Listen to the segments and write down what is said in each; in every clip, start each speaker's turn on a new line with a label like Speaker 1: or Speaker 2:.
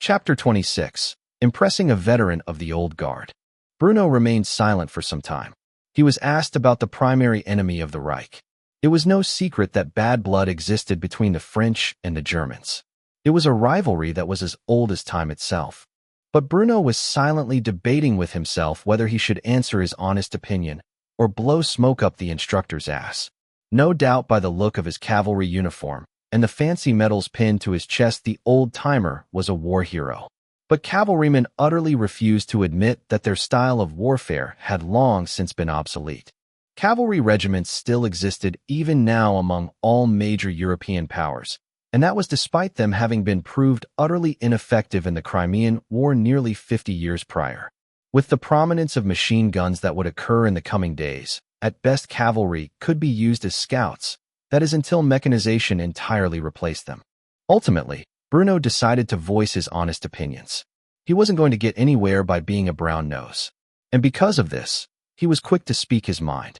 Speaker 1: Chapter 26. Impressing a veteran of the Old Guard. Bruno remained silent for some time. He was asked about the primary enemy of the Reich. It was no secret that bad blood existed between the French and the Germans. It was a rivalry that was as old as time itself. But Bruno was silently debating with himself whether he should answer his honest opinion or blow smoke up the instructor's ass. No doubt by the look of his cavalry uniform and the fancy medals pinned to his chest, the old-timer was a war hero. But cavalrymen utterly refused to admit that their style of warfare had long since been obsolete. Cavalry regiments still existed even now among all major European powers, and that was despite them having been proved utterly ineffective in the Crimean War nearly 50 years prior. With the prominence of machine guns that would occur in the coming days, at best cavalry could be used as scouts, that is until mechanization entirely replaced them. Ultimately, Bruno decided to voice his honest opinions. He wasn't going to get anywhere by being a brown nose. And because of this, he was quick to speak his mind.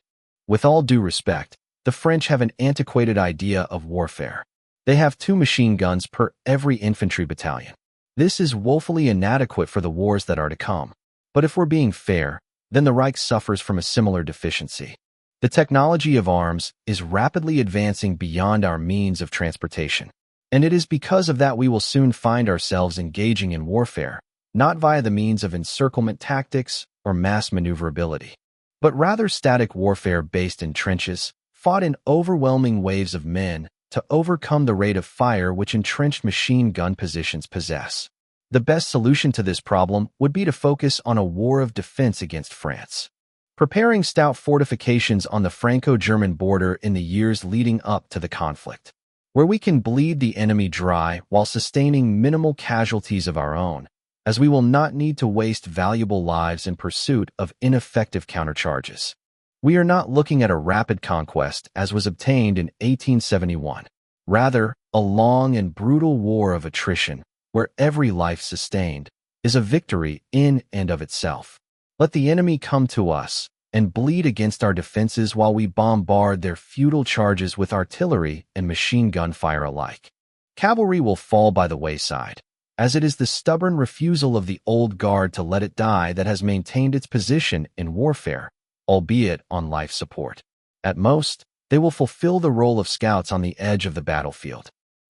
Speaker 1: With all due respect, the French have an antiquated idea of warfare. They have 2 machine guns per every infantry battalion. This is woefully inadequate for the wars that are to come. But if we're being fair, then the Reich suffers from a similar deficiency. The technology of arms is rapidly advancing beyond our means of transportation. And it is because of that we will soon find ourselves engaging in warfare, not via the means of encirclement tactics or mass maneuverability, but rather static warfare based in trenches, fought in overwhelming waves of men to overcome the rate of fire which entrenched machine gun positions possess. The best solution to this problem would be to focus on a war of defense against France. Preparing stout fortifications on the Franco-German border in the years leading up to the conflict, where we can bleed the enemy dry while sustaining minimal casualties of our own, as we will not need to waste valuable lives in pursuit of ineffective countercharges. We are not looking at a rapid conquest as was obtained in 1871, rather a long and brutal war of attrition where every life sustained is a victory in and of itself. Let the enemy come to us and bleed against our defenses while we bombard their futile charges with artillery and machine gun fire alike. Cavalry will fall by the wayside, as it is the stubborn refusal of the old guard to let it die that has maintained its position in warfare, albeit on life support. At most, they will fulfill the role of scouts on the edge of the battlefield.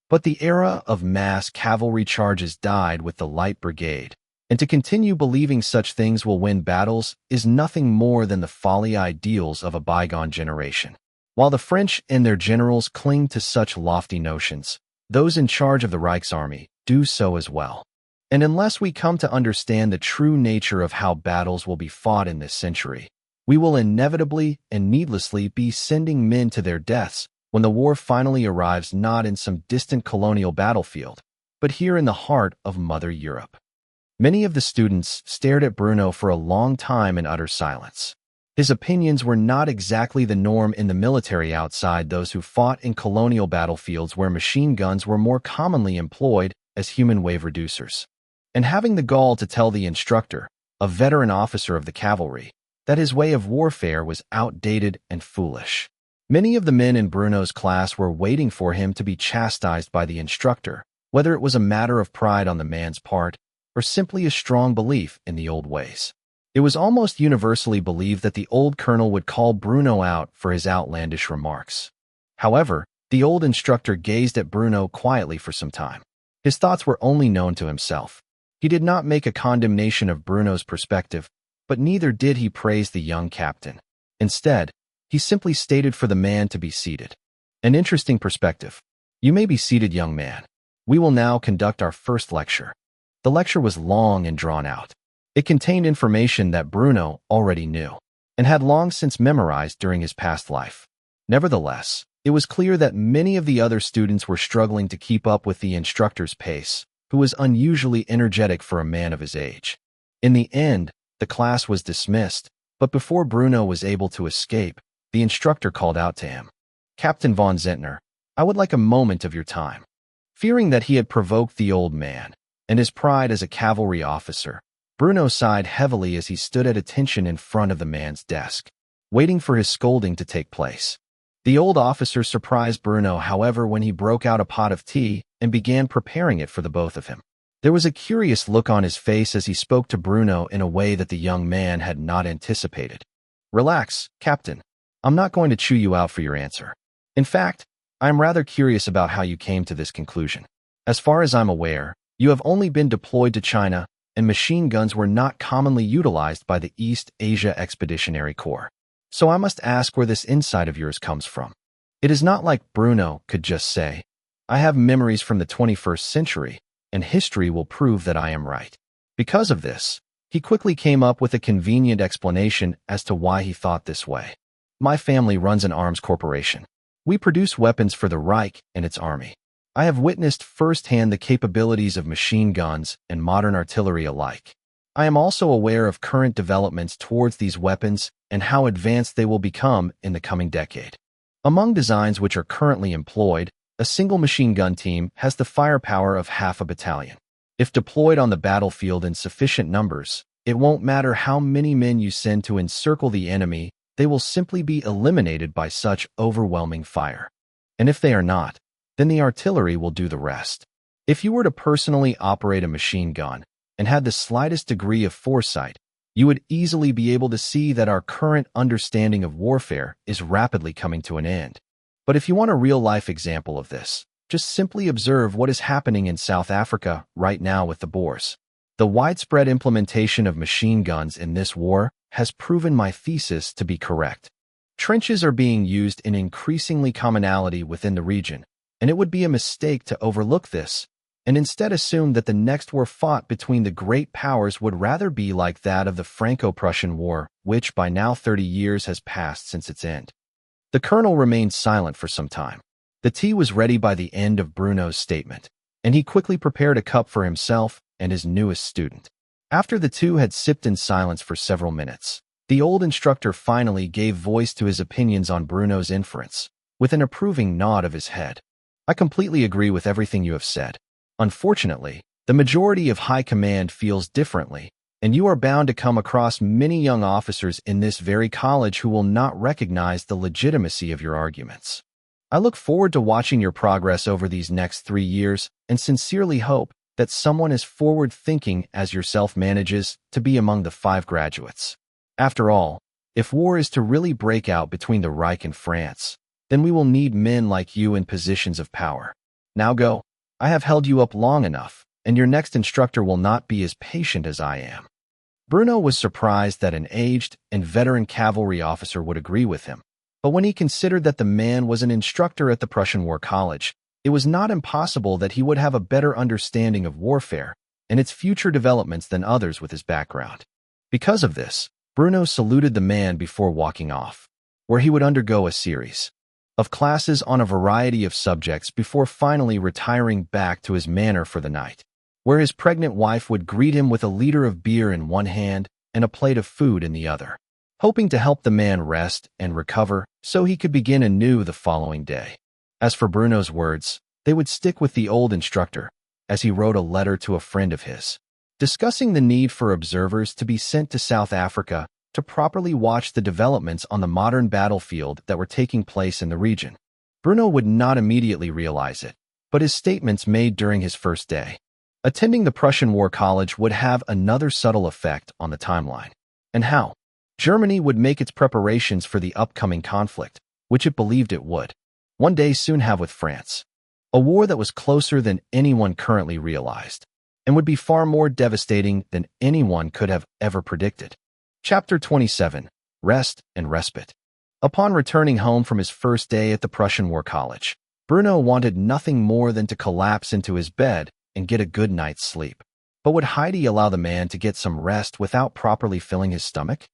Speaker 1: But the era of mass cavalry charges died with the Light Brigade, and to continue believing such things will win battles is nothing more than the folly ideals of a bygone generation. While the French and their generals cling to such lofty notions, those in charge of the Reichsarmy do so as well. And unless we come to understand the true nature of how battles will be fought in this century, we will inevitably and needlessly be sending men to their deaths when the war finally arrives, not in some distant colonial battlefield, but here in the heart of Mother Europe. Many of the students stared at Bruno for a long time in utter silence. His opinions were not exactly the norm in the military outside those who fought in colonial battlefields where machine guns were more commonly employed as human wave reducers. And having the gall to tell the instructor, a veteran officer of the cavalry, that his way of warfare was outdated and foolish. Many of the men in Bruno's class were waiting for him to be chastised by the instructor, whether it was a matter of pride on the man's part or simply a strong belief in the old ways. It was almost universally believed that the old colonel would call Bruno out for his outlandish remarks. However, the old instructor gazed at Bruno quietly for some time. His thoughts were only known to himself. He did not make a condemnation of Bruno's perspective, but neither did he praise the young captain. Instead, he simply stated for the man to be seated. An interesting perspective. You may be seated, young man. We will now conduct our first lecture. The lecture was long and drawn out. It contained information that Bruno already knew and had long since memorized during his past life. Nevertheless, it was clear that many of the other students were struggling to keep up with the instructor's pace, who was unusually energetic for a man of his age. In the end, the class was dismissed, but before Bruno was able to escape, the instructor called out to him, "Captain von Zehntner, I would like a moment of your time." Fearing that he had provoked the old man and his pride as a cavalry officer, Bruno sighed heavily as he stood at attention in front of the man's desk, waiting for his scolding to take place. The old officer surprised Bruno, however, when he broke out a pot of tea and began preparing it for the both of him. There was a curious look on his face as he spoke to Bruno in a way that the young man had not anticipated. Relax, Captain. I'm not going to chew you out for your answer. In fact, I am rather curious about how you came to this conclusion. As far as I'm aware, you have only been deployed to China, and machine guns were not commonly utilized by the East Asia Expeditionary Corps. So I must ask where this insight of yours comes from. It is not like Bruno could just say, I have memories from the 21st century, and history will prove that I am right. Because of this, he quickly came up with a convenient explanation as to why he thought this way. My family runs an arms corporation. We produce weapons for the Reich and its army. I have witnessed firsthand the capabilities of machine guns and modern artillery alike. I am also aware of current developments towards these weapons and how advanced they will become in the coming decade. Among designs which are currently employed, a single machine gun team has the firepower of half a battalion. If deployed on the battlefield in sufficient numbers, it won't matter how many men you send to encircle the enemy, they will simply be eliminated by such overwhelming fire. And if they are not, then the artillery will do the rest. If you were to personally operate a machine gun and had the slightest degree of foresight, you would easily be able to see that our current understanding of warfare is rapidly coming to an end. But if you want a real-life example of this, just simply observe what is happening in South Africa right now with the Boers. The widespread implementation of machine guns in this war has proven my thesis to be correct. Trenches are being used in increasingly commonality within the region, and it would be a mistake to overlook this, and instead assume that the next war fought between the great powers would rather be like that of the Franco-Prussian War, which by now 30 years has passed since its end. The colonel remained silent for some time. The tea was ready by the end of Bruno's statement, and he quickly prepared a cup for himself and his newest student. After the two had sipped in silence for several minutes, the old instructor finally gave voice to his opinions on Bruno's inference, with an approving nod of his head. I completely agree with everything you have said. Unfortunately, the majority of high command feels differently, and you are bound to come across many young officers in this very college who will not recognize the legitimacy of your arguments. I look forward to watching your progress over these next 3 years and sincerely hope that someone as forward-thinking as yourself manages to be among the 5 graduates. After all, if war is to really break out between the Reich and France, then we will need men like you in positions of power. Now go. I have held you up long enough, and your next instructor will not be as patient as I am. Bruno was surprised that an aged and veteran cavalry officer would agree with him, but when he considered that the man was an instructor at the Prussian War College, it was not impossible that he would have a better understanding of warfare and its future developments than others with his background. Because of this, Bruno saluted the man before walking off, where he would undergo a series of classes on a variety of subjects before finally retiring back to his manor for the night, where his pregnant wife would greet him with a liter of beer in one hand and a plate of food in the other, hoping to help the man rest and recover so he could begin anew the following day. As for Bruno's words, they would stick with the old instructor, as he wrote a letter to a friend of his, discussing the need for observers to be sent to South Africa to properly watch the developments on the modern battlefield that were taking place in the region. Bruno would not immediately realize it, but his statements made during his first day attending the Prussian War College would have another subtle effect on the timeline, and how Germany would make its preparations for the upcoming conflict, which it believed it would one day soon have with France, a war that was closer than anyone currently realized, and would be far more devastating than anyone could have ever predicted. Chapter 27. Rest and Respite. Upon returning home from his first day at the Prussian War College, Bruno wanted nothing more than to collapse into his bed and get a good night's sleep. But would Heidi allow the man to get some rest without properly filling his stomach?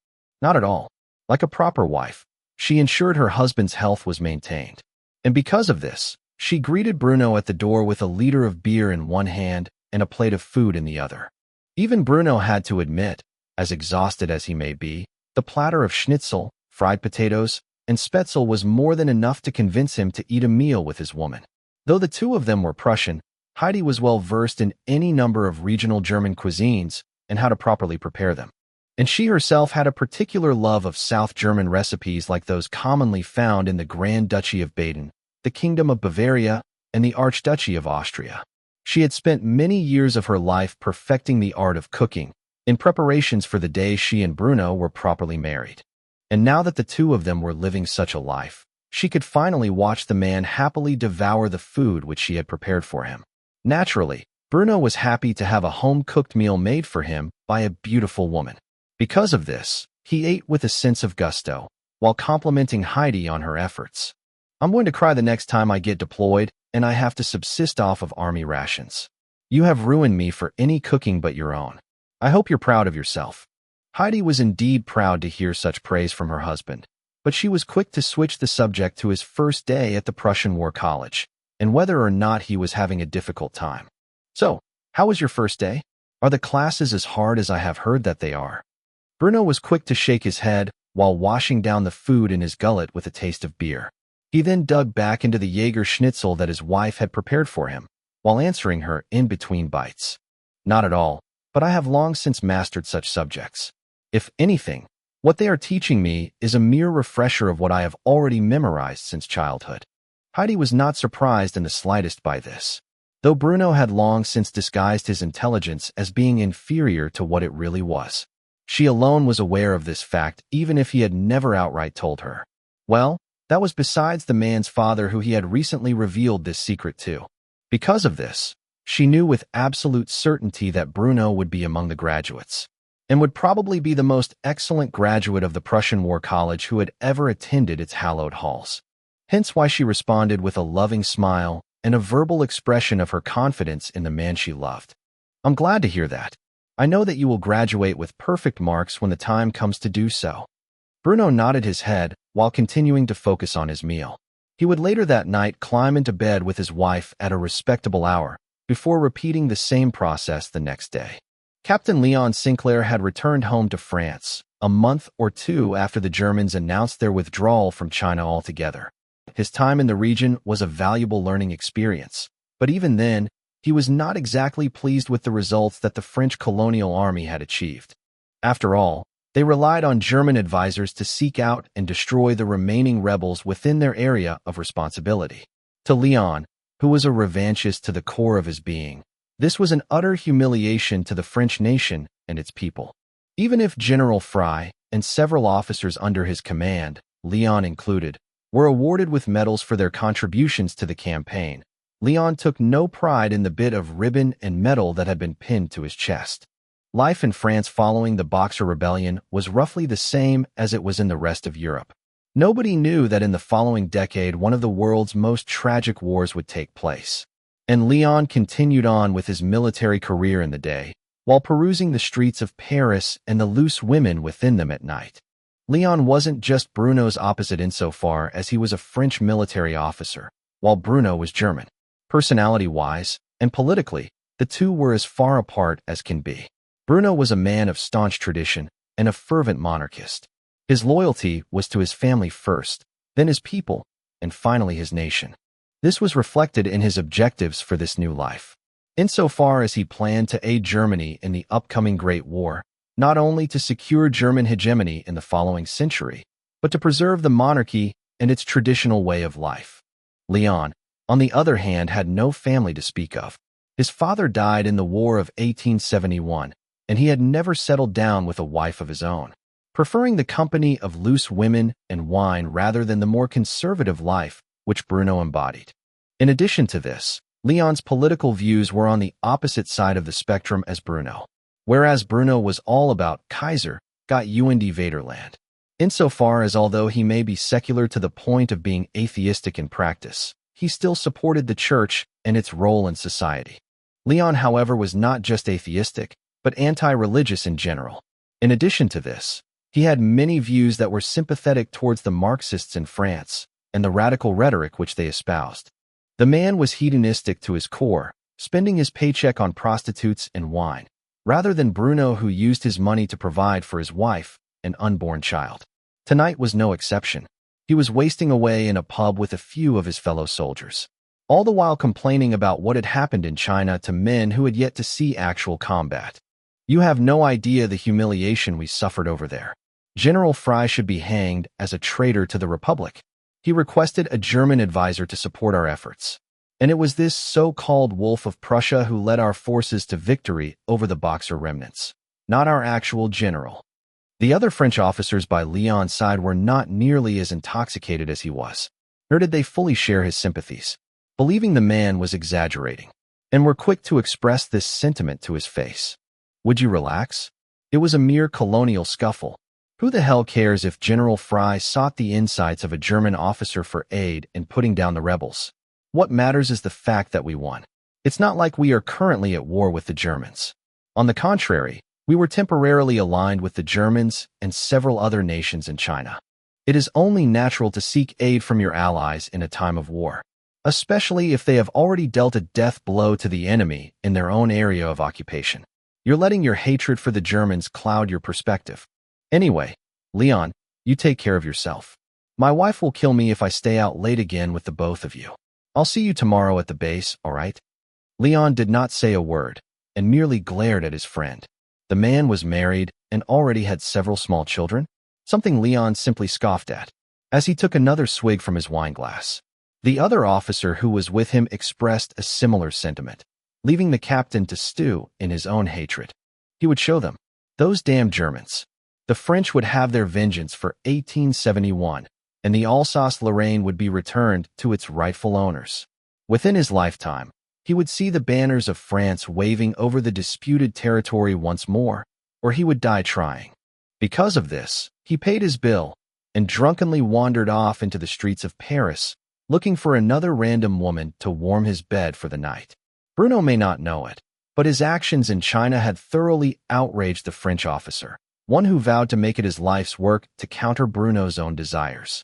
Speaker 1: Not at all. Like a proper wife, she ensured her husband's health was maintained. And because of this, she greeted Bruno at the door with a liter of beer in one hand and a plate of food in the other. Even Bruno had to admit, as exhausted as he may be, the platter of schnitzel, fried potatoes, and spätzle was more than enough to convince him to eat a meal with his woman. Though the two of them were Prussian, Heidi was well versed in any number of regional German cuisines and how to properly prepare them. And she herself had a particular love of South German recipes like those commonly found in the Grand Duchy of Baden, the Kingdom of Bavaria, and the Archduchy of Austria. She had spent many years of her life perfecting the art of cooking, in preparations for the day she and Bruno were properly married. And now that the two of them were living such a life, she could finally watch the man happily devour the food which she had prepared for him. Naturally, Bruno was happy to have a home-cooked meal made for him by a beautiful woman. Because of this, he ate with a sense of gusto, while complimenting Heidi on her efforts. "I'm going to cry the next time I get deployed and I have to subsist off of army rations. You have ruined me for any cooking but your own. I hope you're proud of yourself." Heidi was indeed proud to hear such praise from her husband, but she was quick to switch the subject to his first day at the Prussian War College, and whether or not he was having a difficult time. "So, how was your first day? Are the classes as hard as I have heard that they are?" Bruno was quick to shake his head while washing down the food in his gullet with a taste of beer. He then dug back into the Jaeger schnitzel that his wife had prepared for him, while answering her in between bites. "Not at all, but I have long since mastered such subjects. If anything, what they are teaching me is a mere refresher of what I have already memorized since childhood." Heidi was not surprised in the slightest by this, though Bruno had long since disguised his intelligence as being inferior to what it really was. She alone was aware of this fact, even if he had never outright told her. Well, that was besides the man's father, who he had recently revealed this secret to. Because of this, she knew with absolute certainty that Bruno would be among the graduates, and would probably be the most excellent graduate of the Prussian War College who had ever attended its hallowed halls. Hence why she responded with a loving smile and a verbal expression of her confidence in the man she loved. "I'm glad to hear that. I know that you will graduate with perfect marks when the time comes to do so." Bruno nodded his head while continuing to focus on his meal. He would later that night climb into bed with his wife at a respectable hour, before repeating the same process the next day. Captain Leon Sinclair had returned home to France a month or two after the Germans announced their withdrawal from China altogether. His time in the region was a valuable learning experience, but even then, he was not exactly pleased with the results that the French colonial army had achieved. After all, they relied on German advisors to seek out and destroy the remaining rebels within their area of responsibility. To Leon, who was a revanchist to the core of his being, this was an utter humiliation to the French nation and its people. Even if General Fry and several officers under his command, Leon included, were awarded with medals for their contributions to the campaign, Leon took no pride in the bit of ribbon and medal that had been pinned to his chest. Life in France following the Boxer Rebellion was roughly the same as it was in the rest of Europe. Nobody knew that in the following decade one of the world's most tragic wars would take place. And Leon continued on with his military career in the day, while perusing the streets of Paris and the loose women within them at night. Leon wasn't just Bruno's opposite insofar as he was a French military officer, while Bruno was German. Personality-wise and politically, the two were as far apart as can be. Bruno was a man of staunch tradition and a fervent monarchist. His loyalty was to his family first, then his people, and finally his nation. This was reflected in his objectives for this new life. Insofar as he planned to aid Germany in the upcoming Great War, not only to secure German hegemony in the following century, but to preserve the monarchy and its traditional way of life. Leon, on the other hand, had no family to speak of. His father died in the War of 1871, and he had never settled down with a wife of his own, preferring the company of loose women and wine rather than the more conservative life which Bruno embodied. In addition to this, Leon's political views were on the opposite side of the spectrum as Bruno. Whereas Bruno was all about Kaiser, Gott und die Vaterland, insofar as although he may be secular to the point of being atheistic in practice, he still supported the church and its role in society. Leon, however, was not just atheistic, but anti-religious in general. In addition to this, he had many views that were sympathetic towards the Marxists in France and the radical rhetoric which they espoused. The man was hedonistic to his core, spending his paycheck on prostitutes and wine, rather than Bruno, who used his money to provide for his wife and unborn child. Tonight was no exception. He was wasting away in a pub with a few of his fellow soldiers, all the while complaining about what had happened in China to men who had yet to see actual combat. "You have no idea the humiliation we suffered over there. General Fry should be hanged as a traitor to the Republic. He requested a German advisor to support our efforts. And it was this so-called Wolf of Prussia who led our forces to victory over the Boxer remnants, not our actual general. The other French officers by Leon's side were not nearly as intoxicated as he was, nor did they fully share his sympathies, believing the man was exaggerating, and were quick to express this sentiment to his face. Would you relax? It was a mere colonial scuffle. Who the hell cares if General Fry sought the insights of a German officer for aid in putting down the rebels? What matters is the fact that we won. It's not like we are currently at war with the Germans. On the contrary, we were temporarily aligned with the Germans and several other nations in China. It is only natural to seek aid from your allies in a time of war, especially if they have already dealt a death blow to the enemy in their own area of occupation. You're letting your hatred for the Germans cloud your perspective. Anyway, Leon, you take care of yourself. My wife will kill me if I stay out late again with the both of you. I'll see you tomorrow at the base, all right? Leon did not say a word and merely glared at his friend. The man was married and already had several small children, something Leon simply scoffed at, as he took another swig from his wineglass. The other officer who was with him expressed a similar sentiment, leaving the captain to stew in his own hatred. He would show them. Those damn Germans. The French would have their vengeance for 1871, and the Alsace-Lorraine would be returned to its rightful owners. Within his lifetime, he would see the banners of France waving over the disputed territory once more, or he would die trying. Because of this, he paid his bill and drunkenly wandered off into the streets of Paris, looking for another random woman to warm his bed for the night. Bruno may not know it, but his actions in China had thoroughly outraged the French officer, one who vowed to make it his life's work to counter Bruno's own desires.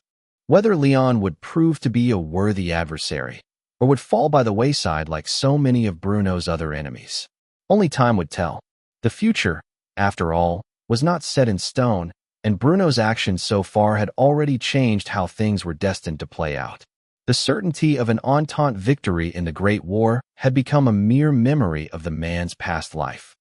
Speaker 1: Whether Leon would prove to be a worthy adversary, or would fall by the wayside like so many of Bruno's other enemies, only time would tell. The future, after all, was not set in stone, and Bruno's actions so far had already changed how things were destined to play out. The certainty of an Entente victory in the Great War had become a mere memory of the man's past life.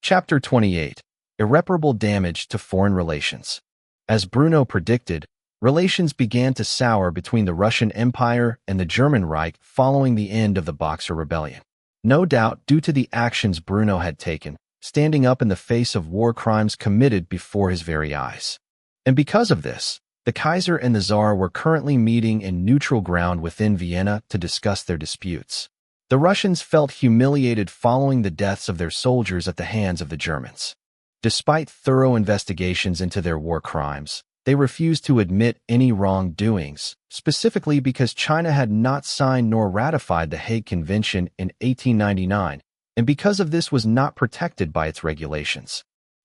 Speaker 1: Chapter 28. Irreparable Damage to Foreign Relations. As Bruno predicted, relations began to sour between the Russian Empire and the German Reich following the end of the Boxer Rebellion. No doubt due to the actions Bruno had taken, standing up in the face of war crimes committed before his very eyes. And because of this, the Kaiser and the Tsar were currently meeting in neutral ground within Vienna to discuss their disputes. The Russians felt humiliated following the deaths of their soldiers at the hands of the Germans. Despite thorough investigations into their war crimes, they refused to admit any wrongdoings, specifically because China had not signed nor ratified the Hague Convention in 1899, and because of this was not protected by its regulations.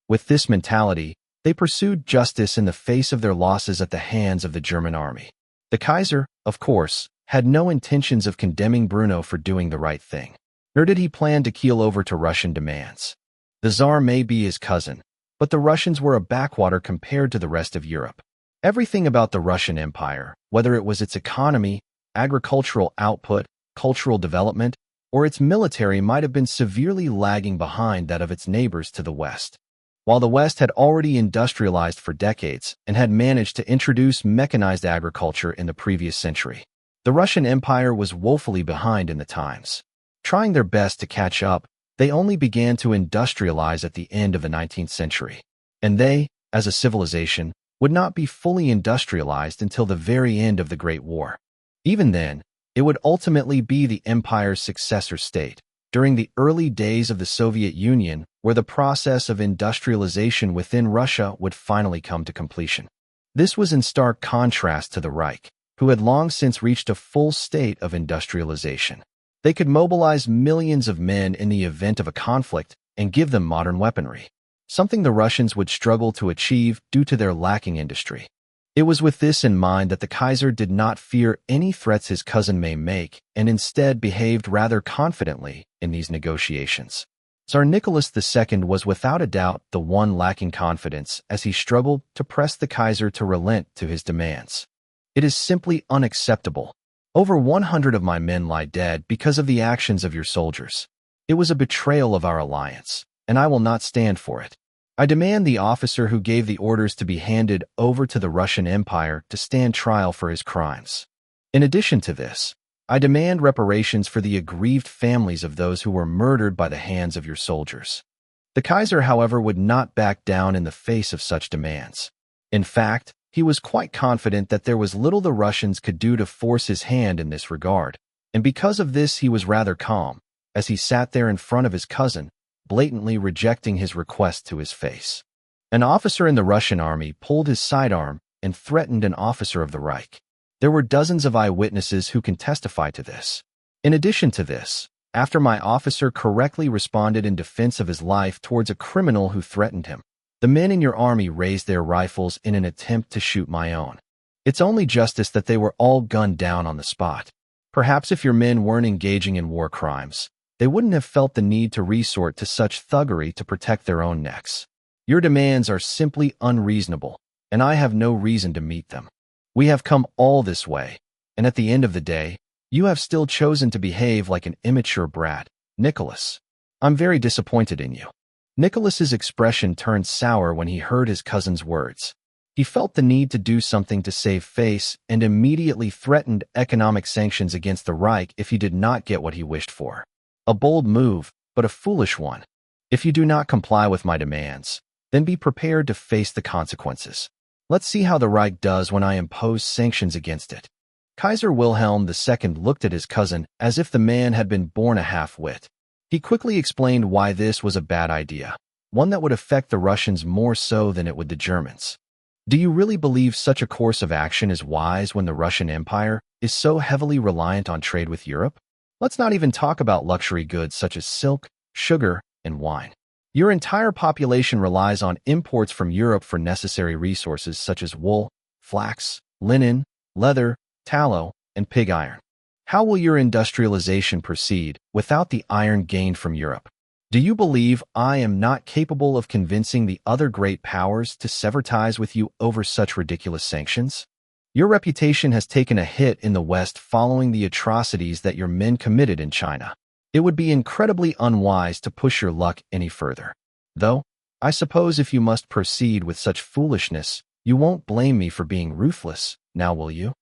Speaker 1: With this mentality, they pursued justice in the face of their losses at the hands of the German army. The Kaiser, of course, had no intentions of condemning Bruno for doing the right thing, nor did he plan to keel over to Russian demands. The Tsar may be his cousin, but the Russians were a backwater compared to the rest of Europe. Everything about the Russian Empire, whether it was its economy, agricultural output, cultural development, or its military, might have been severely lagging behind that of its neighbors to the west. While the West had already industrialized for decades and had managed to introduce mechanized agriculture in the previous century, the Russian Empire was woefully behind in the times. Trying their best to catch up, they only began to industrialize at the end of the 19th century, and they, as a civilization, would not be fully industrialized until the very end of the Great War. Even then, it would ultimately be the empire's successor state, during the early days of the Soviet Union, where the process of industrialization within Russia would finally come to completion. This was in stark contrast to the Reich, who had long since reached a full state of industrialization. They could mobilize millions of men in the event of a conflict and give them modern weaponry, something the Russians would struggle to achieve due to their lacking industry. It was with this in mind that the Kaiser did not fear any threats his cousin may make and instead behaved rather confidently in these negotiations. Tsar Nicholas II was without a doubt the one lacking confidence as he struggled to press the Kaiser to relent to his demands. It is simply unacceptable. Over 100 of my men lie dead because of the actions of your soldiers. It was a betrayal of our alliance, and I will not stand for it. I demand the officer who gave the orders to be handed over to the Russian Empire to stand trial for his crimes. In addition to this, I demand reparations for the aggrieved families of those who were murdered by the hands of your soldiers." The Kaiser, however, would not back down in the face of such demands. In fact, he was quite confident that there was little the Russians could do to force his hand in this regard, and because of this he was rather calm, as he sat there in front of his cousin, blatantly rejecting his request to his face. An officer in the Russian army pulled his sidearm and threatened an officer of the Reich. There were dozens of eyewitnesses who can testify to this. In addition to this, after my officer correctly responded in defense of his life towards a criminal who threatened him, the men in your army raised their rifles in an attempt to shoot my own. It's only justice that they were all gunned down on the spot. Perhaps if your men weren't engaging in war crimes, they wouldn't have felt the need to resort to such thuggery to protect their own necks. Your demands are simply unreasonable, and I have no reason to meet them. We have come all this way, and at the end of the day, you have still chosen to behave like an immature brat, Nicholas. I'm very disappointed in you." Nicholas's expression turned sour when he heard his cousin's words. He felt the need to do something to save face and immediately threatened economic sanctions against the Reich if he did not get what he wished for. A bold move, but a foolish one. If you do not comply with my demands, then be prepared to face the consequences. Let's see how the Reich does when I impose sanctions against it. Kaiser Wilhelm II looked at his cousin as if the man had been born a half-wit. He quickly explained why this was a bad idea, one that would affect the Russians more so than it would the Germans. Do you really believe such a course of action is wise when the Russian Empire is so heavily reliant on trade with Europe? Let's not even talk about luxury goods such as silk, sugar, and wine. Your entire population relies on imports from Europe for necessary resources such as wool, flax, linen, leather, tallow, and pig iron. How will your industrialization proceed without the iron gained from Europe? Do you believe I am not capable of convincing the other great powers to sever ties with you over such ridiculous sanctions? Your reputation has taken a hit in the West following the atrocities that your men committed in China. It would be incredibly unwise to push your luck any further. Though, I suppose if you must proceed with such foolishness, you won't blame me for being ruthless, now will you?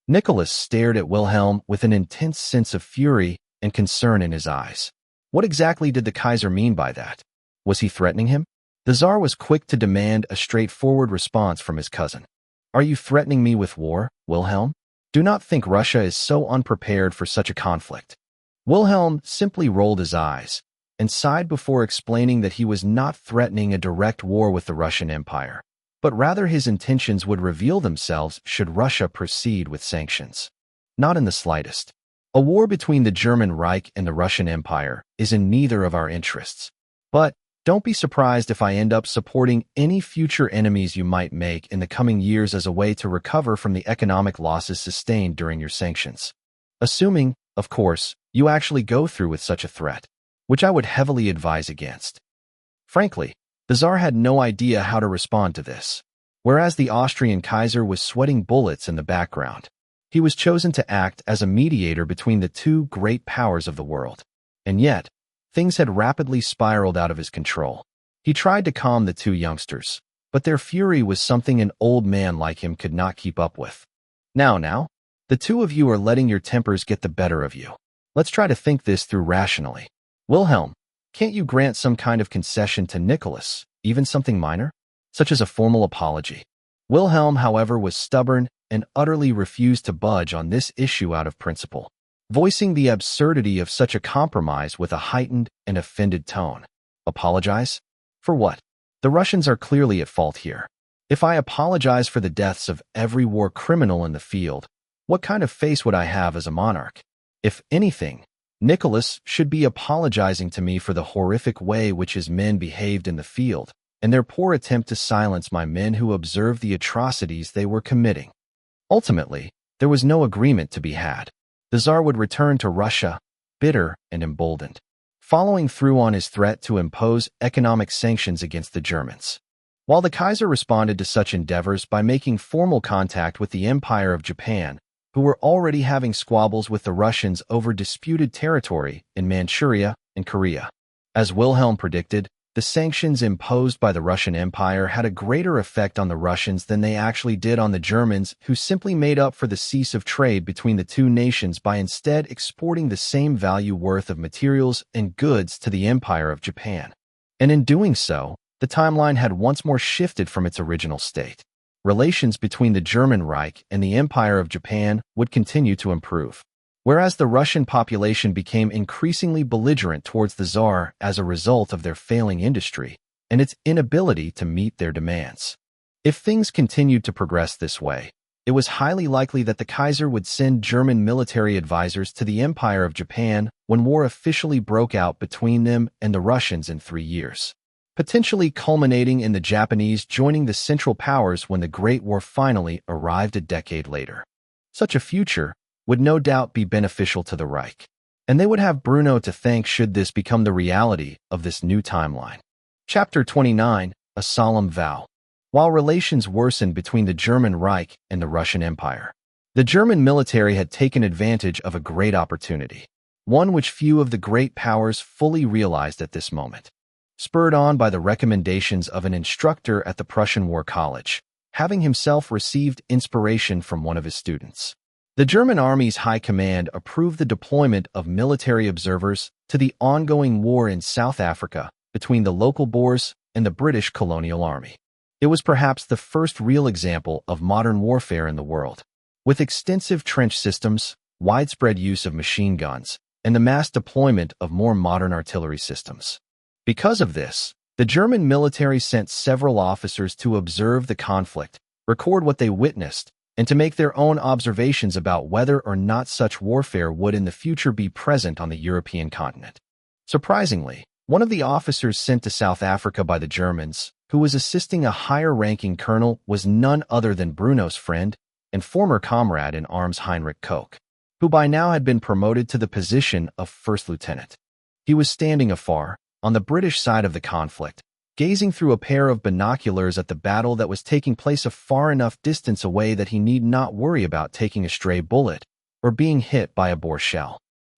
Speaker 1: Nicholas stared at Wilhelm with an intense sense of fury and concern in his eyes. What exactly did the Kaiser mean by that? Was he threatening him? The Tsar was quick to demand a straightforward response from his cousin. Are you threatening me with war, Wilhelm? Do not think Russia is so unprepared for such a conflict. Wilhelm simply rolled his eyes and sighed before explaining that he was not threatening a direct war with the Russian Empire, but rather his intentions would reveal themselves should Russia proceed with sanctions. Not in the slightest. A war between the German Reich and the Russian Empire is in neither of our interests. But don't be surprised if I end up supporting any future enemies you might make in the coming years as a way to recover from the economic losses sustained during your sanctions. Assuming, of course, you actually go through with such a threat, which I would heavily advise against. Frankly, the Tsar had no idea how to respond to this. Whereas the Austrian Kaiser was sweating bullets in the background, he was chosen to act as a mediator between the two great powers of the world. And yet, things had rapidly spiraled out of his control. He tried to calm the two youngsters, but their fury was something an old man like him could not keep up with. Now, the two of you are letting your tempers get the better of you. Let's try to think this through rationally. Wilhelm, can't you grant some kind of concession to Nicholas, even something minor, such as a formal apology? Wilhelm, however, was stubborn and utterly refused to budge on this issue out of principle, voicing the absurdity of such a compromise with a heightened and offended tone. Apologize? For what? The Russians are clearly at fault here. If I apologize for the deaths of every war criminal in the field, what kind of face would I have as a monarch? If anything, Nicholas should be apologizing to me for the horrific way which his men behaved in the field, and their poor attempt to silence my men who observed the atrocities they were committing. Ultimately, there was no agreement to be had. The Tsar would return to Russia, bitter and emboldened, following through on his threat to impose economic sanctions against the Germans. While the Kaiser responded to such endeavors by making formal contact with the Empire of Japan, who were already having squabbles with the Russians over disputed territory in Manchuria and Korea. As Wilhelm predicted, The sanctions imposed by the Russian Empire had a greater effect on the Russians than they actually did on the Germans, who simply made up for the cease of trade between the two nations by instead exporting the same value worth of materials and goods to the Empire of Japan. And in doing so, the timeline had once more shifted from its original state. Relations between the German Reich and the Empire of Japan would continue to improve. Whereas the Russian population became increasingly belligerent towards the Tsar as a result of their failing industry and its inability to meet their demands. If things continued to progress this way, it was highly likely that the Kaiser would send German military advisors to the Empire of Japan when war officially broke out between them and the Russians in 3 years, potentially culminating in the Japanese joining the Central Powers when the Great War finally arrived a decade later. Such a future would no doubt be beneficial to the Reich, and they would have Bruno to thank should this become the reality of this new timeline. Chapter 29, A Solemn Vow. While relations worsened between the German Reich and the Russian Empire, the German military had taken advantage of a great opportunity, one which few of the great powers fully realized at this moment. Spurred on by the recommendations of an instructor at the Prussian War College, having himself received inspiration from one of his students, the German Army's High Command approved the deployment of military observers to the ongoing war in South Africa between the local Boers and the British colonial army. It was perhaps the first real example of modern warfare in the world, with extensive trench systems, widespread use of machine guns, and the mass deployment of more modern artillery systems. Because of this, the German military sent several officers to observe the conflict, record what they witnessed, and to make their own observations about whether or not such warfare would in the future be present on the European continent. Surprisingly, one of the officers sent to South Africa by the Germans, who was assisting a higher-ranking colonel, was none other than Bruno's friend and former comrade in arms Heinrich Koch, who by now had been promoted to the position of first lieutenant. He was standing afar, on the British side of the conflict, gazing through a pair of binoculars at the battle that was taking place a far enough distance away that he need not worry about taking a stray bullet or being hit by a Boer shell.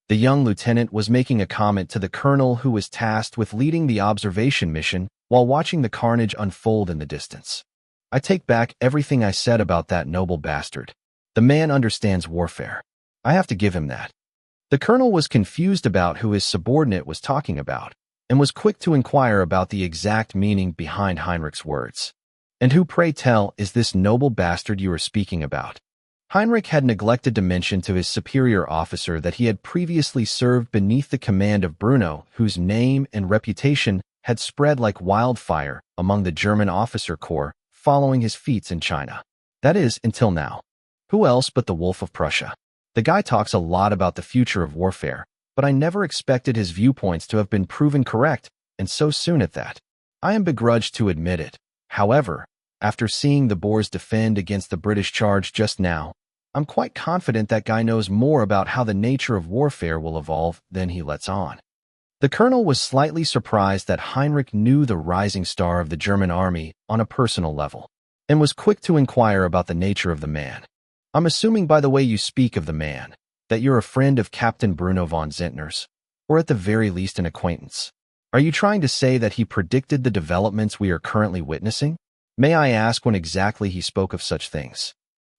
Speaker 1: The young lieutenant was making a comment to the colonel who was tasked with leading the observation mission while watching the carnage unfold in the distance. I take back everything I said about that noble bastard. The man understands warfare. I have to give him that. The colonel was confused about who his subordinate was talking about, and was quick to inquire about the exact meaning behind Heinrich's words. And who, pray tell, is this noble bastard you are speaking about? Heinrich had neglected to mention to his superior officer that he had previously served beneath the command of Bruno, whose name and reputation had spread like wildfire among the German officer corps following his feats in China. That is, until now. Who else but the Wolf of Prussia? The guy talks a lot about the future of warfare, but I never expected his viewpoints to have been proven correct, and so soon at that. I am begrudged to admit it. However, after seeing the Boers defend against the British charge just now, I'm quite confident that guy knows more about how the nature of warfare will evolve than he lets on. The colonel was slightly surprised that Heinrich knew the rising star of the German army on a personal level, and was quick to inquire about the nature of the man. I'm assuming by the way you speak of the man, that you're a friend of Captain Bruno von Zehntner's, or at the very least an acquaintance. Are you trying to say that he predicted the developments we are currently witnessing? May I ask when exactly he spoke of such things?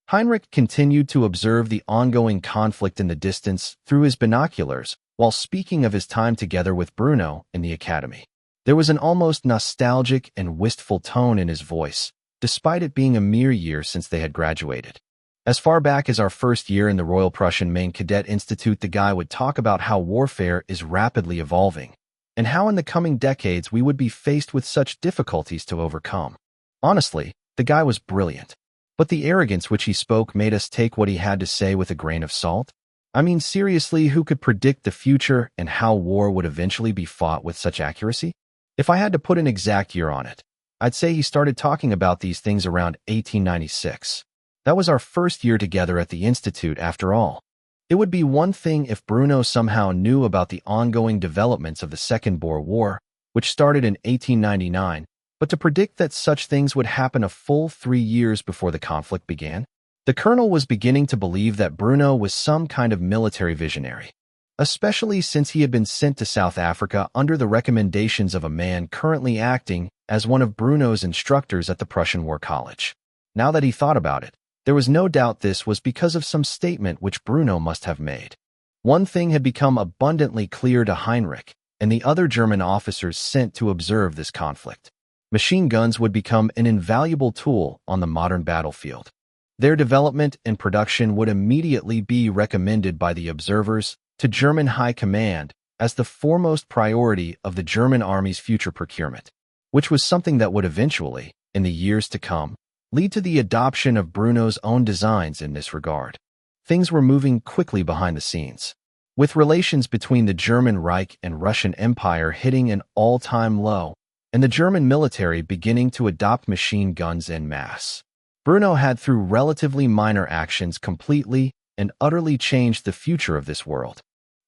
Speaker 1: Heinrich continued to observe the ongoing conflict in the distance through his binoculars while speaking of his time together with Bruno in the academy. There was an almost nostalgic and wistful tone in his voice, despite it being a mere year since they had graduated. As far back as our first year in the Royal Prussian Main Cadet Institute, the guy would talk about how warfare is rapidly evolving, and how in the coming decades we would be faced with such difficulties to overcome. Honestly, the guy was brilliant, but the arrogance which he spoke made us take what he had to say with a grain of salt. I mean, seriously, who could predict the future and how war would eventually be fought with such accuracy? If I had to put an exact year on it, I'd say he started talking about these things around 1896. That was our first year together at the Institute, after all. It would be one thing if Bruno somehow knew about the ongoing developments of the Second Boer War, which started in 1899, but to predict that such things would happen a full 3 years before the conflict began? The colonel was beginning to believe that Bruno was some kind of military visionary. especially since he had been sent to South Africa under the recommendations of a man currently acting as one of Bruno's instructors at the Prussian War College. Now that he thought about it, there was no doubt this was because of some statement which Bruno must have made. One thing had become abundantly clear to Heinrich and the other German officers sent to observe this conflict. Machine guns would become an invaluable tool on the modern battlefield. Their development and production would immediately be recommended by the observers to German high command as the foremost priority of the German army's future procurement, which was something that would eventually, in the years to come, lead to the adoption of Bruno's own designs in this regard. Things were moving quickly behind the scenes, with relations between the German Reich and Russian Empire hitting an all-time low, and the German military beginning to adopt machine guns en masse. Bruno had, through relatively minor actions, completely and utterly changed the future of this world.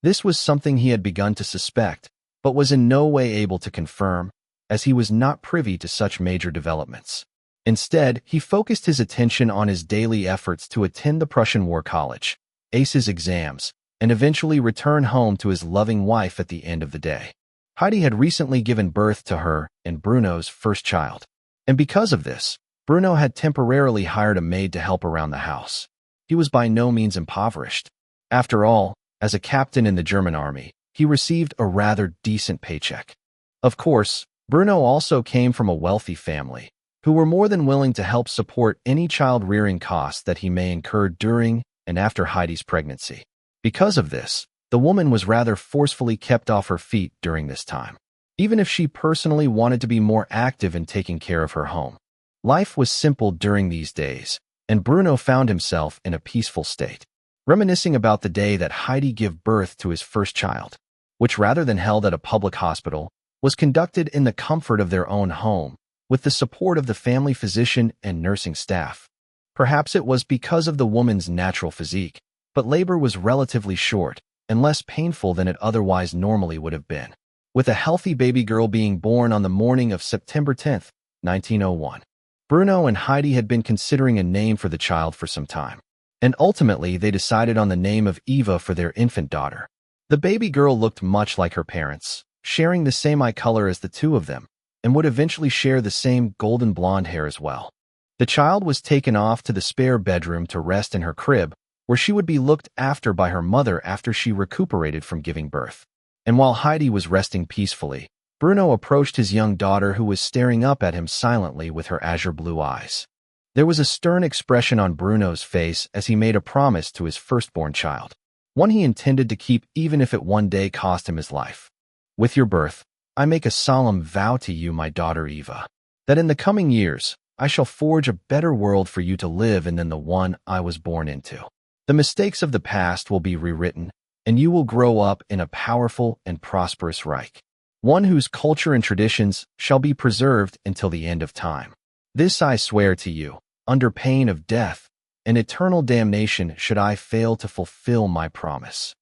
Speaker 1: This was something he had begun to suspect, but was in no way able to confirm, as he was not privy to such major developments. Instead, he focused his attention on his daily efforts to attend the Prussian War College, ace his exams, and eventually return home to his loving wife at the end of the day. Heidi had recently given birth to her and Bruno's first child, and because of this, Bruno had temporarily hired a maid to help around the house. He was by no means impoverished. After all, as a captain in the German army, he received a rather decent paycheck. Of course, Bruno also came from a wealthy family, who were more than willing to help support any child-rearing costs that he may incur during and after Heidi's pregnancy. Because of this, the woman was rather forcefully kept off her feet during this time, even if she personally wanted to be more active in taking care of her home. Life was simple during these days, and Bruno found himself in a peaceful state, reminiscing about the day that Heidi gave birth to his first child, which rather than held at a public hospital, was conducted in the comfort of their own home, with the support of the family physician and nursing staff. Perhaps it was because of the woman's natural physique, but labor was relatively short and less painful than it otherwise normally would have been, with a healthy baby girl being born on the morning of September 10, 1901. Bruno and Heidi had been considering a name for the child for some time, and ultimately they decided on the name of Eva for their infant daughter. The baby girl looked much like her parents, sharing the same eye color as the two of them, and would eventually share the same golden blonde hair as well. The child was taken off to the spare bedroom to rest in her crib, where she would be looked after by her mother after she recuperated from giving birth. And while Heidi was resting peacefully, Bruno approached his young daughter, who was staring up at him silently with her azure blue eyes. There was a stern expression on Bruno's face as he made a promise to his firstborn child, one he intended to keep even if it one day cost him his life. With your birth, I make a solemn vow to you, my daughter Eva, that in the coming years, I shall forge a better world for you to live in than the one I was born into. The mistakes of the past will be rewritten, and you will grow up in a powerful and prosperous Reich, one whose culture and traditions shall be preserved until the end of time. This I swear to you, under pain of death and eternal damnation should I fail to fulfill my promise.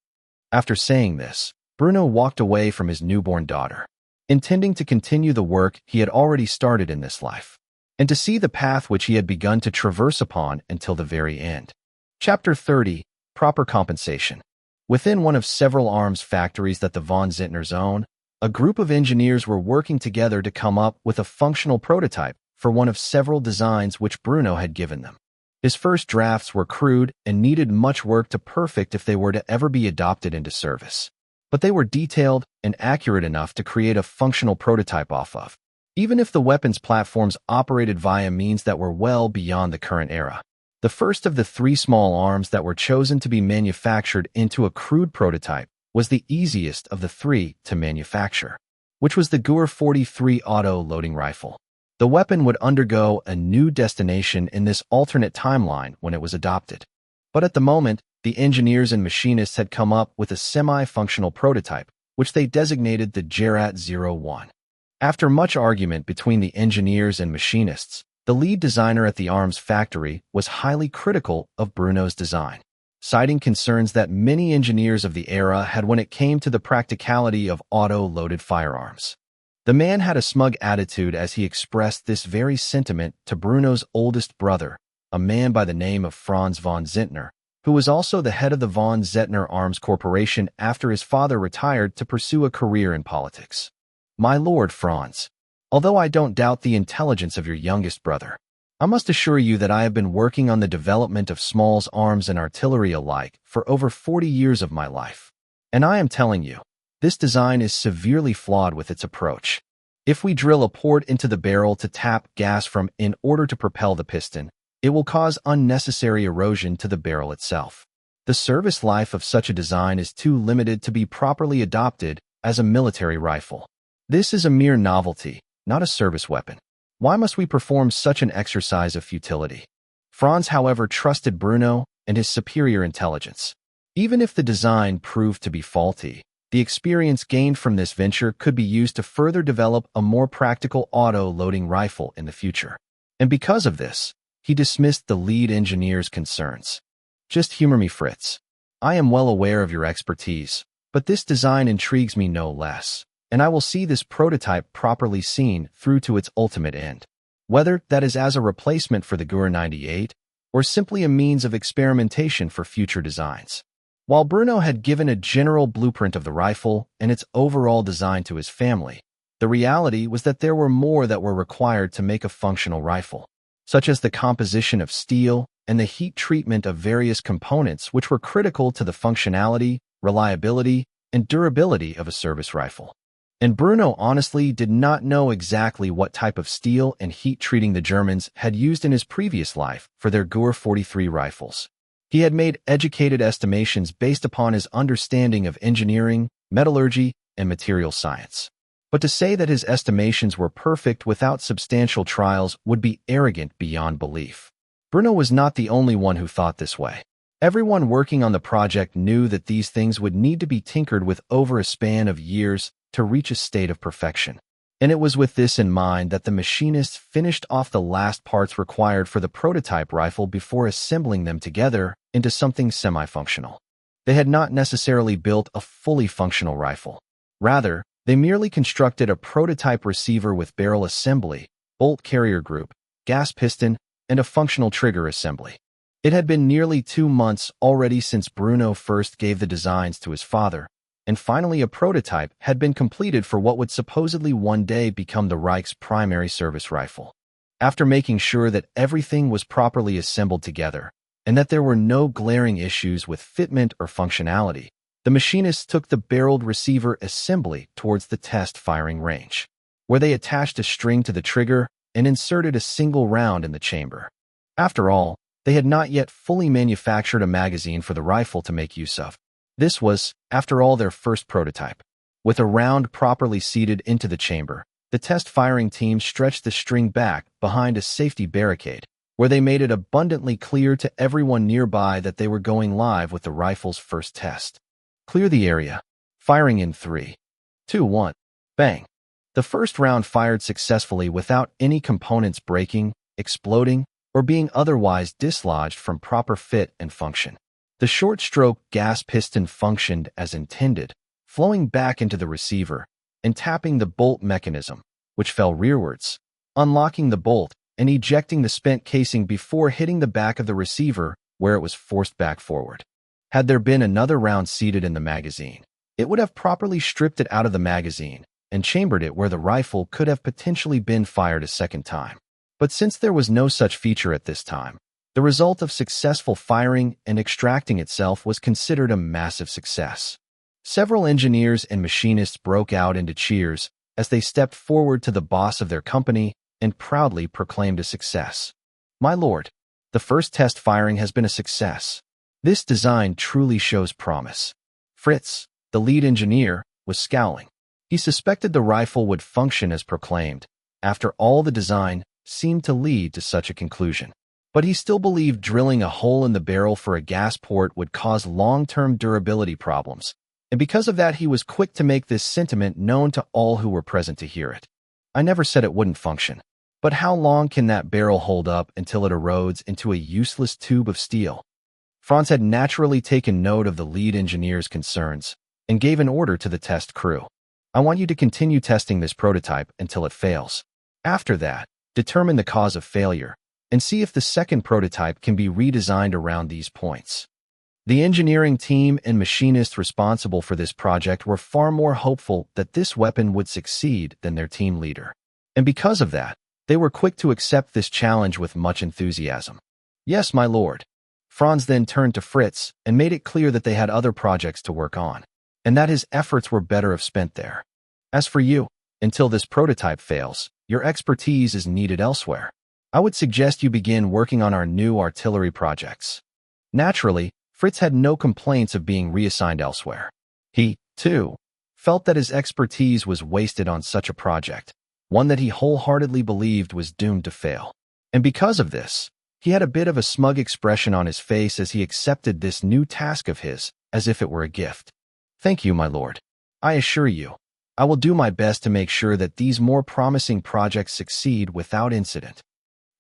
Speaker 1: After saying this, Bruno walked away from his newborn daughter, intending to continue the work he had already started in this life, and to see the path which he had begun to traverse upon until the very end. Chapter 30. Proper Compensation. Within one of several arms factories that the von Zehntners own, a group of engineers were working together to come up with a functional prototype for one of several designs which Bruno had given them. His first drafts were crude and needed much work to perfect if they were to ever be adopted into service. But they were detailed and accurate enough to create a functional prototype off of, even if the weapons platforms operated via means that were well beyond the current era. The first of the three small arms that were chosen to be manufactured into a crude prototype was the easiest of the three to manufacture, which was the Gur 43 auto-loading rifle. The weapon would undergo a new destination in this alternate timeline when it was adopted. But at the moment, the engineers and machinists had come up with a semi-functional prototype, which they designated the Gerät 01. After much argument between the engineers and machinists, the lead designer at the arms factory was highly critical of Bruno's design, citing concerns that many engineers of the era had when it came to the practicality of auto-loaded firearms. The man had a smug attitude as he expressed this very sentiment to Bruno's oldest brother, a man by the name of Franz von Zehntner, who was also the head of the von Zehntner Arms Corporation after his father retired to pursue a career in politics. My Lord Franz, although I don't doubt the intelligence of your youngest brother, I must assure you that I have been working on the development of small arms and artillery alike for over 40 years of my life. And I am telling you, this design is severely flawed with its approach. If we drill a port into the barrel to tap gas from in order to propel the piston, it will cause unnecessary erosion to the barrel itself. The service life of such a design is too limited to be properly adopted as a military rifle. This is a mere novelty, not a service weapon. Why must we perform such an exercise of futility? Franz, however, trusted Bruno and his superior intelligence. Even if the design proved to be faulty, the experience gained from this venture could be used to further develop a more practical auto-loading rifle in the future. And because of this, he dismissed the lead engineer's concerns. Just humor me, Fritz. I am well aware of your expertise, but this design intrigues me no less, and I will see this prototype properly seen through to its ultimate end. Whether that is as a replacement for the Gur 98, or simply a means of experimentation for future designs. While Bruno had given a general blueprint of the rifle and its overall design to his family, the reality was that there were more that were required to make a functional rifle, such as the composition of steel and the heat treatment of various components which were critical to the functionality, reliability, and durability of a service rifle. And Bruno honestly did not know exactly what type of steel and heat treating the Germans had used in his previous life for their Gur 43 rifles. He had made educated estimations based upon his understanding of engineering, metallurgy, and material science. But to say that his estimations were perfect without substantial trials would be arrogant beyond belief. Bruno was not the only one who thought this way. Everyone working on the project knew that these things would need to be tinkered with over a span of years to reach a state of perfection. And it was with this in mind that the machinists finished off the last parts required for the prototype rifle before assembling them together into something semi-functional. They had not necessarily built a fully functional rifle. Rather, they merely constructed a prototype receiver with barrel assembly, bolt carrier group, gas piston, and a functional trigger assembly. It had been nearly 2 months already since Bruno first gave the designs to his father, and finally a prototype had been completed for what would supposedly one day become the Reich's primary service rifle. After making sure that everything was properly assembled together, and that there were no glaring issues with fitment or functionality, the machinists took the barreled receiver assembly towards the test firing range, where they attached a string to the trigger and inserted a single round in the chamber. After all, they had not yet fully manufactured a magazine for the rifle to make use of. This was, after all, their first prototype. With a round properly seated into the chamber, the test firing team stretched the string back behind a safety barricade, where they made it abundantly clear to everyone nearby that they were going live with the rifle's first test. Clear the area. Firing in 3, 2, 1. Bang. The first round fired successfully without any components breaking, exploding, or being otherwise dislodged from proper fit and function. The short-stroke gas piston functioned as intended, flowing back into the receiver and tapping the bolt mechanism, which fell rearwards, unlocking the bolt and ejecting the spent casing before hitting the back of the receiver where it was forced back forward. Had there been another round seated in the magazine, it would have properly stripped it out of the magazine and chambered it where the rifle could have potentially been fired a second time. But since there was no such feature at this time, the result of successful firing and extracting itself was considered a massive success. Several engineers and machinists broke out into cheers as they stepped forward to the boss of their company and proudly proclaimed a success. My lord, the first test firing has been a success. This design truly shows promise. Fritz, the lead engineer, was scowling. He suspected the rifle would function as proclaimed. After all, the design seemed to lead to such a conclusion. But he still believed drilling a hole in the barrel for a gas port would cause long-term durability problems, and because of that he was quick to make this sentiment known to all who were present to hear it. I never said it wouldn't function. But how long can that barrel hold up until it erodes into a useless tube of steel? Franz had naturally taken note of the lead engineer's concerns and gave an order to the test crew. I want you to continue testing this prototype until it fails. After that, determine the cause of failure and see if the second prototype can be redesigned around these points. The engineering team and machinists responsible for this project were far more hopeful that this weapon would succeed than their team leader. And because of that, they were quick to accept this challenge with much enthusiasm. Yes, my lord. Franz then turned to Fritz and made it clear that they had other projects to work on, and that his efforts were better if spent there. As for you, until this prototype fails, your expertise is needed elsewhere. I would suggest you begin working on our new artillery projects. Naturally, Fritz had no complaints of being reassigned elsewhere. He, too, felt that his expertise was wasted on such a project, one that he wholeheartedly believed was doomed to fail. And because of this, he had a bit of a smug expression on his face as he accepted this new task of his, as if it were a gift. Thank you, my lord. I assure you, I will do my best to make sure that these more promising projects succeed without incident.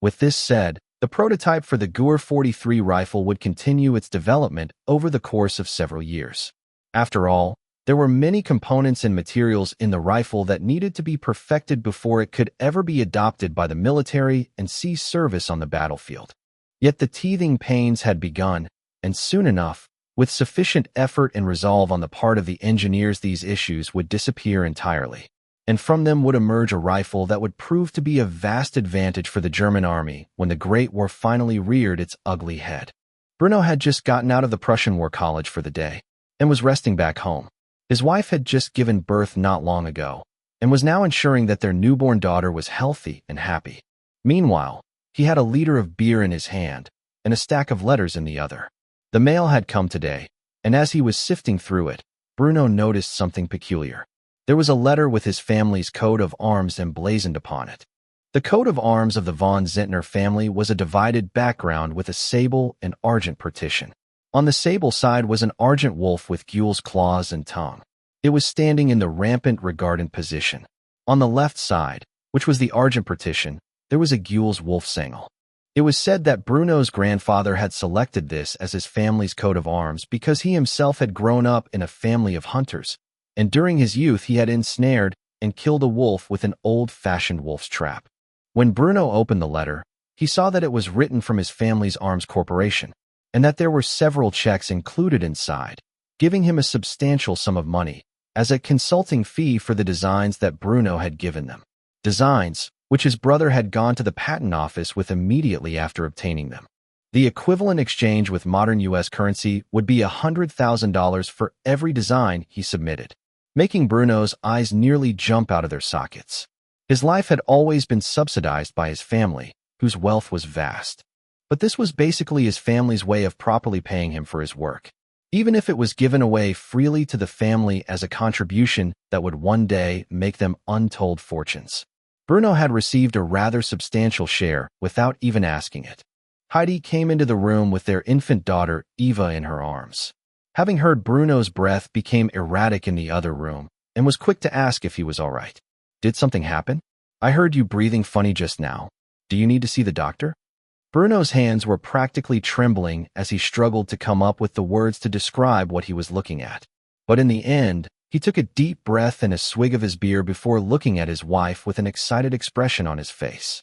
Speaker 1: With this said, the prototype for the Gur 43 rifle would continue its development over the course of several years. After all, there were many components and materials in the rifle that needed to be perfected before it could ever be adopted by the military and see service on the battlefield. Yet the teething pains had begun, and soon enough, with sufficient effort and resolve on the part of the engineers, these issues would disappear entirely, and from them would emerge a rifle that would prove to be a vast advantage for the German army when the Great War finally reared its ugly head. Bruno had just gotten out of the Prussian War College for the day, and was resting back home. His wife had just given birth not long ago, and was now ensuring that their newborn daughter was healthy and happy. Meanwhile, he had a liter of beer in his hand, and a stack of letters in the other. The mail had come today, and as he was sifting through it, Bruno noticed something peculiar. There was a letter with his family's coat of arms emblazoned upon it. The coat of arms of the von Zehntner family was a divided background with a sable and argent partition. On the sable side was an argent wolf with gules claws and tongue. It was standing in the rampant regardant position. On the left side, which was the argent partition, there was a gules wolf sangle. It was said that Bruno's grandfather had selected this as his family's coat of arms because he himself had grown up in a family of hunters, and during his youth he had ensnared and killed a wolf with an old-fashioned wolf's trap. When Bruno opened the letter, he saw that it was written from his family's arms corporation, and that there were several checks included inside, giving him a substantial sum of money as a consulting fee for the designs that Bruno had given them. Designs which his brother had gone to the patent office with immediately after obtaining them. The equivalent exchange with modern U.S. currency would be $100,000 for every design he submitted, making Bruno's eyes nearly jump out of their sockets. His life had always been subsidized by his family, whose wealth was vast. But this was basically his family's way of properly paying him for his work, even if it was given away freely to the family as a contribution that would one day make them untold fortunes. Bruno had received a rather substantial share without even asking it. Heidi came into the room with their infant daughter, Eva, in her arms. Having heard Bruno's breath became erratic in the other room and was quick to ask if he was all right. Did something happen? I heard you breathing funny just now. Do you need to see the doctor? Bruno's hands were practically trembling as he struggled to come up with the words to describe what he was looking at. But in the end, he took a deep breath and a swig of his beer before looking at his wife with an excited expression on his face.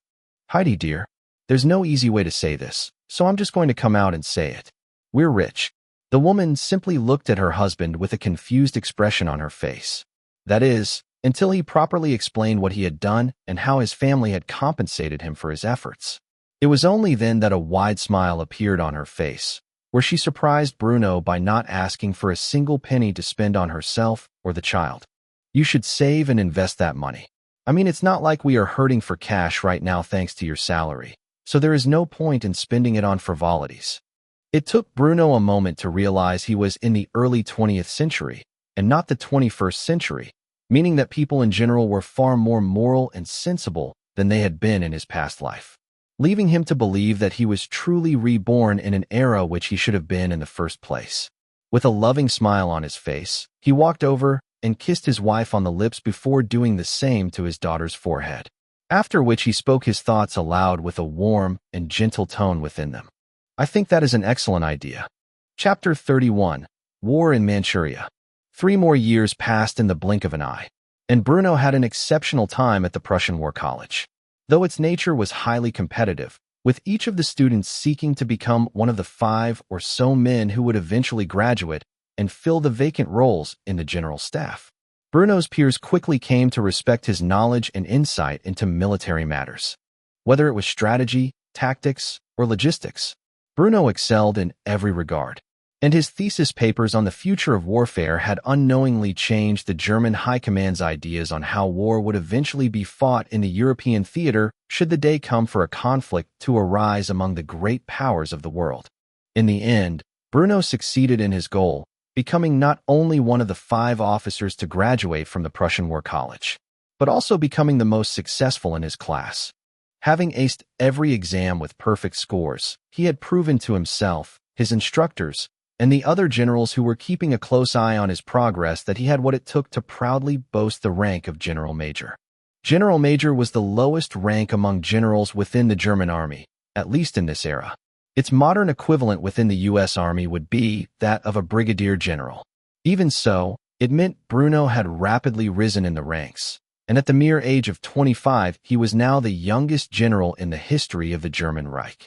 Speaker 1: Heidi, dear, there's no easy way to say this, so I'm just going to come out and say it. We're rich. The woman simply looked at her husband with a confused expression on her face. That is, until he properly explained what he had done and how his family had compensated him for his efforts. It was only then that a wide smile appeared on her face, where she surprised Bruno by not asking for a single penny to spend on herself or the child. You should save and invest that money. I mean, it's not like we are hurting for cash right now thanks to your salary, so there is no point in spending it on frivolities. It took Bruno a moment to realize he was in the early 20th century and not the 21st century, meaning that people in general were far more moral and sensible than they had been in his past life, leaving him to believe that he was truly reborn in an era which he should have been in the first place. With a loving smile on his face, he walked over and kissed his wife on the lips before doing the same to his daughter's forehead, after which he spoke his thoughts aloud with a warm and gentle tone within them. I think that is an excellent idea. Chapter 31. War in Manchuria. 3 more years passed in the blink of an eye, and Bruno had an exceptional time at the Prussian War College. Though its nature was highly competitive, with each of the students seeking to become one of the 5 or so men who would eventually graduate and fill the vacant roles in the general staff. Bruno's peers quickly came to respect his knowledge and insight into military matters. Whether it was strategy, tactics, or logistics, Bruno excelled in every regard, and his thesis papers on the future of warfare had unknowingly changed the German High Command's ideas on how war would eventually be fought in the European theater should the day come for a conflict to arise among the great powers of the world. In the end, Bruno succeeded in his goal, becoming not only one of the 5 officers to graduate from the Prussian War College, but also becoming the most successful in his class. Having aced every exam with perfect scores, he had proven to himself, his instructors, and the other generals who were keeping a close eye on his progress that he had what it took to proudly boast the rank of General Major. General Major was the lowest rank among generals within the German army, at least in this era. Its modern equivalent within the U.S. Army would be that of a brigadier general. Even so, it meant Bruno had rapidly risen in the ranks, and at the mere age of 25, he was now the youngest general in the history of the German Reich.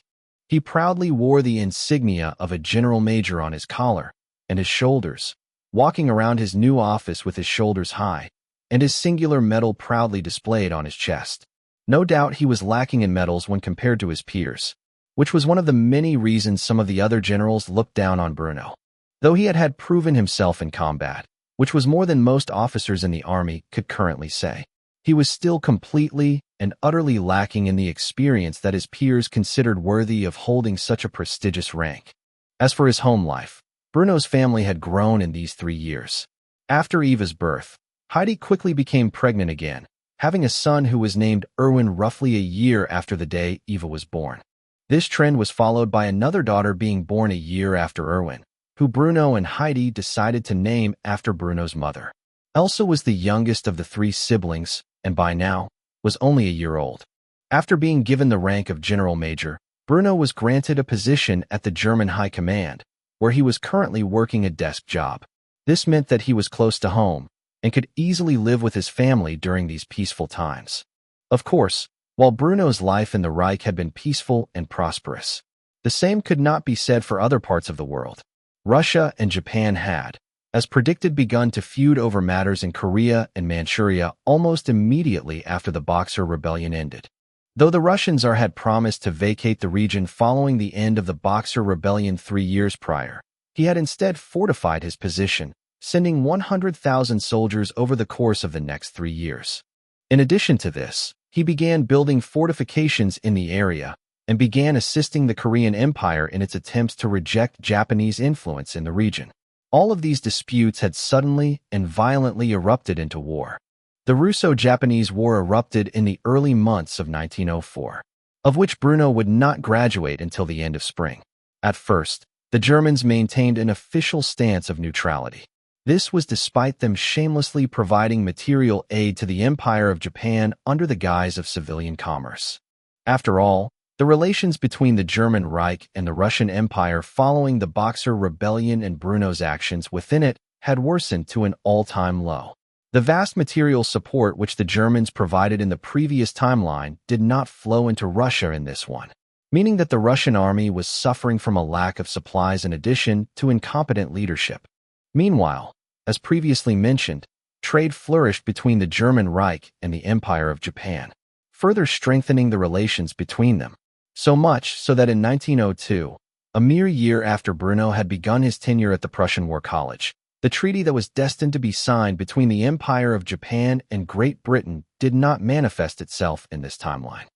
Speaker 1: He proudly wore the insignia of a general major on his collar and his shoulders, walking around his new office with his shoulders high, and his singular medal proudly displayed on his chest. No doubt he was lacking in medals when compared to his peers, which was one of the many reasons some of the other generals looked down on Bruno. Though he had proven himself in combat, which was more than most officers in the army could currently say, he was still completely and utterly lacking in the experience that his peers considered worthy of holding such a prestigious rank. As for his home life, Bruno's family had grown in these 3 years. After Eva's birth, Heidi quickly became pregnant again, having a son who was named Erwin roughly a year after the day Eva was born. This trend was followed by another daughter being born a year after Erwin, who Bruno and Heidi decided to name after Bruno's mother. Elsa was the youngest of the 3 siblings, and by now, was only a year old. After being given the rank of General Major, Bruno was granted a position at the German High Command, where he was currently working a desk job. This meant that he was close to home and could easily live with his family during these peaceful times. Of course, while Bruno's life in the Reich had been peaceful and prosperous, the same could not be said for other parts of the world. Russia and Japan had, as predicted, begun to feud over matters in Korea and Manchuria almost immediately after the Boxer Rebellion ended. Though the Russian Tsar had promised to vacate the region following the end of the Boxer Rebellion 3 years prior, he had instead fortified his position, sending 100,000 soldiers over the course of the next 3 years. In addition to this, he began building fortifications in the area and began assisting the Korean Empire in its attempts to reject Japanese influence in the region. All of these disputes had suddenly and violently erupted into war. The Russo-Japanese War erupted in the early months of 1904, of which Bruno would not graduate until the end of spring. At first, the Germans maintained an official stance of neutrality. This was despite them shamelessly providing material aid to the Empire of Japan under the guise of civilian commerce. After all, the relations between the German Reich and the Russian Empire following the Boxer Rebellion and Bruno's actions within it had worsened to an all-time low. The vast material support which the Germans provided in the previous timeline did not flow into Russia in this one, meaning that the Russian army was suffering from a lack of supplies in addition to incompetent leadership. Meanwhile, as previously mentioned, trade flourished between the German Reich and the Empire of Japan, further strengthening the relations between them. So much so that in 1902, a mere year after Bruno had begun his tenure at the Prussian War College, the treaty that was destined to be signed between the Empire of Japan and Great Britain did not manifest itself in this timeline.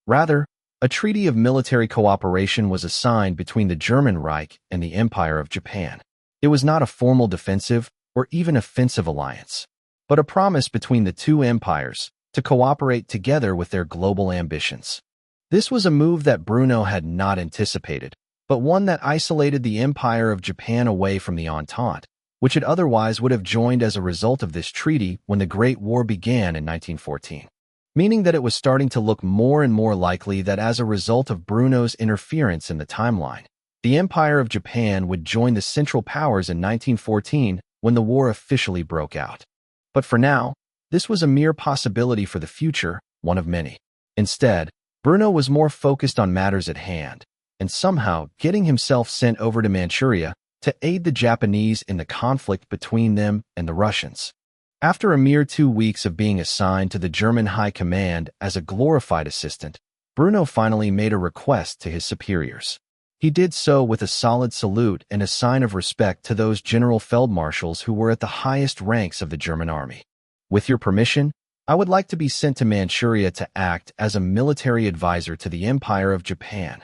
Speaker 1: Rather, a treaty of military cooperation was signed between the German Reich and the Empire of Japan. It was not a formal defensive or even offensive alliance, but a promise between the two empires to cooperate together with their global ambitions. This was a move that Bruno had not anticipated, but one that isolated the Empire of Japan away from the Entente, which it otherwise would have joined as a result of this treaty when the Great War began in 1914. Meaning that it was starting to look more and more likely that as a result of Bruno's interference in the timeline, the Empire of Japan would join the Central Powers in 1914 when the war officially broke out. But for now, this was a mere possibility for the future, one of many. Instead, Bruno was more focused on matters at hand, and somehow getting himself sent over to Manchuria to aid the Japanese in the conflict between them and the Russians. After a mere 2 weeks of being assigned to the German High Command as a glorified assistant, Bruno finally made a request to his superiors. He did so with a solid salute and a sign of respect to those general feldmarshals who were at the highest ranks of the German army. With your permission, I would like to be sent to Manchuria to act as a military advisor to the Empire of Japan.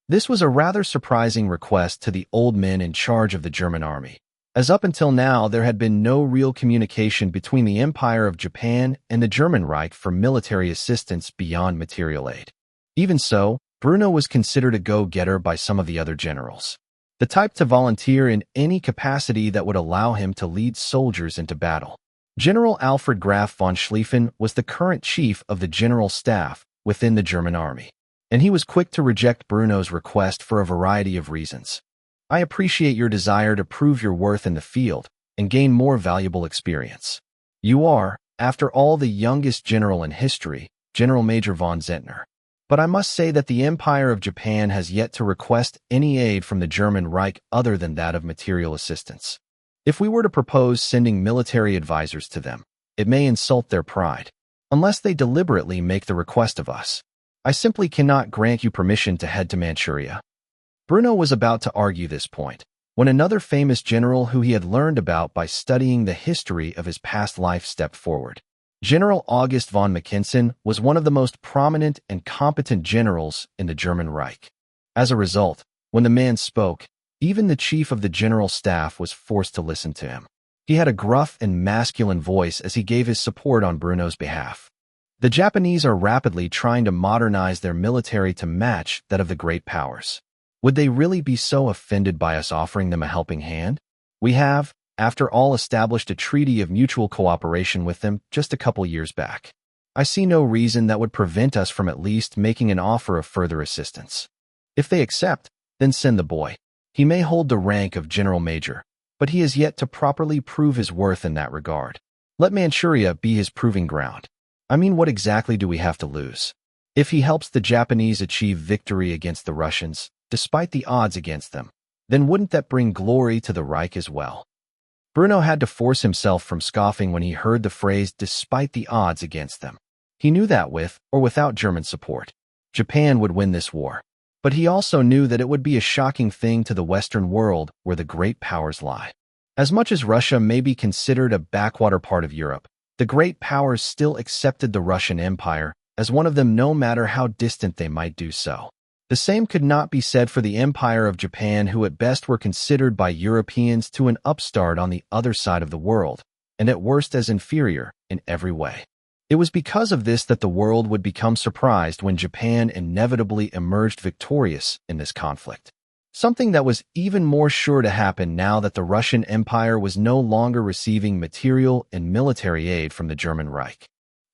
Speaker 1: This was a rather surprising request to the old men in charge of the German army, as up until now there had been no real communication between the Empire of Japan and the German Reich for military assistance beyond material aid. Even so, Bruno was considered a go-getter by some of the other generals, the type to volunteer in any capacity that would allow him to lead soldiers into battle. General Alfred Graf von Schlieffen was the current chief of the general staff within the German army, and he was quick to reject Bruno's request for a variety of reasons. I appreciate your desire to prove your worth in the field and gain more valuable experience. You are, after all, the youngest general in history, General Major von Zehntner. But I must say that the Empire of Japan has yet to request any aid from the German Reich other than that of material assistance. If we were to propose sending military advisors to them, it may insult their pride, unless they deliberately make the request of us. I simply cannot grant you permission to head to Manchuria. Bruno was about to argue this point, when another famous general who he had learned about by studying the history of his past life stepped forward. General August von Mackensen was one of the most prominent and competent generals in the German Reich. As a result, when the man spoke, even the chief of the general staff was forced to listen to him. He had a gruff and masculine voice as he gave his support on Bruno's behalf. The Japanese are rapidly trying to modernize their military to match that of the great powers. Would they really be so offended by us offering them a helping hand? We have, after all, established a treaty of mutual cooperation with them just a couple years back. I see no reason that would prevent us from at least making an offer of further assistance. If they accept, then send the boy. He may hold the rank of general major, but he has yet to properly prove his worth in that regard. Let Manchuria be his proving ground. I mean, what exactly do we have to lose? If he helps the Japanese achieve victory against the Russians, despite the odds against them, then wouldn't that bring glory to the Reich as well? Bruno had to force himself from scoffing when he heard the phrase "despite the odds against them." He knew that with or without German support, Japan would win this war. But he also knew that it would be a shocking thing to the Western world where the great powers lie. As much as Russia may be considered a backwater part of Europe, the great powers still accepted the Russian Empire as one of them, no matter how distant they might do so. The same could not be said for the Empire of Japan, who at best were considered by Europeans to an upstart on the other side of the world, and at worst as inferior in every way. It was because of this that the world would become surprised when Japan inevitably emerged victorious in this conflict. Something that was even more sure to happen now that the Russian Empire was no longer receiving material and military aid from the German Reich.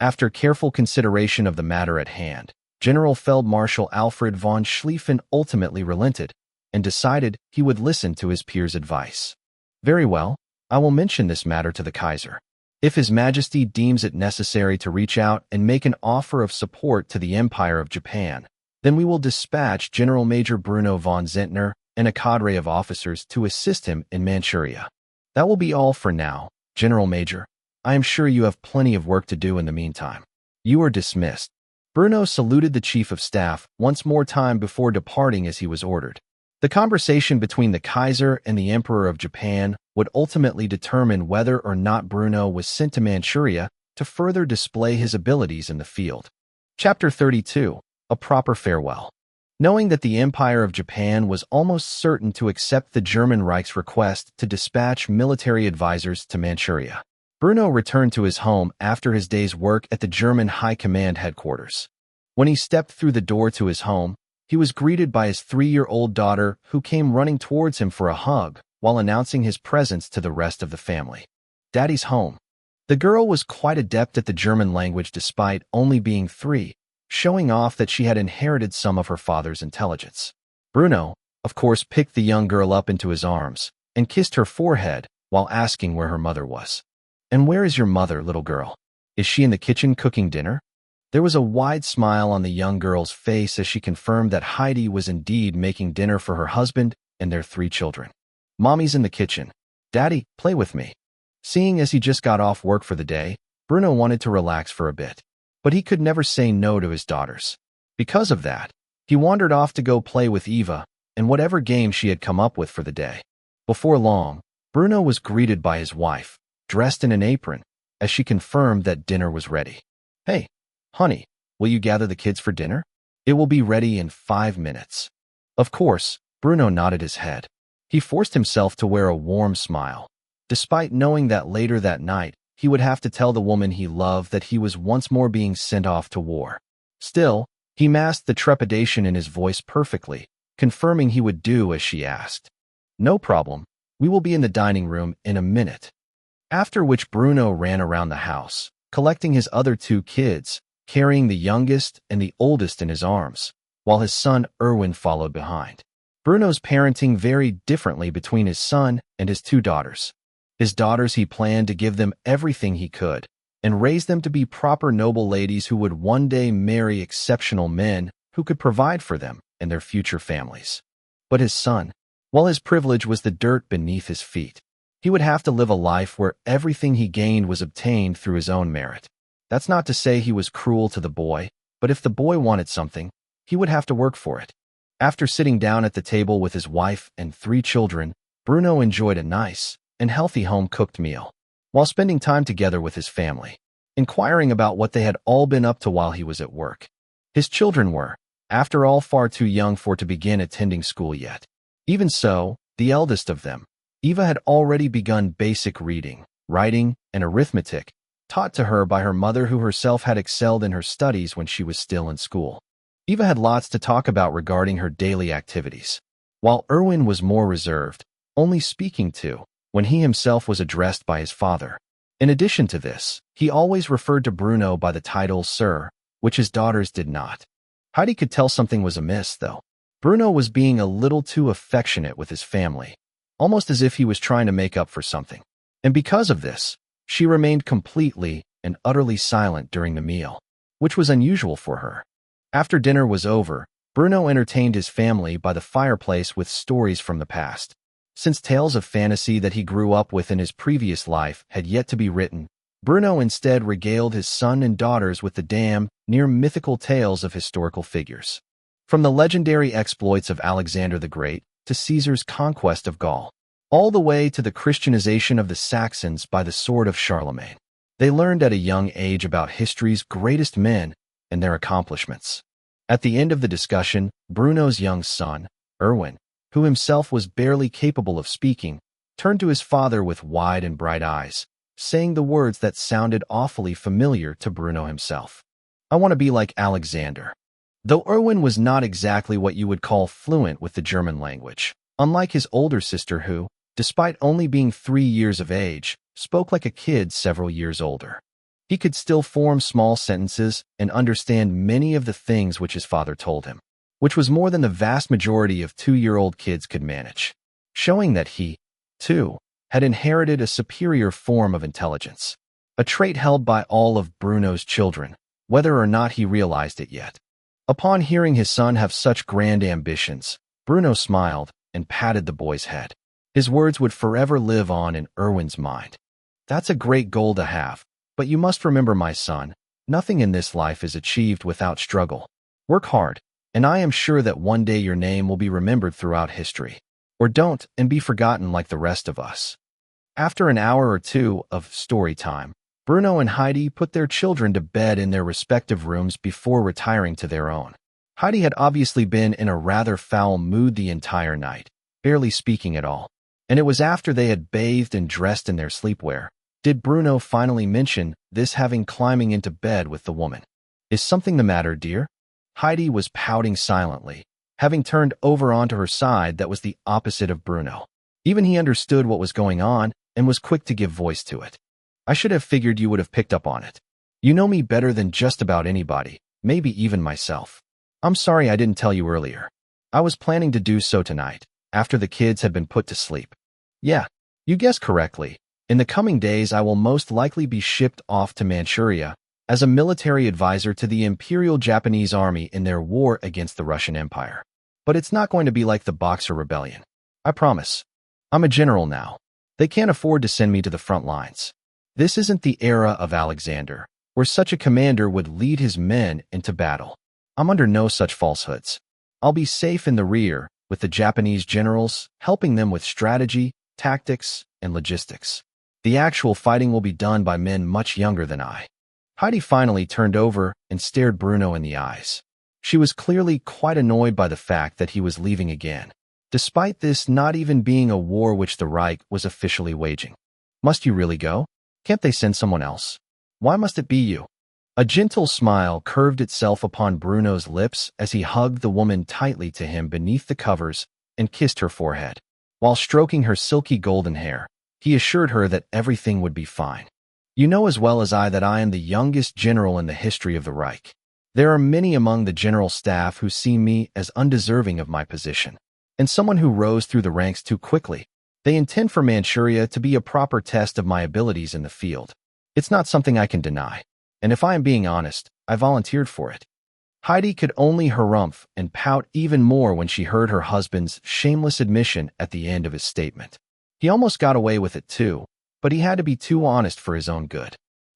Speaker 1: After careful consideration of the matter at hand, General Feldmarschall Alfred von Schlieffen ultimately relented and decided he would listen to his peers' advice. Very well, I will mention this matter to the Kaiser. If His Majesty deems it necessary to reach out and make an offer of support to the Empire of Japan, then we will dispatch General Major Bruno von Zehntner and a cadre of officers to assist him in Manchuria. That will be all for now, General Major. I am sure you have plenty of work to do in the meantime. You are dismissed. Bruno saluted the Chief of Staff once more time before departing as he was ordered. The conversation between the Kaiser and the Emperor of Japan would ultimately determine whether or not Bruno was sent to Manchuria to further display his abilities in the field. Chapter 32. A Proper Farewell. Knowing that the Empire of Japan was almost certain to accept the German Reich's request to dispatch military advisors to Manchuria, Bruno returned to his home after his day's work at the German High Command headquarters. When he stepped through the door to his home, he was greeted by his 3-year-old daughter, who came running towards him for a hug while announcing his presence to the rest of the family. Daddy's home. The girl was quite adept at the German language despite only being 3, showing off that she had inherited some of her father's intelligence. Bruno, of course, picked the young girl up into his arms and kissed her forehead while asking where her mother was. "And where is your mother, little girl? Is she in the kitchen cooking dinner?" There was a wide smile on the young girl's face as she confirmed that Heidi was indeed making dinner for her husband and their 3 children. "Mommy's in the kitchen. Daddy, play with me." Seeing as he just got off work for the day, Bruno wanted to relax for a bit. But he could never say no to his daughters. Because of that, he wandered off to go play with Eva and whatever game she had come up with for the day. Before long, Bruno was greeted by his wife, dressed in an apron, as she confirmed that dinner was ready. "Hey, honey, will you gather the kids for dinner? It will be ready in 5 minutes." Of course, Bruno nodded his head. He forced himself to wear a warm smile, despite knowing that later that night he would have to tell the woman he loved that he was once more being sent off to war. Still, he masked the trepidation in his voice perfectly, confirming he would do as she asked. "No problem. We will be in the dining room in a minute." After which Bruno ran around the house, collecting his other 2 kids, carrying the youngest and the oldest in his arms, while his son Erwin followed behind. Bruno's parenting varied differently between his son and his 2 daughters. His daughters he planned to give them everything he could, and raise them to be proper noble ladies who would one day marry exceptional men who could provide for them and their future families. But his son, while his privilege was the dirt beneath his feet, he would have to live a life where everything he gained was obtained through his own merit. That's not to say he was cruel to the boy, but if the boy wanted something, he would have to work for it. After sitting down at the table with his wife and 3 children, Bruno enjoyed a nice and healthy home-cooked meal, while spending time together with his family, inquiring about what they had all been up to while he was at work. His children were, after all, far too young to begin attending school yet. Even so, the eldest of them, Eva, had already begun basic reading, writing, and arithmetic, taught to her by her mother, who herself had excelled in her studies when she was still in school. Eva had lots to talk about regarding her daily activities, while Erwin was more reserved, only speaking to when he himself was addressed by his father. In addition to this, he always referred to Bruno by the title Sir, which his daughters did not. Heidi could tell something was amiss, though. Bruno was being a little too affectionate with his family, almost as if he was trying to make up for something. And because of this, she remained completely and utterly silent during the meal, which was unusual for her. After dinner was over, Bruno entertained his family by the fireplace with stories from the past. Since tales of fantasy that he grew up with in his previous life had yet to be written, Bruno instead regaled his son and daughters with the damn, near-mythical tales of historical figures. From the legendary exploits of Alexander the Great to Caesar's conquest of Gaul, all the way to the Christianization of the Saxons by the sword of Charlemagne. They learned at a young age about history's greatest men and their accomplishments. At the end of the discussion, Bruno's young son, Erwin, who himself was barely capable of speaking, turned to his father with wide and bright eyes, saying the words that sounded awfully familiar to Bruno himself. "I want to be like Alexander." Though Erwin was not exactly what you would call fluent with the German language, unlike his older sister who, despite only being 3 years of age, spoke like a kid several years older. He could still form small sentences and understand many of the things which his father told him, which was more than the vast majority of 2-year-old kids could manage, showing that he, too, had inherited a superior form of intelligence, a trait held by all of Bruno's children, whether or not he realized it yet. Upon hearing his son have such grand ambitions, Bruno smiled and patted the boy's head. His words would forever live on in Erwin's mind. "That's a great goal to have, but you must remember, my son, nothing in this life is achieved without struggle. Work hard, and I am sure that one day your name will be remembered throughout history. Or don't and be forgotten like the rest of us." After an hour or 2 of story time, Bruno and Heidi put their children to bed in their respective rooms before retiring to their own. Heidi had obviously been in a rather foul mood the entire night, barely speaking at all, and it was after they had bathed and dressed in their sleepwear did Bruno finally mention this, having climbing into bed with the woman. "Is something the matter, dear?" Heidi was pouting silently, having turned over onto her side that was the opposite of Bruno. Even he understood what was going on and was quick to give voice to it. "I should have figured you would have picked up on it. You know me better than just about anybody, maybe even myself. I'm sorry I didn't tell you earlier. I was planning to do so tonight, after the kids had been put to sleep. Yeah, you guessed correctly. In the coming days I will most likely be shipped off to Manchuria, as a military advisor to the Imperial Japanese Army in their war against the Russian Empire. But it's not going to be like the Boxer Rebellion. I promise. I'm a general now. They can't afford to send me to the front lines. This isn't the era of Alexander, where such a commander would lead his men into battle. I'm under no such falsehoods. I'll be safe in the rear, with the Japanese generals, helping them with strategy, tactics, and logistics. The actual fighting will be done by men much younger than I. Heidi finally turned over and stared Bruno in the eyes. She was clearly quite annoyed by the fact that he was leaving again, despite this not even being a war which the Reich was officially waging. Must you really go? Can't they send someone else? Why must it be you? A gentle smile curved itself upon Bruno's lips as he hugged the woman tightly to him beneath the covers and kissed her forehead. While stroking her silky golden hair, he assured her that everything would be fine. You know as well as I that I am the youngest general in the history of the Reich. There are many among the general staff who see me as undeserving of my position, and someone who rose through the ranks too quickly. They intend for Manchuria to be a proper test of my abilities in the field. It's not something I can deny, and if I am being honest, I volunteered for it. Heidi could only harumph and pout even more when she heard her husband's shameless admission at the end of his statement. He almost got away with it too, but he had to be too honest for his own good.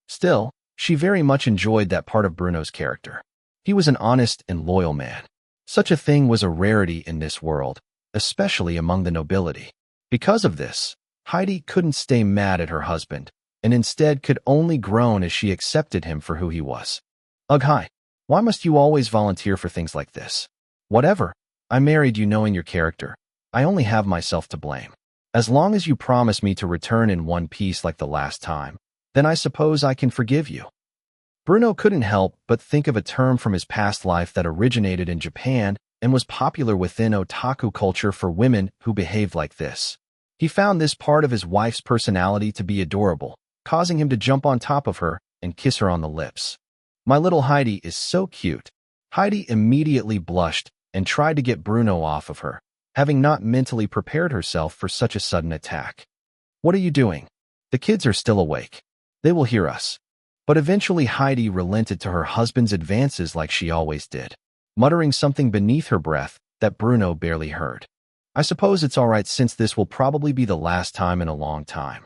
Speaker 1: Still, she very much enjoyed that part of Bruno's character. He was an honest and loyal man. Such a thing was a rarity in this world, especially among the nobility. Because of this, Heidi couldn't stay mad at her husband, and instead could only groan as she accepted him for who he was. Ugh, hi. Why must you always volunteer for things like this? Whatever. I married you knowing your character. I only have myself to blame. As long as you promise me to return in one piece like the last time, then I suppose I can forgive you. Bruno couldn't help but think of a term from his past life that originated in Japan and was popular within otaku culture for women who behaved like this. He found this part of his wife's personality to be adorable, causing him to jump on top of her and kiss her on the lips. My little Heidi is so cute. Heidi immediately blushed and tried to get Bruno off of her, having not mentally prepared herself for such a sudden attack. What are you doing? The kids are still awake. They will hear us. But eventually Heidi relented to her husband's advances like she always did, muttering something beneath her breath that Bruno barely heard. I suppose it's all right since this will probably be the last time in a long time.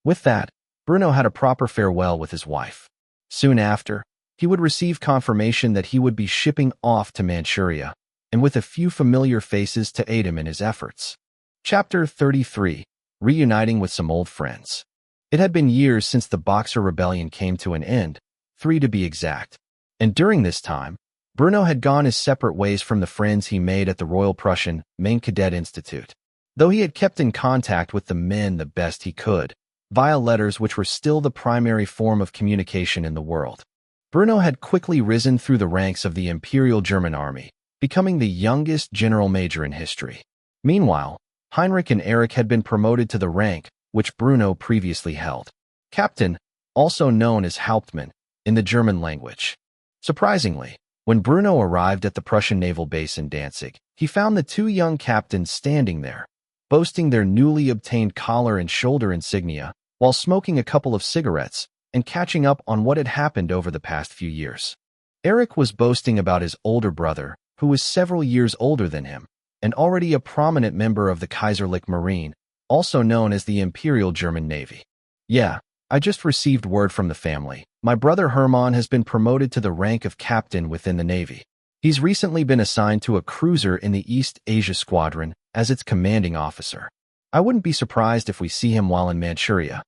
Speaker 1: With that, Bruno had a proper farewell with his wife. Soon after, he would receive confirmation that he would be shipping off to Manchuria, and with a few familiar faces to aid him in his efforts. Chapter 33. Reuniting with some old friends. It had been years since the Boxer Rebellion came to an end, 3 to be exact, and during this time, Bruno had gone his separate ways from the friends he made at the Royal Prussian Main Cadet Institute. Though he had kept in contact with the men the best he could, via letters which were still the primary form of communication in the world. Bruno had quickly risen through the ranks of the Imperial German Army, becoming the youngest general major in history. Meanwhile, Heinrich and Erich had been promoted to the rank which Bruno previously held, captain, also known as Hauptmann, in the German language. Surprisingly, when Bruno arrived at the Prussian naval base in Danzig, he found the 2 young captains standing there, boasting their newly obtained collar and shoulder insignia, while smoking a couple of cigarettes and catching up on what had happened over the past few years. Erich was boasting about his older brother, who was several years older than him, and already a prominent member of the Kaiserliche Marine, also known as the Imperial German Navy. Yeah, I just received word from the family. My brother Hermann has been promoted to the rank of captain within the Navy. He's recently been assigned to a cruiser in the East Asia Squadron as its commanding officer. I wouldn't be surprised if we see him while in Manchuria.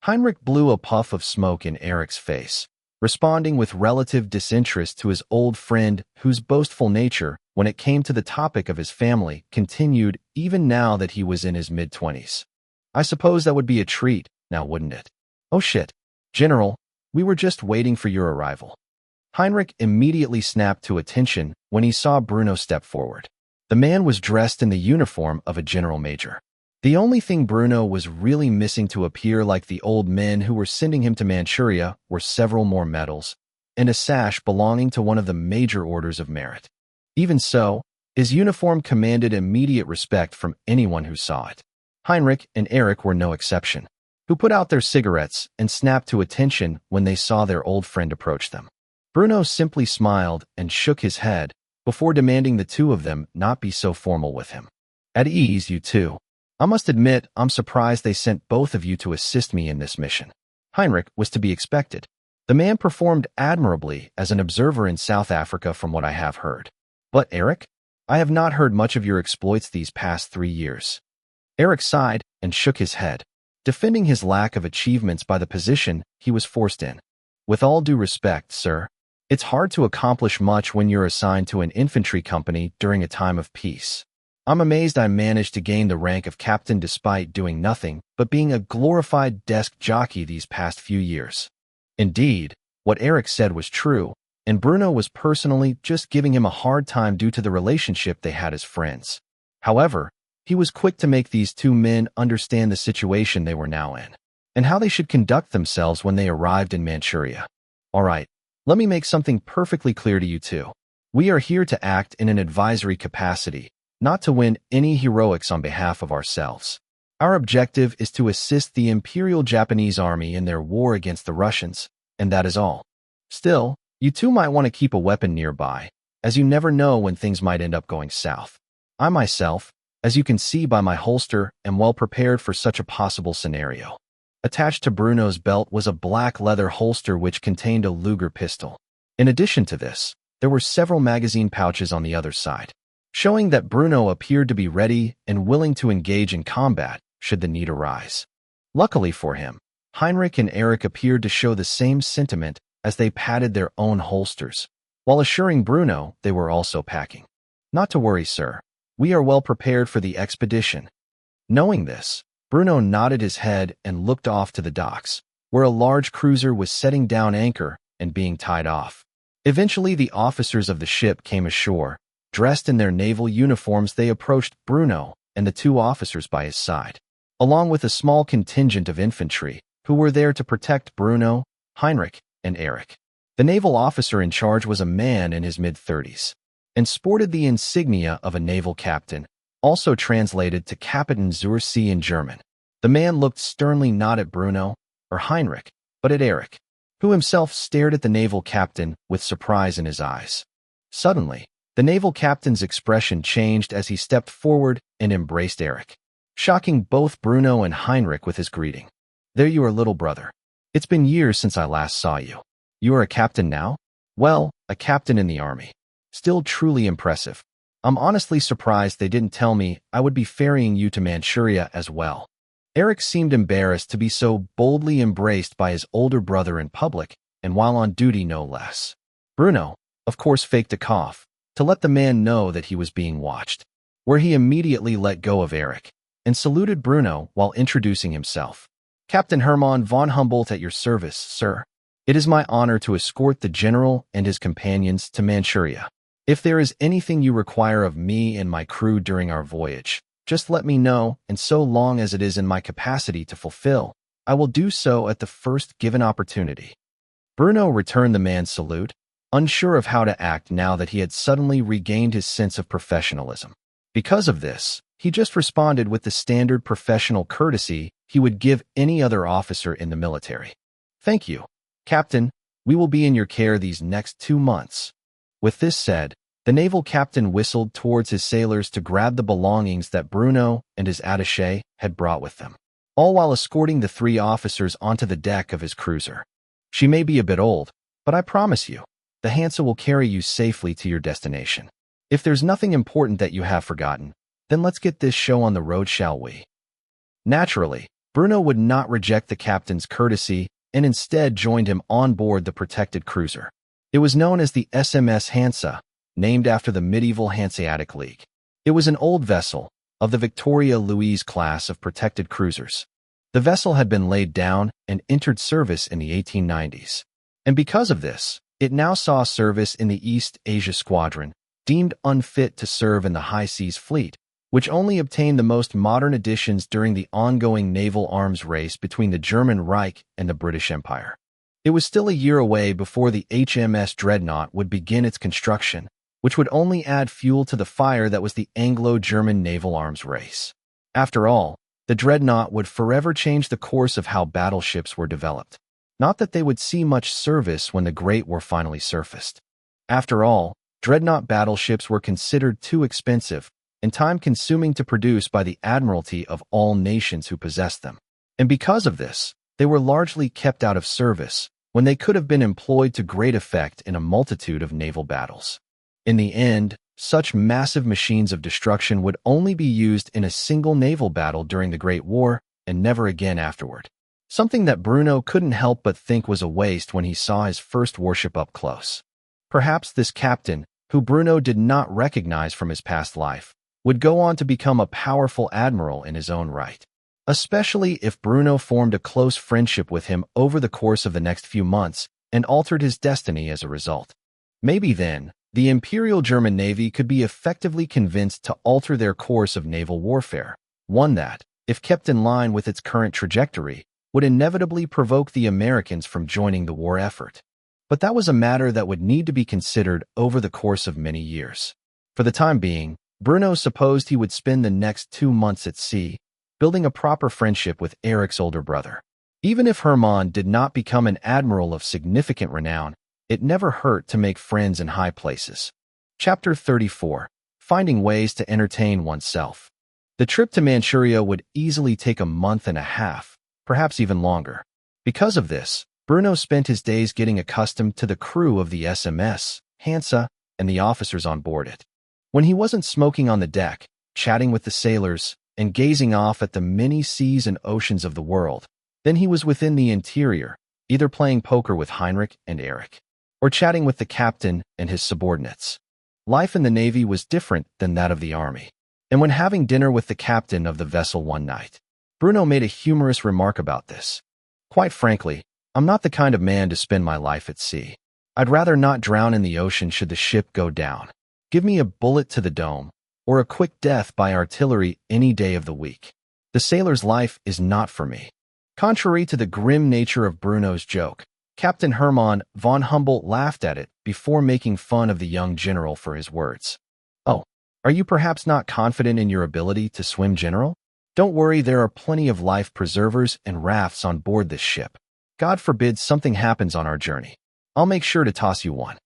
Speaker 1: Heinrich blew a puff of smoke in Erich's face, responding with relative disinterest to his old friend whose boastful nature, when it came to the topic of his family, continued even now that he was in his mid-20s. I suppose that would be a treat, now wouldn't it? Oh shit. General, we were just waiting for your arrival. Heinrich immediately snapped to attention when he saw Bruno step forward. The man was dressed in the uniform of a general major. The only thing Bruno was really missing to appear like the old men who were sending him to Manchuria were several more medals and a sash belonging to one of the major orders of merit. Even so, his uniform commanded immediate respect from anyone who saw it. Heinrich and Erich were no exception. who put out their cigarettes and snapped to attention when they saw their old friend approach them. Bruno simply smiled and shook his head before demanding the two of them not be so formal with him. At ease, you two. I must admit, I'm surprised they sent both of you to assist me in this mission. Heinrich was to be expected. The man performed admirably as an observer in South Africa from what I have heard. But Eric? I have not heard much of your exploits these past 3 years. Eric sighed and shook his head, defending his lack of achievements by the position he was forced in. With all due respect, sir, it's hard to accomplish much when you're assigned to an infantry company during a time of peace. I'm amazed I managed to gain the rank of captain despite doing nothing but being a glorified desk jockey these past few years. Indeed, what Eric said was true, and Bruno was personally just giving him a hard time due to the relationship they had as friends. However, he was quick to make these two men understand the situation they were now in, and how they should conduct themselves when they arrived in Manchuria. All right, let me make something perfectly clear to you two. We are here to act in an advisory capacity, not to win any heroics on behalf of ourselves. Our objective is to assist the Imperial Japanese Army in their war against the Russians, and that is all. Still, you two might want to keep a weapon nearby, as you never know when things might end up going south. I myself, as you can see by my holster, am well prepared for such a possible scenario. Attached to Bruno's belt was a black leather holster which contained a Luger pistol. In addition to this, there were several magazine pouches on the other side, showing that Bruno appeared to be ready and willing to engage in combat should the need arise. Luckily for him, Heinrich and Eric appeared to show the same sentiment as they patted their own holsters, while assuring Bruno they were also packing. Not to worry, sir. We are well prepared for the expedition. Knowing this, Bruno nodded his head and looked off to the docks, where a large cruiser was setting down anchor and being tied off. Eventually, the officers of the ship came ashore. Dressed in their naval uniforms, they approached Bruno and the two officers by his side, along with a small contingent of infantry who were there to protect Bruno, Heinrich, and Eric. The naval officer in charge was a man in his mid-30s and sported the insignia of a naval captain, also translated to Kapitän zur See in German. The man looked sternly not at Bruno or Heinrich, but at Eric, who himself stared at the naval captain with surprise in his eyes. Suddenly, the naval captain's expression changed as he stepped forward and embraced Eric, shocking both Bruno and Heinrich with his greeting. There you are, little brother. It's been years since I last saw you. You are a captain now? Well, a captain in the army. Still truly impressive. I'm honestly surprised they didn't tell me I would be ferrying you to Manchuria as well. Eric seemed embarrassed to be so boldly embraced by his older brother in public, and while on duty no less. Bruno, of course, faked a cough to let the man know that he was being watched, where he immediately let go of Eric and saluted Bruno while introducing himself. Captain Hermann von Humboldt at your service, sir. It is my honor to escort the general and his companions to Manchuria. If there is anything you require of me and my crew during our voyage, just let me know, and so long as it is in my capacity to fulfill, I will do so at the first given opportunity. Bruno returned the man's salute, unsure of how to act now that he had suddenly regained his sense of professionalism. Because of this, he just responded with the standard professional courtesy he would give any other officer in the military. Thank you, Captain. We will be in your care these next 2 months. With this said, the naval captain whistled towards his sailors to grab the belongings that Bruno and his attaché had brought with them, all while escorting the 3 officers onto the deck of his cruiser. She may be a bit old, but I promise you, the Hansa will carry you safely to your destination. If there's nothing important that you have forgotten, then let's get this show on the road, shall we? Naturally, Bruno would not reject the captain's courtesy and instead joined him on board the protected cruiser. It was known as the SMS Hansa, named after the medieval Hanseatic League. It was an old vessel of the Victoria Louise class of protected cruisers. The vessel had been laid down and entered service in the 1890s. And because of this, it now saw service in the East Asia Squadron, deemed unfit to serve in the High Seas Fleet, which only obtained the most modern additions during the ongoing naval arms race between the German Reich and the British Empire. It was still a year away before the HMS Dreadnought would begin its construction, which would only add fuel to the fire that was the Anglo-German naval arms race. After all, The dreadnought would forever change the course of how battleships were developed. Not that they would see much service when the Great War finally surfaced. After all, dreadnought battleships were considered too expensive and time-consuming to produce by the admiralty of all nations who possessed them. And because of this, they were largely kept out of service when they could have been employed to great effect in a multitude of naval battles. In the end, such massive machines of destruction would only be used in a single naval battle during the Great War and never again afterward. Something that Bruno couldn't help but think was a waste when he saw his first warship up close. Perhaps this captain, who Bruno did not recognize from his past life, would go on to become a powerful admiral in his own right. Especially if Bruno formed a close friendship with him over the course of the next few months and altered his destiny as a result. Maybe then, the Imperial German Navy could be effectively convinced to alter their course of naval warfare, one that, if kept in line with its current trajectory, would inevitably provoke the Americans from joining the war effort. But that was a matter that would need to be considered over the course of many years. For the time being, Bruno supposed he would spend the next 2 months at sea, building a proper friendship with Eric's older brother. Even if Hermann did not become an admiral of significant renown, it never hurt to make friends in high places. Chapter 34. Finding ways to entertain oneself. The trip to Manchuria would easily take a month and a half, perhaps even longer. Because of this, Bruno spent his days getting accustomed to the crew of the SMS, Hansa, and the officers on board it. When he wasn't smoking on the deck, chatting with the sailors, and gazing off at the many seas and oceans of the world, then he was within the interior, either playing poker with Heinrich and Erich, or chatting with the captain and his subordinates. Life in the Navy was different than that of the Army. And when having dinner with the captain of the vessel one night, Bruno made a humorous remark about this. Quite frankly, I'm not the kind of man to spend my life at sea. I'd rather not drown in the ocean should the ship go down. Give me a bullet to the dome, or a quick death by artillery any day of the week. The sailor's life is not for me. Contrary to the grim nature of Bruno's joke, Captain Hermann von Humboldt laughed at it before making fun of the young general for his words. Oh, are you perhaps not confident in your ability to swim, General? Don't worry, there are plenty of life preservers and rafts on board this ship. God forbid something happens on our journey. I'll make sure to toss you one.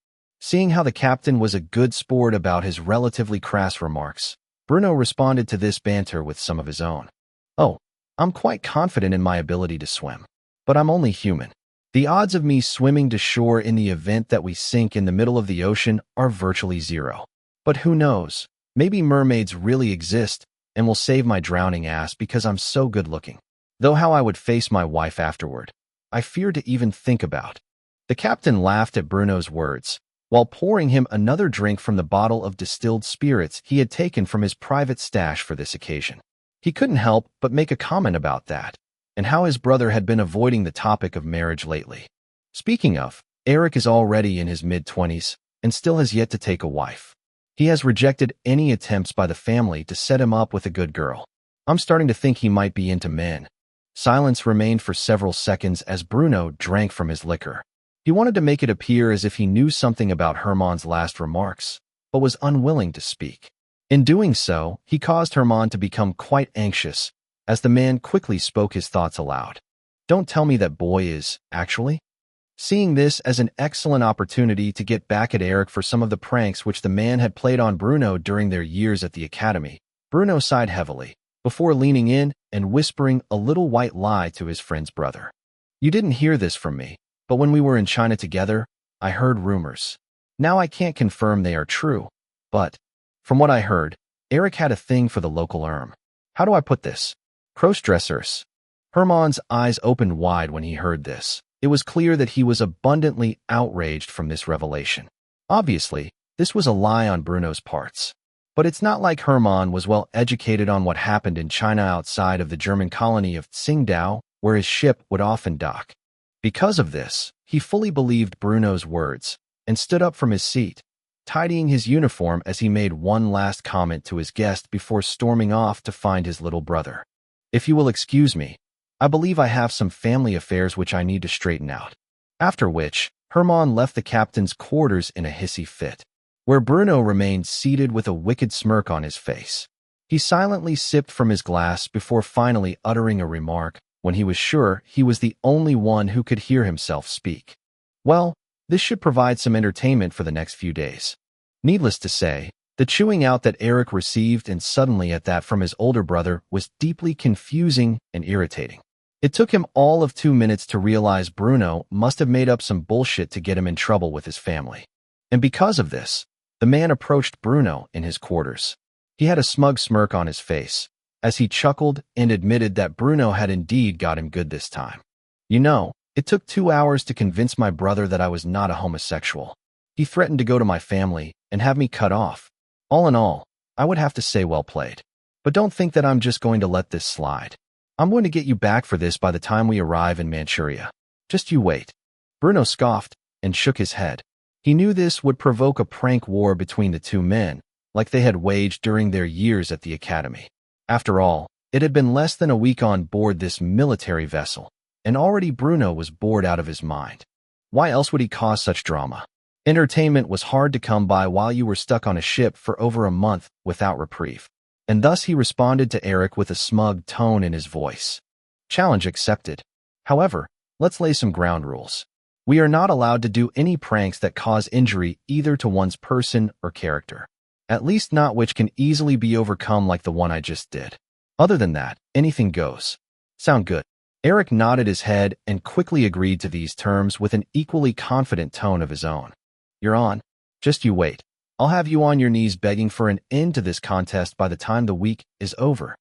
Speaker 1: Seeing how the captain was a good sport about his relatively crass remarks, Bruno responded to this banter with some of his own. Oh, I'm quite confident in my ability to swim. But I'm only human. The odds of me swimming to shore in the event that we sink in the middle of the ocean are virtually zero. But who knows? Maybe mermaids really exist and will save my drowning ass because I'm so good looking. Though how I would face my wife afterward, I fear to even think about. The captain laughed at Bruno's words, while pouring him another drink from the bottle of distilled spirits he had taken from his private stash for this occasion. He couldn't help but make a comment about that, and how his brother had been avoiding the topic of marriage lately. Speaking of, Eric is already in his mid-20s and still has yet to take a wife. He has rejected any attempts by the family to set him up with a good girl. I'm starting to think he might be into men. Silence remained for several seconds as Bruno drank from his liquor. He wanted to make it appear as if he knew something about Hermann's last remarks, but was unwilling to speak. In doing so, he caused Hermann to become quite anxious, as the man quickly spoke his thoughts aloud. Don't tell me that boy is, actually? Seeing this as an excellent opportunity to get back at Eric for some of the pranks which the man had played on Bruno during their years at the academy, Bruno sighed heavily, before leaning in and whispering a little white lie to his friend's brother. You didn't hear this from me, but when we were in China together, I heard rumors. Now I can't confirm they are true, but, from what I heard, Eric had a thing for the local how do I put this? Cross-dressers. Hermann's eyes opened wide when he heard this. It was clear that he was abundantly outraged from this revelation. Obviously, this was a lie on Bruno's parts. But it's not like Hermann was well educated on what happened in China outside of the German colony of Tsingtao, where his ship would often dock. Because of this, he fully believed Bruno's words and stood up from his seat, tidying his uniform as he made one last comment to his guest before storming off to find his little brother. If you will excuse me, I believe I have some family affairs which I need to straighten out. After which, Hermann left the captain's quarters in a hissy fit, where Bruno remained seated with a wicked smirk on his face. He silently sipped from his glass before finally uttering a remark when he was sure he was the only one who could hear himself speak. Well, this should provide some entertainment for the next few days. Needless to say, the chewing out that Eric received and suddenly at that from his older brother was deeply confusing and irritating. It took him all of 2 minutes to realize Bruno must have made up some bullshit to get him in trouble with his family. And because of this, the man approached Bruno in his quarters. He had a smug smirk on his face, as he chuckled and admitted that Bruno had indeed got him good this time. You know, it took 2 hours to convince my brother that I was not a homosexual. He threatened to go to my family and have me cut off. All in all, I would have to say well played. But don't think that I'm just going to let this slide. I'm going to get you back for this by the time we arrive in Manchuria. Just you wait. Bruno scoffed and shook his head. He knew this would provoke a prank war between the two men, like they had waged during their years at the academy. After all, it had been less than a week on board this military vessel, and already Bruno was bored out of his mind. Why else would he cause such drama? Entertainment was hard to come by while you were stuck on a ship for over a month without reprieve. And thus he responded to Eric with a smug tone in his voice. Challenge accepted. However, let's lay some ground rules. We are not allowed to do any pranks that cause injury either to one's person or character. At least not which can easily be overcome like the one I just did. Other than that, anything goes. Sound good? Eric nodded his head and quickly agreed to these terms with an equally confident tone of his own. You're on. Just you wait. I'll have you on your knees begging for an end to this contest by the time the week is over.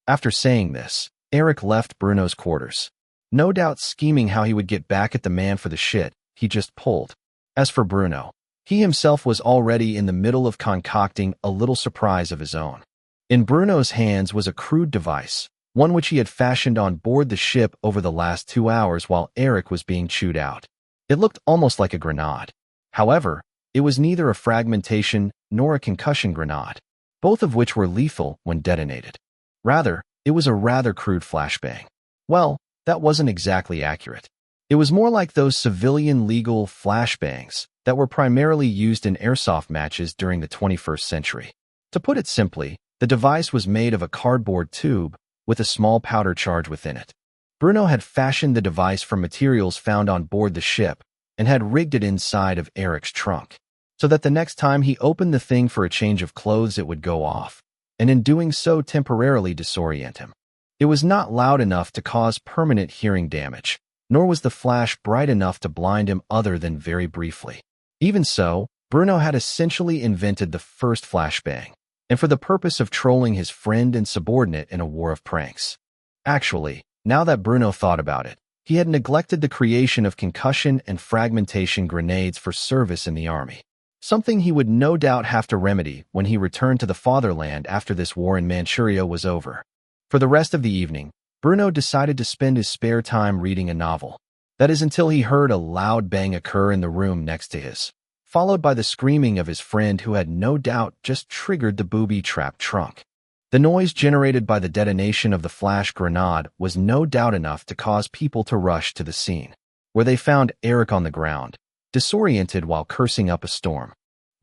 Speaker 1: After saying this, Eric left Bruno's quarters, no doubt scheming how he would get back at the man for the shit he just pulled. As for Bruno, he himself was already in the middle of concocting a little surprise of his own. In Bruno's hands was a crude device, one which he had fashioned on board the ship over the last 2 hours while Eric was being chewed out. It looked almost like a grenade. However, it was neither a fragmentation nor a concussion grenade, both of which were lethal when detonated. Rather, it was a rather crude flashbang. Well, that wasn't exactly accurate. It was more like those civilian legal flashbangs that were primarily used in airsoft matches during the 21st century. To put it simply, the device was made of a cardboard tube with a small powder charge within it. Bruno had fashioned the device from materials found on board the ship and had rigged it inside of Eric's trunk, so that the next time he opened the thing for a change of clothes it would go off, and in doing so temporarily disorient him. It was not loud enough to cause permanent hearing damage, nor was the flash bright enough to blind him other than very briefly. Even so, Bruno had essentially invented the first flashbang, and for the purpose of trolling his friend and subordinate in a war of pranks. Actually, now that Bruno thought about it, he had neglected the creation of concussion and fragmentation grenades for service in the army, something he would no doubt have to remedy when he returned to the fatherland after this war in Manchuria was over. For the rest of the evening, Bruno decided to spend his spare time reading a novel. That is until he heard a loud bang occur in the room next to his, followed by the screaming of his friend who had no doubt just triggered the booby-trapped trunk. The noise generated by the detonation of the flash grenade was no doubt enough to cause people to rush to the scene, where they found Eric on the ground, disoriented while cursing up a storm.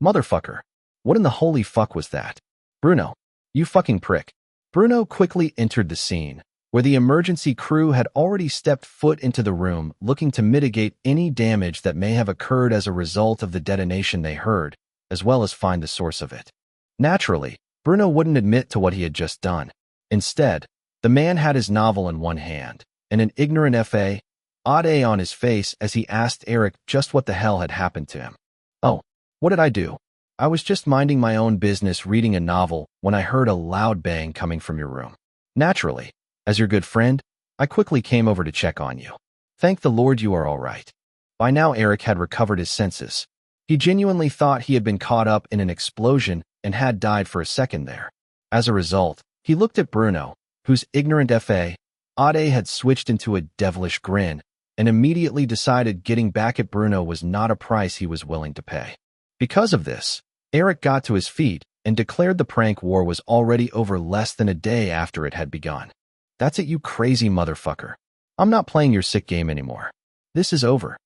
Speaker 1: Motherfucker. What in the holy fuck was that? Bruno. You fucking prick. Bruno quickly entered the scene, where the emergency crew had already stepped foot into the room looking to mitigate any damage that may have occurred as a result of the detonation they heard, as well as find the source of it. Naturally, Bruno wouldn't admit to what he had just done. Instead, the man had his novel in one hand, and an ignorant odd on his face as he asked Eric just what the hell had happened to him. Oh, what did I do? I was just minding my own business reading a novel when I heard a loud bang coming from your room. Naturally, as your good friend, I quickly came over to check on you. Thank the Lord you are all right. By now Eric had recovered his senses. He genuinely thought he had been caught up in an explosion and had died for a second there. As a result, he looked at Bruno, whose ignorant odd had switched into a devilish grin, and immediately decided getting back at Bruno was not a price he was willing to pay. Because of this, Eric got to his feet and declared the prank war was already over less than a day after it had begun. That's it, you crazy motherfucker. I'm not playing your sick game anymore. This is over.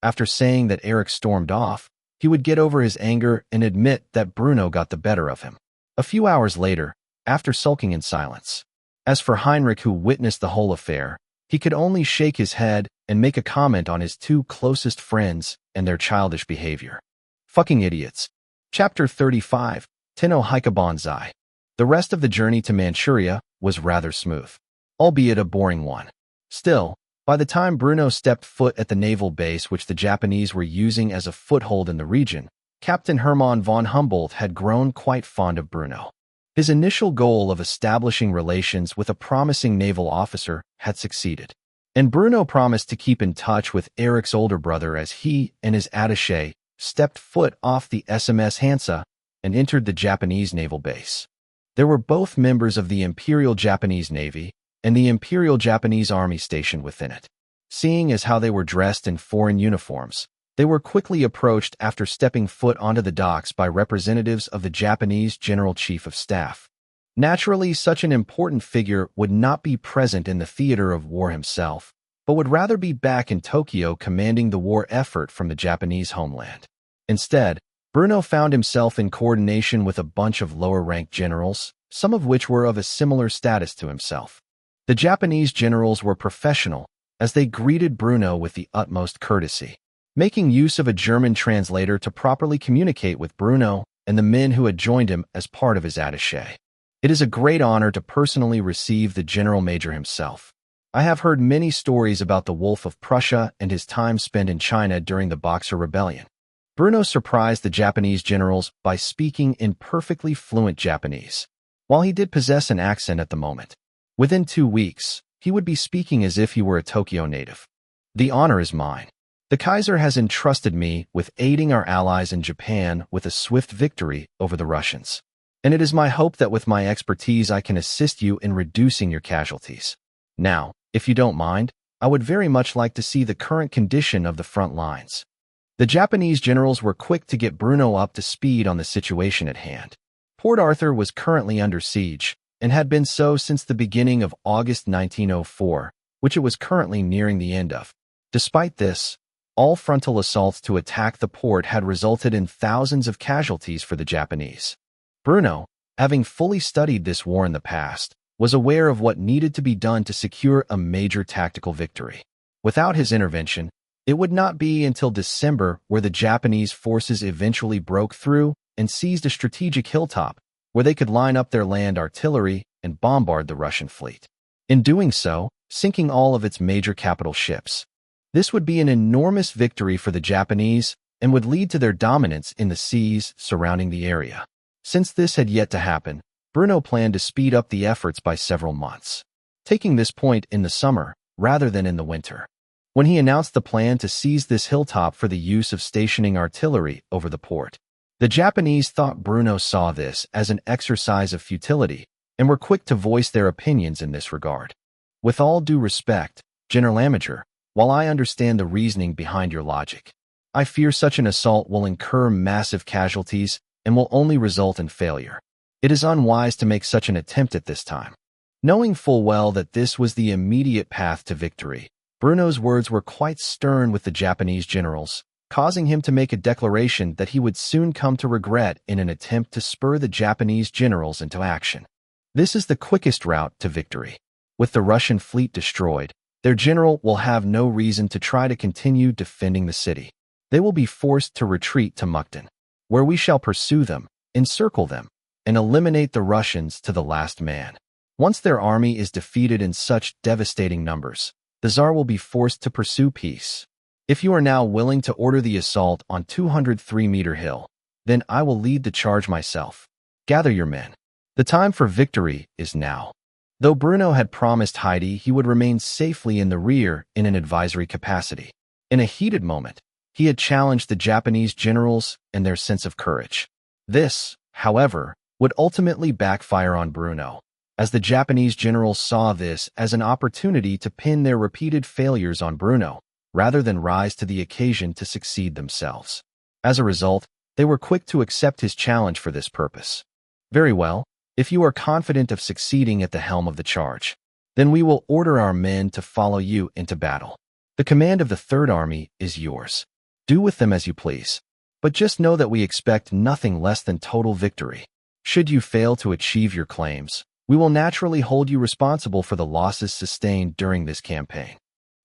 Speaker 1: After saying that, Eric stormed off. He would get over his anger and admit that Bruno got the better of him. A few hours later, after sulking in silence. As for Heinrich, who witnessed the whole affair, he could only shake his head and make a comment on his two closest friends and their childish behavior. Fucking idiots. Chapter 35, Tenno Hikabonsai. The rest of the journey to Manchuria was rather smooth, albeit a boring one. Still, by the time Bruno stepped foot at the naval base which the Japanese were using as a foothold in the region, Captain Hermann von Humboldt had grown quite fond of Bruno. His initial goal of establishing relations with a promising naval officer had succeeded, and Bruno promised to keep in touch with Eric's older brother as he and his attaché stepped foot off the SMS Hansa and entered the Japanese naval base. They were both members of the Imperial Japanese Navy and the Imperial Japanese Army stationed within it. Seeing as how they were dressed in foreign uniforms, they were quickly approached after stepping foot onto the docks by representatives of the Japanese General Chief of Staff. Naturally, such an important figure would not be present in the theater of war himself, but would rather be back in Tokyo commanding the war effort from the Japanese homeland. Instead, Bruno found himself in coordination with a bunch of lower-ranked generals, some of which were of a similar status to himself. The Japanese generals were professional, as they greeted Bruno with the utmost courtesy, making use of a German translator to properly communicate with Bruno and the men who had joined him as part of his attaché. It is a great honor to personally receive the General Major himself. I have heard many stories about the Wolf of Prussia and his time spent in China during the Boxer Rebellion. Bruno surprised the Japanese generals by speaking in perfectly fluent Japanese. While he did possess an accent at the moment, within 2 weeks, he would be speaking as if he were a Tokyo native. The honor is mine. The Kaiser has entrusted me with aiding our allies in Japan with a swift victory over the Russians. And it is my hope that with my expertise I can assist you in reducing your casualties. Now, if you don't mind, I would very much like to see the current condition of the front lines. The Japanese generals were quick to get Bruno up to speed on the situation at hand. Port Arthur was currently under siege, and had been so since the beginning of August 1904, which it was currently nearing the end of. Despite this, all frontal assaults to attack the port had resulted in thousands of casualties for the Japanese. Bruno, having fully studied this war in the past, was aware of what needed to be done to secure a major tactical victory. Without his intervention, it would not be until December where the Japanese forces eventually broke through and seized a strategic hilltop where they could line up their land artillery and bombard the Russian fleet. In doing so, sinking all of its major capital ships. This would be an enormous victory for the Japanese and would lead to their dominance in the seas surrounding the area. Since this had yet to happen, Bruno planned to speed up the efforts by several months, taking this point in the summer rather than in the winter. When he announced the plan to seize this hilltop for the use of stationing artillery over the port, the Japanese thought Bruno saw this as an exercise of futility and were quick to voice their opinions in this regard. With all due respect, General Amager, while I understand the reasoning behind your logic, I fear such an assault will incur massive casualties and will only result in failure. It is unwise to make such an attempt at this time. Knowing full well that this was the immediate path to victory, Bruno's words were quite stern with the Japanese generals, causing him to make a declaration that he would soon come to regret in an attempt to spur the Japanese generals into action. This is the quickest route to victory. With the Russian fleet destroyed, their general will have no reason to try to continue defending the city. They will be forced to retreat to Mukden, where we shall pursue them, encircle them, and eliminate the Russians to the last man. Once their army is defeated in such devastating numbers, the Tsar will be forced to pursue peace. If you are now willing to order the assault on 203-meter hill, then I will lead the charge myself. Gather your men. The time for victory is now. Though Bruno had promised Heidi he would remain safely in the rear in an advisory capacity, in a heated moment, he had challenged the Japanese generals and their sense of courage. This, however, would ultimately backfire on Bruno, as the Japanese generals saw this as an opportunity to pin their repeated failures on Bruno, rather than rise to the occasion to succeed themselves. As a result, they were quick to accept his challenge for this purpose. Very well, if you are confident of succeeding at the helm of the charge, then we will order our men to follow you into battle. The command of the Third Army is yours. Do with them as you please, but just know that we expect nothing less than total victory. Should you fail to achieve your claims, we will naturally hold you responsible for the losses sustained during this campaign.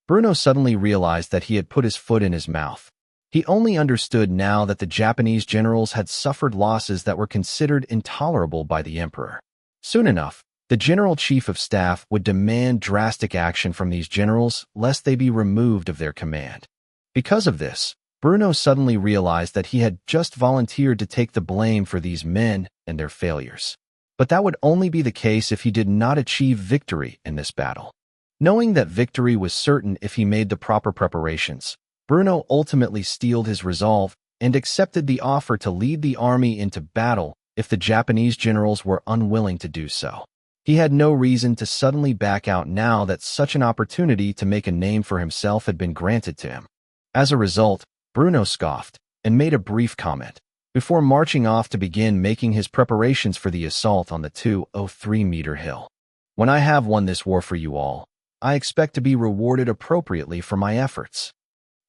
Speaker 1: Bruno suddenly realized that he had put his foot in his mouth. He only understood now that the Japanese generals had suffered losses that were considered intolerable by the emperor. Soon enough, the General Chief of Staff would demand drastic action from these generals lest they be removed of their command. Because of this, Bruno suddenly realized that he had just volunteered to take the blame for these men and their failures. But that would only be the case if he did not achieve victory in this battle. Knowing that victory was certain if he made the proper preparations, Bruno ultimately steeled his resolve and accepted the offer to lead the army into battle if the Japanese generals were unwilling to do so. He had no reason to suddenly back out now that such an opportunity to make a name for himself had been granted to him. As a result, Bruno scoffed and made a brief comment before marching off to begin making his preparations for the assault on the 203-meter hill. When I have won this war for you all, I expect to be rewarded appropriately for my efforts.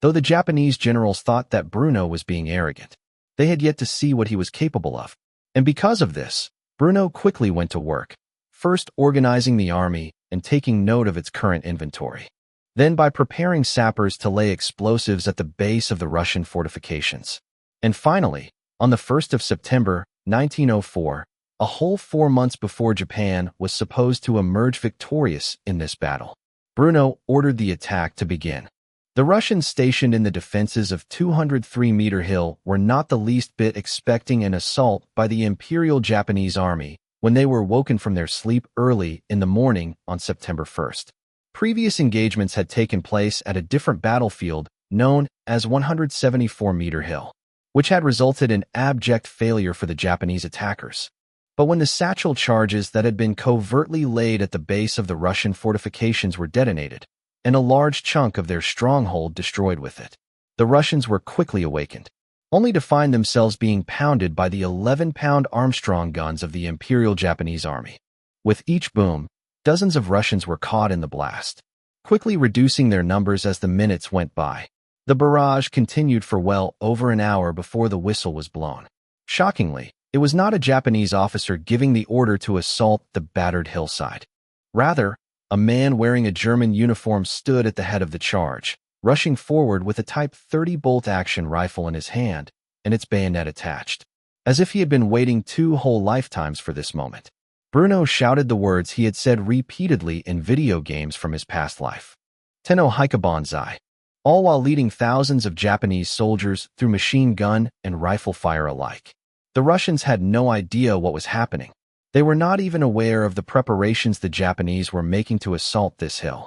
Speaker 1: Though the Japanese generals thought that Bruno was being arrogant, they had yet to see what he was capable of. And because of this, Bruno quickly went to work, first organizing the army and taking note of its current inventory. Then by preparing sappers to lay explosives at the base of the Russian fortifications. And finally, on the 1st of September, 1904, a whole 4 months before Japan was supposed to emerge victorious in this battle, Bruno ordered the attack to begin. The Russians stationed in the defenses of 203-meter hill were not the least bit expecting an assault by the Imperial Japanese Army when they were woken from their sleep early in the morning on September 1st. Previous engagements had taken place at a different battlefield known as 174-meter hill, which had resulted in abject failure for the Japanese attackers. But when the satchel charges that had been covertly laid at the base of the Russian fortifications were detonated, and a large chunk of their stronghold destroyed with it, the Russians were quickly awakened, only to find themselves being pounded by the 11-pound Armstrong guns of the Imperial Japanese Army. With each boom, dozens of Russians were caught in the blast, quickly reducing their numbers as the minutes went by. The barrage continued for well over an hour before the whistle was blown. Shockingly, it was not a Japanese officer giving the order to assault the battered hillside. Rather, a man wearing a German uniform stood at the head of the charge, rushing forward with a Type 30 bolt-action rifle in his hand and its bayonet attached, as if he had been waiting 2 whole lifetimes for this moment. Bruno shouted the words he had said repeatedly in video games from his past life. Tenno Hikabanzai, all while leading thousands of Japanese soldiers through machine gun and rifle fire alike. The Russians had no idea what was happening. They were not even aware of the preparations the Japanese were making to assault this hill,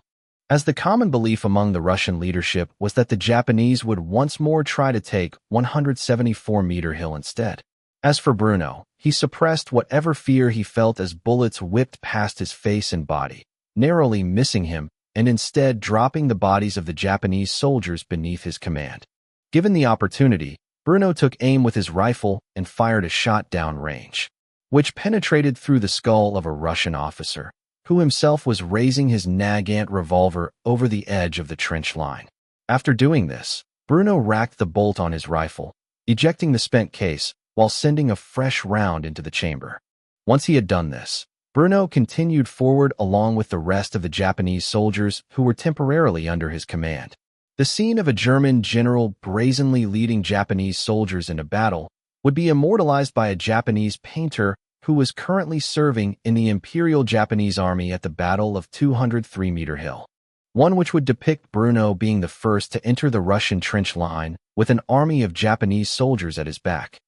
Speaker 1: as the common belief among the Russian leadership was that the Japanese would once more try to take 174-meter hill instead. As for Bruno, he suppressed whatever fear he felt as bullets whipped past his face and body, narrowly missing him and instead dropping the bodies of the Japanese soldiers beneath his command. Given the opportunity, Bruno took aim with his rifle and fired a shot down range, which penetrated through the skull of a Russian officer, who himself was raising his Nagant revolver over the edge of the trench line. After doing this, Bruno racked the bolt on his rifle, ejecting the spent case while sending a fresh round into the chamber. Once he had done this, Bruno continued forward along with the rest of the Japanese soldiers who were temporarily under his command. The scene of a German general brazenly leading Japanese soldiers into battle would be immortalized by a Japanese painter who was currently serving in the Imperial Japanese Army at the Battle of 203-meter hill, one which would depict Bruno being the first to enter the Russian trench line with an army of Japanese soldiers at his back.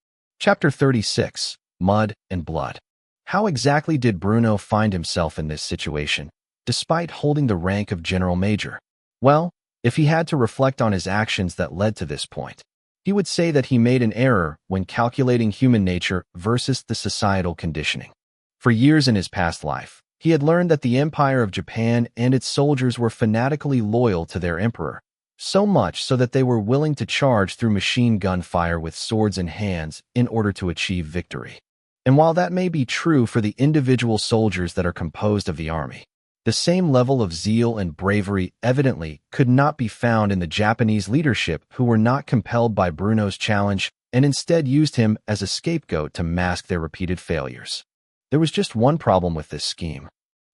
Speaker 1: Chapter 36, Mud and Blood. How exactly did Bruno find himself in this situation, despite holding the rank of General Major? Well, if he had to reflect on his actions that led to this point, he would say that he made an error when calculating human nature versus the societal conditioning. For years in his past life, he had learned that the Empire of Japan and its soldiers were fanatically loyal to their emperor, so much so that they were willing to charge through machine gun fire with swords in hands in order to achieve victory. And while that may be true for the individual soldiers that are composed of the army, the same level of zeal and bravery evidently could not be found in the Japanese leadership who were not compelled by Bruno's challenge and instead used him as a scapegoat to mask their repeated failures. There was just one problem with this scheme.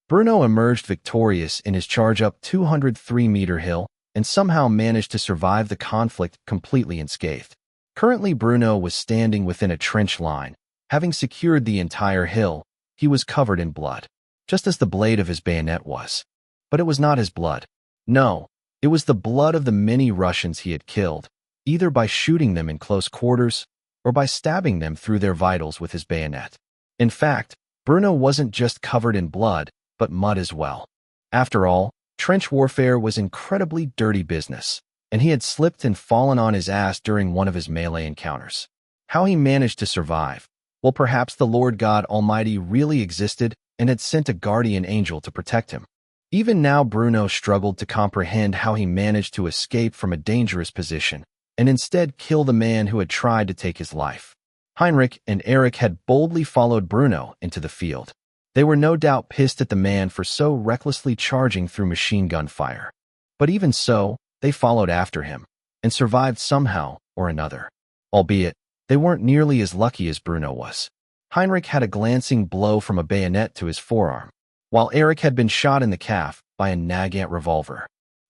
Speaker 1: Bruno emerged victorious in his charge up 203-meter hill and somehow managed to survive the conflict completely unscathed. Currently, Bruno was standing within a trench line. Having secured the entire hill, he was covered in blood, just as the blade of his bayonet was. But it was not his blood. No, it was the blood of the many Russians he had killed, either by shooting them in close quarters or by stabbing them through their vitals with his bayonet. In fact, Bruno wasn't just covered in blood, but mud as well. After all, trench warfare was incredibly dirty business, and he had slipped and fallen on his ass during one of his melee encounters. How he managed to survive? Well, perhaps the Lord God Almighty really existed and had sent a guardian angel to protect him. Even now, Bruno struggled to comprehend how he managed to escape from a dangerous position and instead kill the man who had tried to take his life. Heinrich and Erich had boldly followed Bruno into the field. They were no doubt pissed at the man for so recklessly charging through machine gun fire. But even so, they followed after him and survived somehow or another. Albeit, they weren't nearly as lucky as Bruno was. Heinrich had a glancing blow from a bayonet to his forearm, while Erich had been shot in the calf by a Nagant revolver,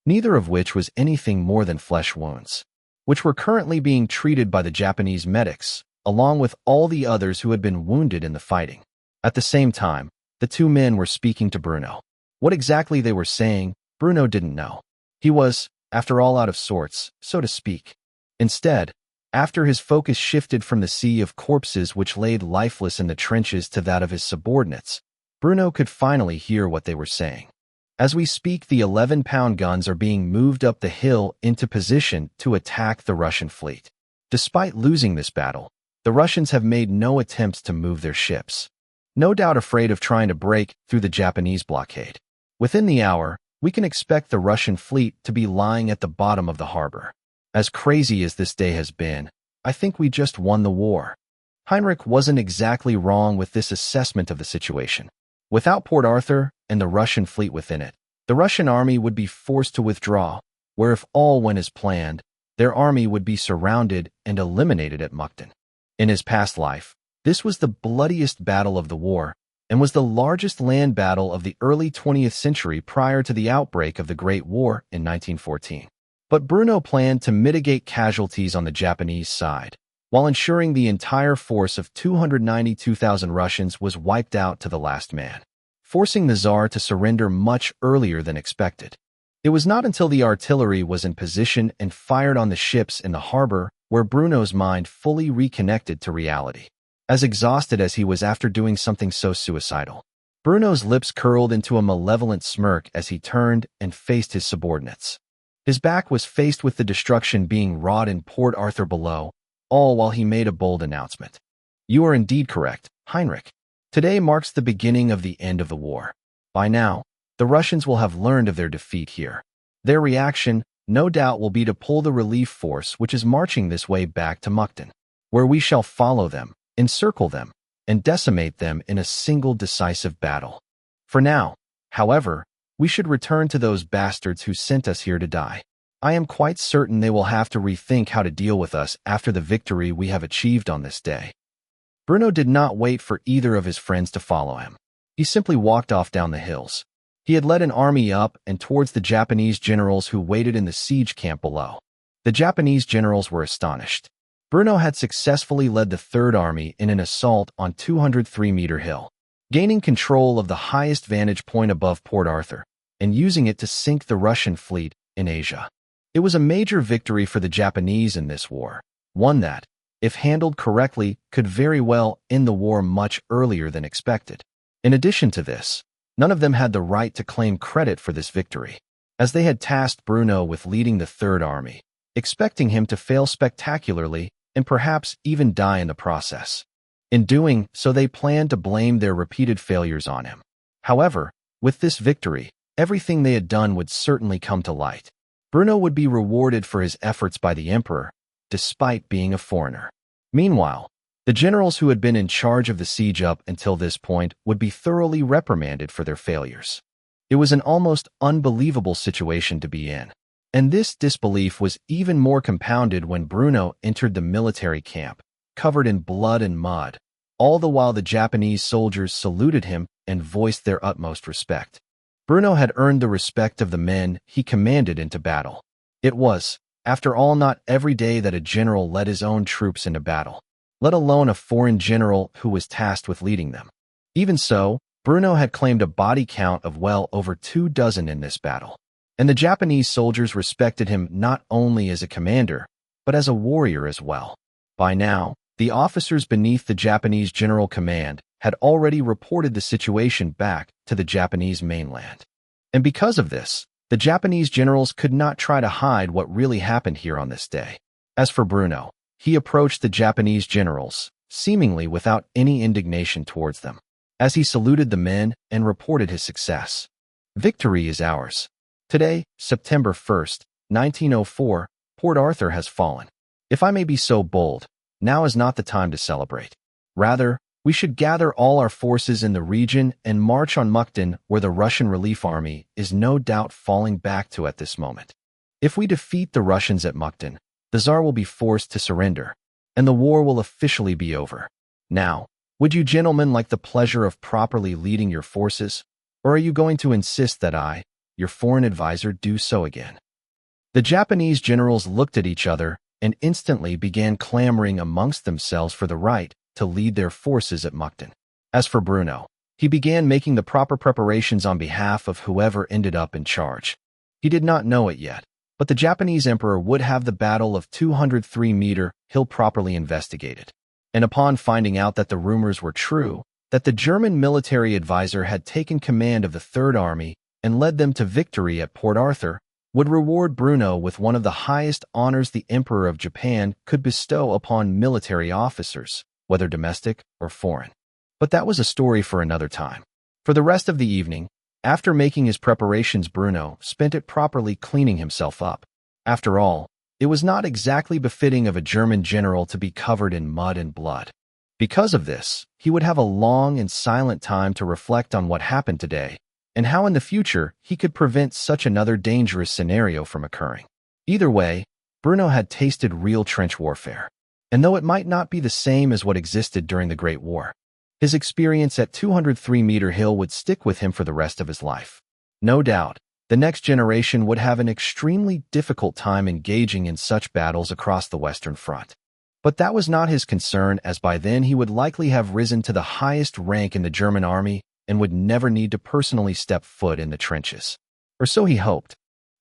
Speaker 1: neither of which was anything more than flesh wounds, which were currently being treated by the Japanese medics, along with all the others who had been wounded in the fighting. At the same time, the two men were speaking to Bruno. What exactly they were saying, Bruno didn't know. He was, after all, out of sorts, so to speak. Instead, after his focus shifted from the sea of corpses which laid lifeless in the trenches to that of his subordinates, Bruno could finally hear what they were saying. As we speak, the 11-pound guns are being moved up the hill into position to attack the Russian fleet. Despite losing this battle, the Russians have made no attempts to move their ships, no doubt afraid of trying to break through the Japanese blockade. Within the hour, we can expect the Russian fleet to be lying at the bottom of the harbor. As crazy as this day has been, I think we just won the war. Heinrich wasn't exactly wrong with this assessment of the situation. Without Port Arthur and the Russian fleet within it, the Russian army would be forced to withdraw, where if all went as planned, their army would be surrounded and eliminated at Mukden. In his past life, this was the bloodiest battle of the war and was the largest land battle of the early 20th century prior to the outbreak of the Great War in 1914. But Bruno planned to mitigate casualties on the Japanese side, while ensuring the entire force of 292,000 Russians was wiped out to the last man, forcing the Tsar to surrender much earlier than expected. It was not until the artillery was in position and fired on the ships in the harbor where Bruno's mind fully reconnected to reality. As exhausted as he was after doing something so suicidal, Bruno's lips curled into a malevolent smirk as he turned and faced his subordinates. His back was faced with the destruction being wrought in Port Arthur below, all while he made a bold announcement. You are indeed correct, Heinrich. Today marks the beginning of the end of the war. By now, the Russians will have learned of their defeat here. Their reaction, no doubt, will be to pull the relief force which is marching this way back to Mukden, where we shall follow them, encircle them, and decimate them in a single decisive battle. For now, however, we should return to those bastards who sent us here to die. I am quite certain they will have to rethink how to deal with us after the victory we have achieved on this day. Bruno did not wait for either of his friends to follow him. He simply walked off down the hills. He had led an army up and towards the Japanese generals who waited in the siege camp below. The Japanese generals were astonished. Bruno had successfully led the Third Army in an assault on 203-meter hill, gaining control of the highest vantage point above Port Arthur and using it to sink the Russian fleet in Asia. It was a major victory for the Japanese in this war, one that, if handled correctly, could very well end the war much earlier than expected. In addition to this, none of them had the right to claim credit for this victory, as they had tasked Bruno with leading the Third Army, expecting him to fail spectacularly and perhaps even die in the process. In doing so, they planned to blame their repeated failures on him. However, with this victory, everything they had done would certainly come to light. Bruno would be rewarded for his efforts by the emperor, despite being a foreigner. Meanwhile, the generals who had been in charge of the siege up until this point would be thoroughly reprimanded for their failures. It was an almost unbelievable situation to be in. And this disbelief was even more compounded when Bruno entered the military camp, covered in blood and mud, all the while the Japanese soldiers saluted him and voiced their utmost respect. Bruno had earned the respect of the men he commanded into battle. It was, after all, not every day that a general led his own troops into battle, let alone a foreign general who was tasked with leading them. Even so, Bruno had claimed a body count of well over 24 in this battle, and the Japanese soldiers respected him not only as a commander, but as a warrior as well. By now, the officers beneath the Japanese general command had already reported the situation back to the Japanese mainland. And because of this, the Japanese generals could not try to hide what really happened here on this day. As for Bruno, he approached the Japanese generals, seemingly without any indignation towards them, as he saluted the men and reported his success. "Victory is ours. Today, September 1st, 1904, Port Arthur has fallen. If I may be so bold, now is not the time to celebrate. Rather, we should gather all our forces in the region and march on Mukden, where the Russian relief army is no doubt falling back to at this moment. If we defeat the Russians at Mukden, the Tsar will be forced to surrender, and the war will officially be over. Now, would you gentlemen like the pleasure of properly leading your forces, or are you going to insist that I, your foreign advisor, do so again?" The Japanese generals looked at each other and instantly began clamoring amongst themselves for the right to lead their forces at Mukden. As for Bruno, he began making the proper preparations on behalf of whoever ended up in charge. He did not know it yet, but the Japanese emperor would have the Battle of 203-meter hill properly investigated. And upon finding out that the rumors were true, that the German military advisor had taken command of the Third Army and led them to victory at Port Arthur, would reward Bruno with one of the highest honors the Emperor of Japan could bestow upon military officers, whether domestic or foreign. But that was a story for another time. For the rest of the evening, after making his preparations, Bruno spent it properly cleaning himself up. After all, it was not exactly befitting of a German general to be covered in mud and blood. Because of this, he would have a long and silent time to reflect on what happened today, and how in the future he could prevent such another dangerous scenario from occurring. Either way, Bruno had tasted real trench warfare. And though it might not be the same as what existed during the Great War, his experience at 203-meter hill would stick with him for the rest of his life. No doubt, the next generation would have an extremely difficult time engaging in such battles across the Western Front. But that was not his concern, as by then he would likely have risen to the highest rank in the German army and would never need to personally step foot in the trenches. Or so he hoped.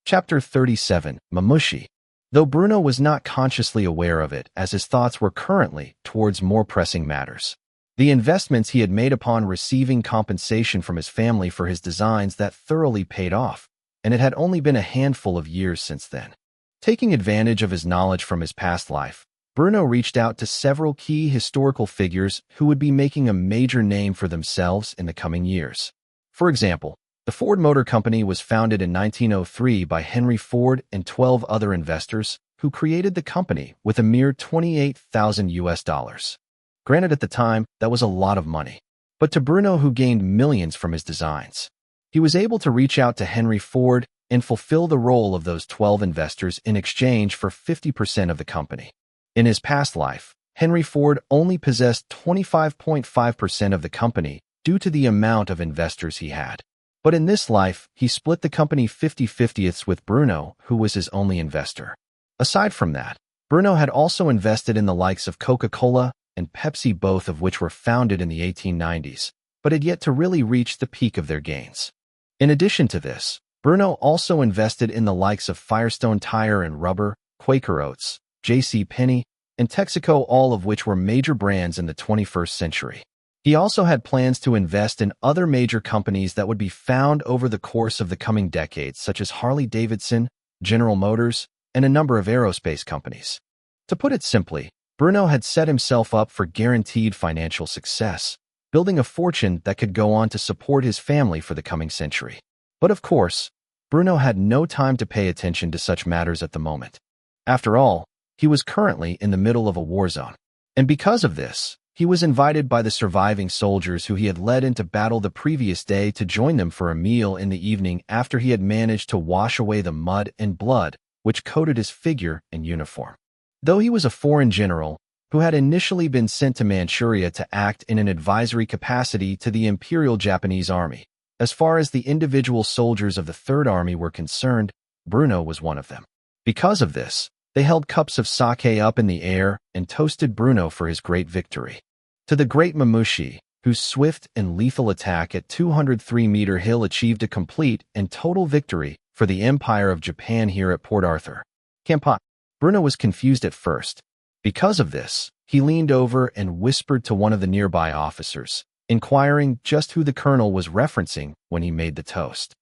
Speaker 1: Chapter 37, Mamushi. Though Bruno was not consciously aware of it, as his thoughts were currently towards more pressing matters. The investments he had made upon receiving compensation from his family for his designs that thoroughly paid off, and it had only been a handful of years since then. Taking advantage of his knowledge from his past life, Bruno reached out to several key historical figures who would be making a major name for themselves in the coming years. For example, the Ford Motor Company was founded in 1903 by Henry Ford and 12 other investors who created the company with a mere $28,000. Granted, at the time, that was a lot of money. But to Bruno, who gained millions from his designs, he was able to reach out to Henry Ford and fulfill the role of those 12 investors in exchange for 50% of the company. In his past life, Henry Ford only possessed 25.5% of the company due to the amount of investors he had. But in this life, he split the company 50/50 with Bruno, who was his only investor. Aside from that, Bruno had also invested in the likes of Coca-Cola and Pepsi, both of which were founded in the 1890s, but had yet to really reach the peak of their gains. In addition to this, Bruno also invested in the likes of Firestone Tire and Rubber, Quaker Oats, J.C. Penney, and Texaco, all of which were major brands in the 21st century. He also had plans to invest in other major companies that would be found over the course of the coming decades, such as Harley-Davidson, General Motors, and a number of aerospace companies. To put it simply, Bruno had set himself up for guaranteed financial success, building a fortune that could go on to support his family for the coming century. But of course, Bruno had no time to pay attention to such matters at the moment. After all, he was currently in the middle of a war zone. And because of this, he was invited by the surviving soldiers who he had led into battle the previous day to join them for a meal in the evening after he had managed to wash away the mud and blood which coated his figure and uniform. Though he was a foreign general who had initially been sent to Manchuria to act in an advisory capacity to the Imperial Japanese Army, as far as the individual soldiers of the Third Army were concerned, Bruno was one of them. Because of this, they held cups of sake up in the air and toasted Bruno for his great victory. To the great Mamushi, whose swift and lethal attack at 203-meter hill achieved a complete and total victory for the Empire of Japan here at Port Arthur. Campai. Bruno was confused at first. Because of this, he leaned over and whispered to one of the nearby officers, inquiring just who the colonel was referencing when he made the toast.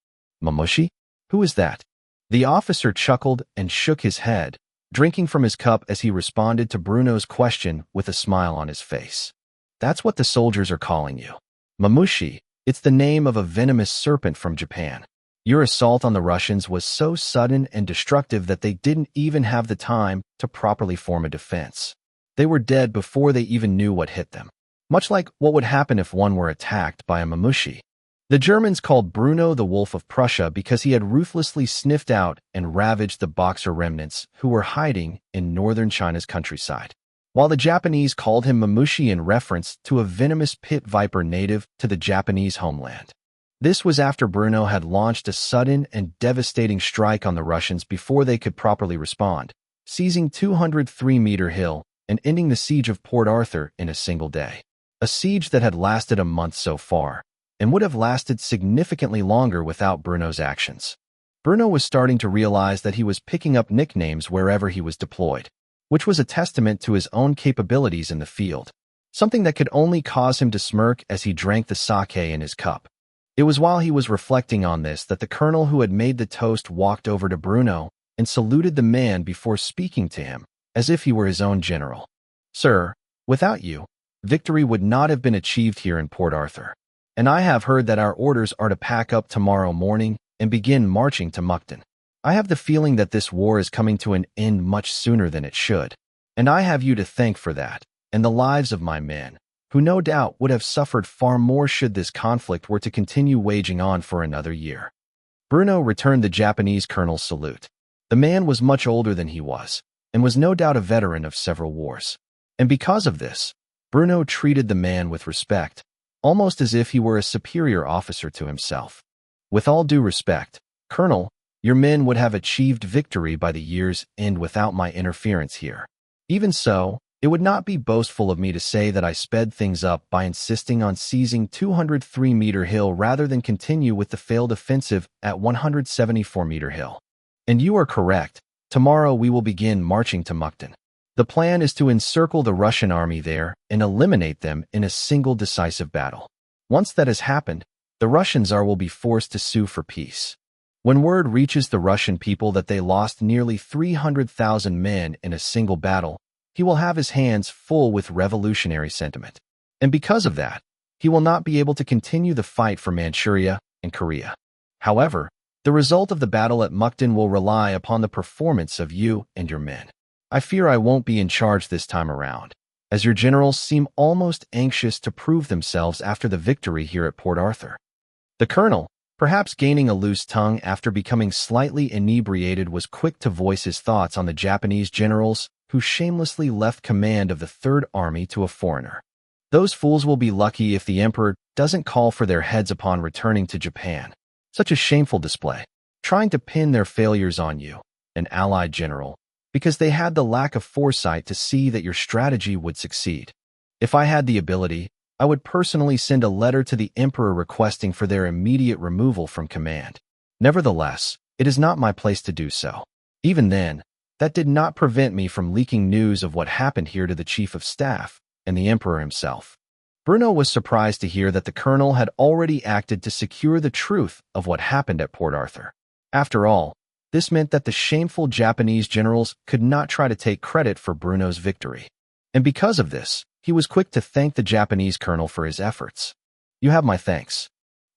Speaker 1: Mamushi? Who is that? The officer chuckled and shook his head, drinking from his cup as he responded to Bruno's question with a smile on his face. That's what the soldiers are calling you. Mamushi, it's the name of a venomous serpent from Japan. Your assault on the Russians was so sudden and destructive that they didn't even have the time to properly form a defense. They were dead before they even knew what hit them. Much like what would happen if one were attacked by a Mamushi. The Germans called Bruno the Wolf of Prussia because he had ruthlessly sniffed out and ravaged the Boxer remnants who were hiding in northern China's countryside, while the Japanese called him Mamushi in reference to a venomous pit viper native to the Japanese homeland. This was after Bruno had launched a sudden and devastating strike on the Russians before they could properly respond, seizing 203-meter hill and ending the siege of Port Arthur in a single day. A siege that had lasted a month so far, and would have lasted significantly longer without Bruno's actions. Bruno was starting to realize that he was picking up nicknames wherever he was deployed, which was a testament to his own capabilities in the field, something that could only cause him to smirk as he drank the sake in his cup. It was while he was reflecting on this that the colonel who had made the toast walked over to Bruno and saluted the man before speaking to him, as if he were his own general. Sir, without you, victory would not have been achieved here in Port Arthur. And I have heard that our orders are to pack up tomorrow morning and begin marching to Mukden. I have the feeling that this war is coming to an end much sooner than it should. And I have you to thank for that, and the lives of my men, who no doubt would have suffered far more should this conflict were to continue waging on for another year. Bruno returned the Japanese colonel's salute. The man was much older than he was, and was no doubt a veteran of several wars. And because of this, Bruno treated the man with respect, almost as if he were a superior officer to himself. With all due respect, Colonel, your men would have achieved victory by the year's end without my interference here. Even so, it would not be boastful of me to say that I sped things up by insisting on seizing 203-meter hill rather than continue with the failed offensive at 174-meter hill. And you are correct. Tomorrow we will begin marching to Mukden. The plan is to encircle the Russian army there and eliminate them in a single decisive battle. Once that has happened, the Russian Tsar will be forced to sue for peace. When word reaches the Russian people that they lost nearly 300,000 men in a single battle, he will have his hands full with revolutionary sentiment. And because of that, he will not be able to continue the fight for Manchuria and Korea. However, the result of the battle at Mukden will rely upon the performance of you and your men. I fear I won't be in charge this time around, as your generals seem almost anxious to prove themselves after the victory here at Port Arthur. The colonel, perhaps gaining a loose tongue after becoming slightly inebriated, was quick to voice his thoughts on the Japanese generals who shamelessly left command of the Third Army to a foreigner. Those fools will be lucky if the emperor doesn't call for their heads upon returning to Japan. Such a shameful display, trying to pin their failures on you, an allied general, because they had the lack of foresight to see that your strategy would succeed. If I had the ability, I would personally send a letter to the emperor requesting for their immediate removal from command. Nevertheless, it is not my place to do so. Even then, that did not prevent me from leaking news of what happened here to the chief of staff and the emperor himself. Bruno was surprised to hear that the colonel had already acted to secure the truth of what happened at Port Arthur. After all, this meant that the shameful Japanese generals could not try to take credit for Bruno's victory. And because of this, he was quick to thank the Japanese colonel for his efforts. You have my thanks.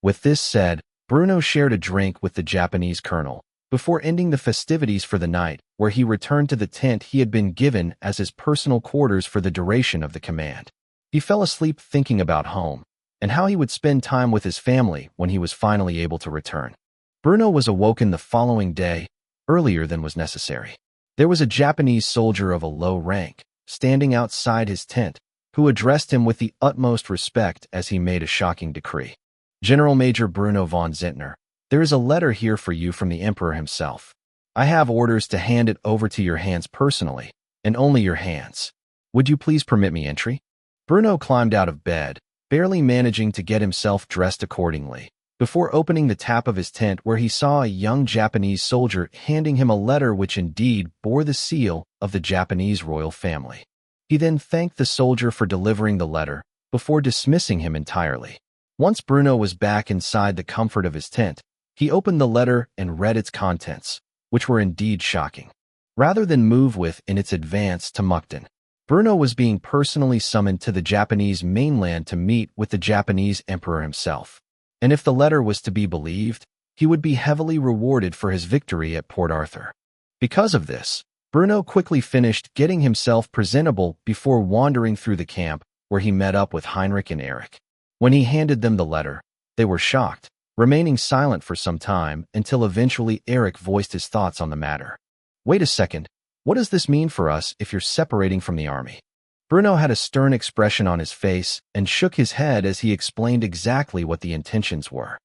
Speaker 1: With this said, Bruno shared a drink with the Japanese colonel before ending the festivities for the night, where he returned to the tent he had been given as his personal quarters for the duration of the command. He fell asleep thinking about home and how he would spend time with his family when he was finally able to return. Bruno was awoken the following day earlier than was necessary. There was a Japanese soldier of a low rank, standing outside his tent, who addressed him with the utmost respect as he made a shocking decree. General Major Bruno von Zehntner, there is a letter here for you from the Emperor himself. I have orders to hand it over to your hands personally, and only your hands. Would you please permit me entry? Bruno climbed out of bed, barely managing to get himself dressed accordingly, before opening the tap of his tent where he saw a young Japanese soldier handing him a letter which indeed bore the seal of the Japanese royal family. He then thanked the soldier for delivering the letter, before dismissing him entirely. Once Bruno was back inside the comfort of his tent, he opened the letter and read its contents, which were indeed shocking. Rather than move with in its advance to Mukden, Bruno was being personally summoned to the Japanese mainland to meet with the Japanese emperor himself. And if the letter was to be believed, he would be heavily rewarded for his victory at Port Arthur. Because of this, Bruno quickly finished getting himself presentable before wandering through the camp, where he met up with Heinrich and Erich. When he handed them the letter, they were shocked, remaining silent for some time until eventually Erich voiced his thoughts on the matter. Wait a second, what does this mean for us if you're separating from the army? Bruno had a stern expression on his face and shook his head as he explained exactly what the intentions were.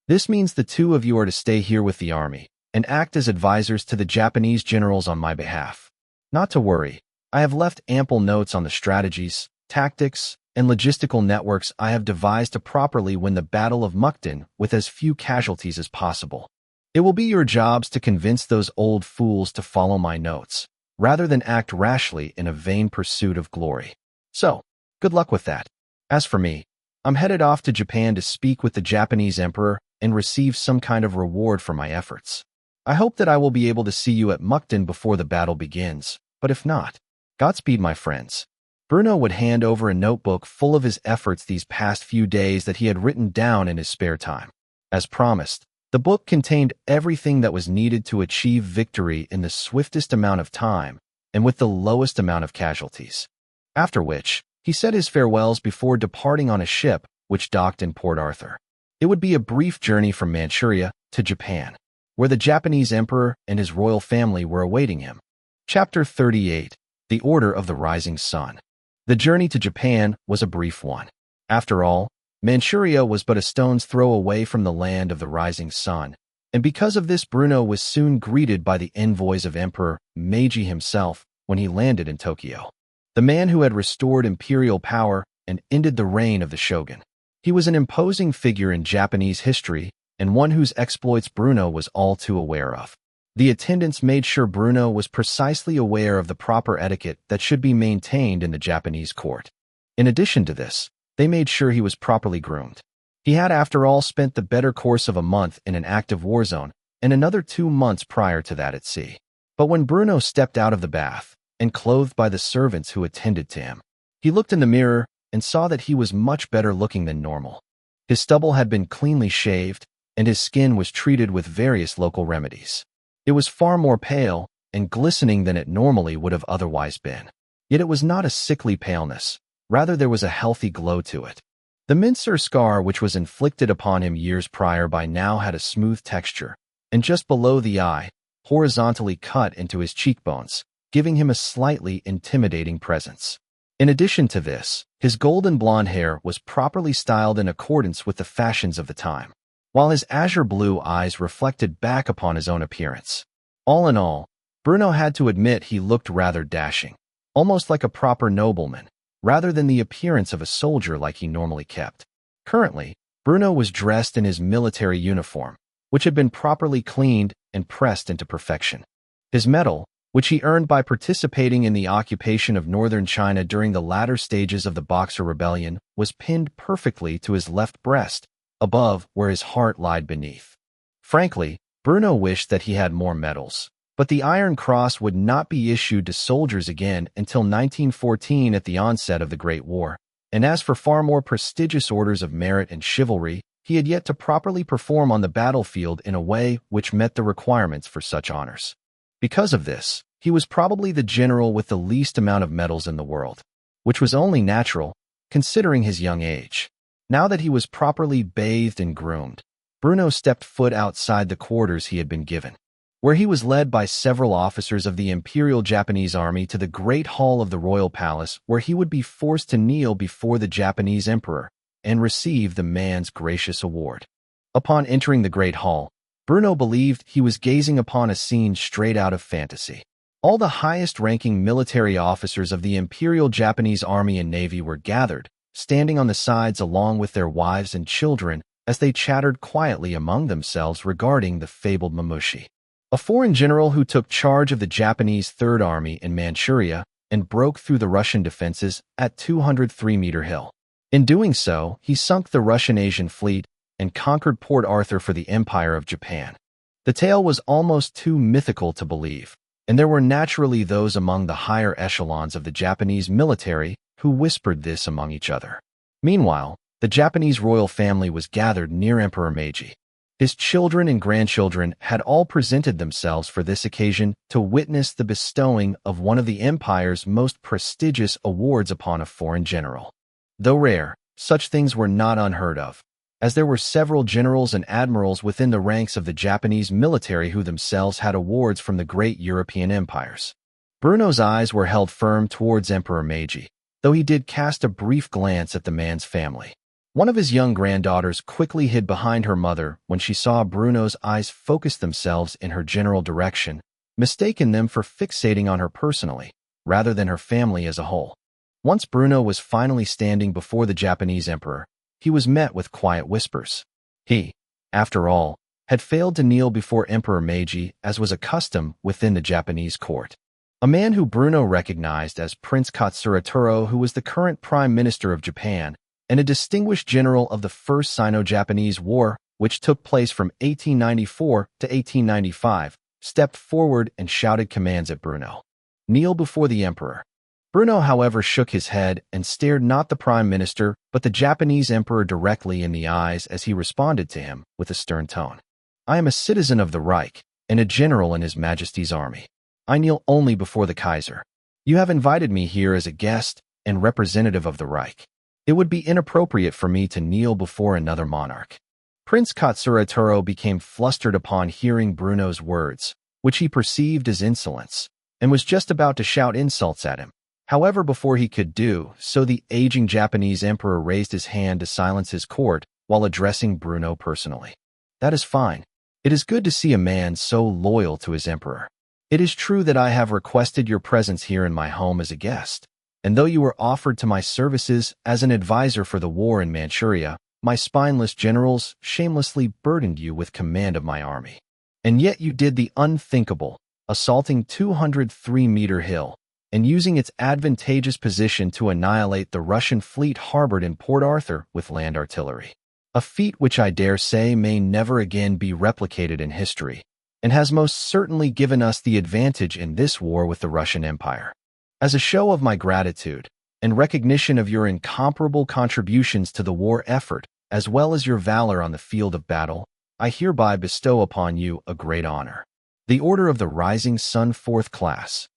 Speaker 1: This means the two of you are to stay here with the army and act as advisors to the Japanese generals on my behalf. Not to worry, I have left ample notes on the strategies, tactics, and logistical networks I have devised to properly win the Battle of Mukden with as few casualties as possible. It will be your jobs to convince those old fools to follow my notes, rather than act rashly in a vain pursuit of glory. So, good luck with that. As for me, I'm headed off to Japan to speak with the Japanese emperor and receive some kind of reward for my efforts. I hope that I will be able to see you at Mukden before the battle begins, but if not, Godspeed, my friends. Bruno would hand over a notebook full of his efforts these past few days that he had written down in his spare time. As promised, the book contained everything that was needed to achieve victory in the swiftest amount of time and with the lowest amount of casualties. After which, he said his farewells before departing on a ship which docked in Port Arthur. It would be a brief journey from Manchuria to Japan, where the Japanese emperor and his royal family were awaiting him. Chapter 38. The Order of the Rising Sun. The journey to Japan was a brief one. After all, Manchuria was but a stone's throw away from the land of the rising sun, and because of this Bruno was soon greeted by the envoys of Emperor Meiji himself when he landed in Tokyo. The man who had restored imperial power and ended the reign of the shogun. He was an imposing figure in Japanese history and one whose exploits Bruno was all too aware of. The attendants made sure Bruno was precisely aware of the proper etiquette that should be maintained in the Japanese court. In addition to this, they made sure he was properly groomed. He had, after all, spent the better course of a month in an active war zone and another 2 months prior to that at sea. But when Bruno stepped out of the bath and clothed by the servants who attended to him, he looked in the mirror and saw that he was much better looking than normal. His stubble had been cleanly shaved, and his skin was treated with various local remedies. It was far more pale and glistening than it normally would have otherwise been. Yet it was not a sickly paleness. Rather, there was a healthy glow to it. The mincer scar which was inflicted upon him years prior by now had a smooth texture, and just below the eye, horizontally cut into his cheekbones, giving him a slightly intimidating presence. In addition to this, his golden blonde hair was properly styled in accordance with the fashions of the time, while his azure blue eyes reflected back upon his own appearance. All in all, Bruno had to admit he looked rather dashing, almost like a proper nobleman, rather than the appearance of a soldier like he normally kept. Currently, Bruno was dressed in his military uniform, which had been properly cleaned and pressed into perfection. His medal, which he earned by participating in the occupation of northern China during the latter stages of the Boxer Rebellion, was pinned perfectly to his left breast, above where his heart lied beneath. Frankly, Bruno wished that he had more medals, but the Iron Cross would not be issued to soldiers again until 1914 at the onset of the Great War, and as for far more prestigious orders of merit and chivalry, he had yet to properly perform on the battlefield in a way which met the requirements for such honors. Because of this, he was probably the general with the least amount of medals in the world, which was only natural, considering his young age. Now that he was properly bathed and groomed, Bruno stepped foot outside the quarters he had been given. where he was led by several officers of the Imperial Japanese Army to the Great Hall of the Royal Palace, where he would be forced to kneel before the Japanese Emperor and receive the man's gracious award. Upon entering the Great Hall, Bruno believed he was gazing upon a scene straight out of fantasy. All the highest-ranking military officers of the Imperial Japanese Army and Navy were gathered, standing on the sides along with their wives and children as they chattered quietly among themselves regarding the fabled Mamushi, a foreign general who took charge of the Japanese Third Army in Manchuria and broke through the Russian defenses at 203-meter hill. In doing so, he sunk the Russian Asian fleet and conquered Port Arthur for the Empire of Japan. The tale was almost too mythical to believe, and there were naturally those among the higher echelons of the Japanese military who whispered this among each other. Meanwhile, the Japanese royal family was gathered near Emperor Meiji. His children and grandchildren had all presented themselves for this occasion to witness the bestowing of one of the empire's most prestigious awards upon a foreign general. Though rare, such things were not unheard of, as there were several generals and admirals within the ranks of the Japanese military who themselves had awards from the great European empires. Bruno's eyes were held firm towards Emperor Meiji, though he did cast a brief glance at the man's family. One of his young granddaughters quickly hid behind her mother when she saw Bruno's eyes focus themselves in her general direction, mistaking them for fixating on her personally, rather than her family as a whole. Once Bruno was finally standing before the Japanese emperor, he was met with quiet whispers. He, after all, had failed to kneel before Emperor Meiji as was accustomed within the Japanese court. A man who Bruno recognized as Prince Katsuraturo, who was the current Prime Minister of Japan, and a distinguished general of the First Sino-Japanese War, which took place from 1894 to 1895, stepped forward and shouted commands at Bruno. Kneel before the emperor. Bruno, however, shook his head and stared not the prime minister but the Japanese emperor directly in the eyes as he responded to him with a stern tone. I am a citizen of the Reich and a general in His Majesty's army. I kneel only before the Kaiser. You have invited me here as a guest and representative of the Reich. It would be inappropriate for me to kneel before another monarch. Prince Katsuraturo became flustered upon hearing Bruno's words, which he perceived as insolence, and was just about to shout insults at him. However, before he could do so, the aging Japanese emperor raised his hand to silence his court while addressing Bruno personally. That is fine. It is good to see a man so loyal to his emperor. It is true that I have requested your presence here in my home as a guest. And though you were offered to my services as an advisor for the war in Manchuria, my spineless generals shamelessly burdened you with command of my army. And yet you did the unthinkable, assaulting 203-meter hill, and using its advantageous position to annihilate the Russian fleet harbored in Port Arthur with land artillery. A feat which I dare say may never again be replicated in history, and has most certainly given us the advantage in this war with the Russian Empire. As a show of my gratitude and recognition of your incomparable contributions to the war effort, as well as your valor on the field of battle, I hereby bestow upon you a great honor. The Order of the Rising Sun 4th Class.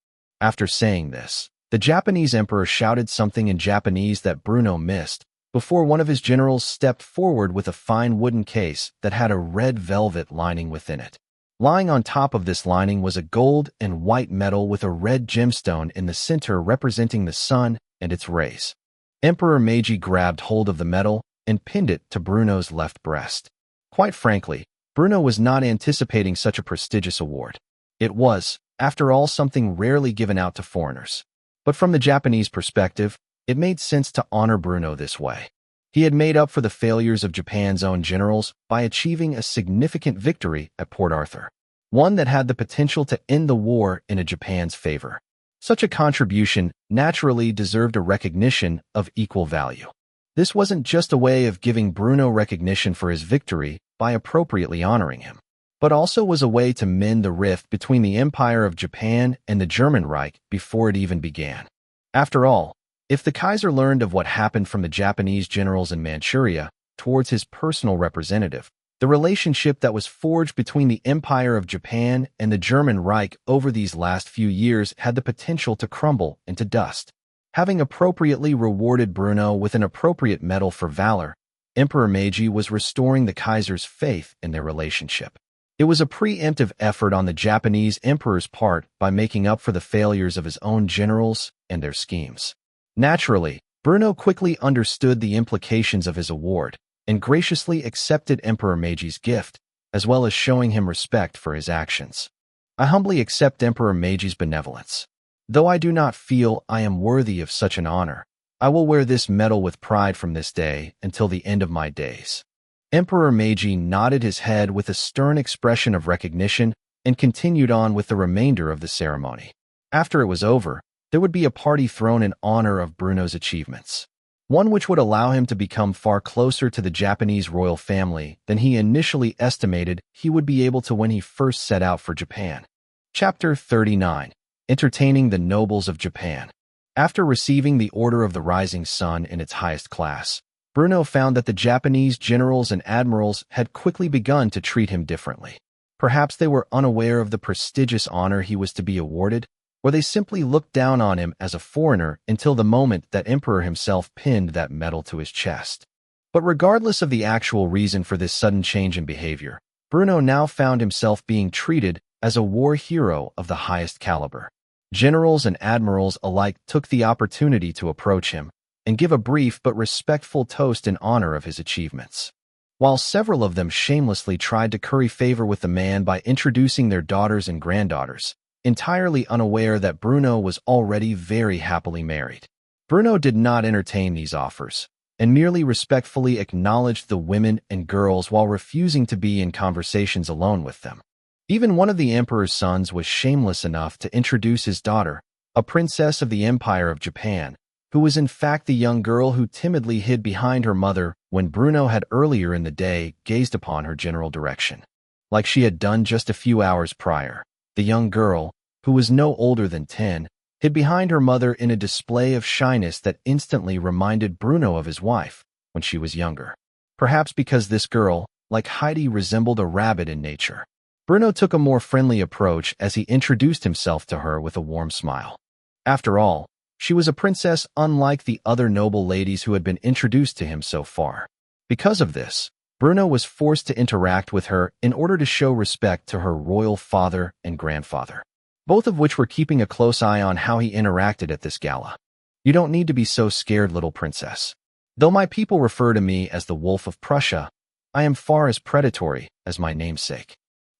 Speaker 1: After saying this, the Japanese emperor shouted something in Japanese that Bruno missed, before one of his generals stepped forward with a fine wooden case that had a red velvet lining within it. Lying on top of this lining was a gold and white medal with a red gemstone in the center representing the sun and its rays. Emperor Meiji grabbed hold of the medal and pinned it to Bruno's left breast. Quite frankly, Bruno was not anticipating such a prestigious award. It was, after all, something rarely given out to foreigners. But from the Japanese perspective, it made sense to honor Bruno this way. He had made up for the failures of Japan's own generals by achieving a significant victory at Port Arthur, one that had the potential to end the war in Japan's favor. Such a contribution naturally deserved a recognition of equal value. This wasn't just a way of giving Bruno recognition for his victory by appropriately honoring him, but also was a way to mend the rift between the Empire of Japan and the German Reich before it even began. After all, if the Kaiser learned of what happened from the Japanese generals in Manchuria towards his personal representative, the relationship that was forged between the Empire of Japan and the German Reich over these last few years had the potential to crumble into dust. Having appropriately rewarded Bruno with an appropriate medal for valor, Emperor Meiji was restoring the Kaiser's faith in their relationship. It was a preemptive effort on the Japanese emperor's part by making up for the failures of his own generals and their schemes. Naturally, Bruno quickly understood the implications of his award and graciously accepted Emperor Meiji's gift, as well as showing him respect for his actions. I humbly accept Emperor Meiji's benevolence. Though I do not feel I am worthy of such an honor, I will wear this medal with pride from this day until the end of my days. Emperor Meiji nodded his head with a stern expression of recognition and continued on with the remainder of the ceremony. After it was over, there would be a party thrown in honor of Bruno's achievements, one which would allow him to become far closer to the Japanese royal family than he initially estimated he would be able to when he first set out for Japan. Chapter 39. Entertaining the Nobles of Japan. After receiving the Order of the Rising Sun in its highest class, Bruno found that the Japanese generals and admirals had quickly begun to treat him differently. Perhaps they were unaware of the prestigious honor he was to be awarded, or they simply looked down on him as a foreigner until the moment that Emperor himself pinned that medal to his chest. But regardless of the actual reason for this sudden change in behavior, Bruno now found himself being treated as a war hero of the highest caliber. Generals and admirals alike took the opportunity to approach him and give a brief but respectful toast in honor of his achievements. While several of them shamelessly tried to curry favor with the man by introducing their daughters and granddaughters, entirely unaware that Bruno was already very happily married. Bruno did not entertain these offers, and merely respectfully acknowledged the women and girls while refusing to be in conversations alone with them. Even one of the emperor's sons was shameless enough to introduce his daughter, a princess of the Empire of Japan, who was in fact the young girl who timidly hid behind her mother when Bruno had earlier in the day gazed upon her general direction. Like she had done just a few hours prior, the young girl, who was no older than 10, hid behind her mother in a display of shyness that instantly reminded Bruno of his wife when she was younger. Perhaps because this girl, like Heidi, resembled a rabbit in nature, Bruno took a more friendly approach as he introduced himself to her with a warm smile. After all, she was a princess unlike the other noble ladies who had been introduced to him so far. Because of this, Bruno was forced to interact with her in order to show respect to her royal father and grandfather, both of which were keeping a close eye on how he interacted at this gala. You don't need to be so scared, little princess. Though my people refer to me as the Wolf of Prussia, I am far as predatory as my namesake.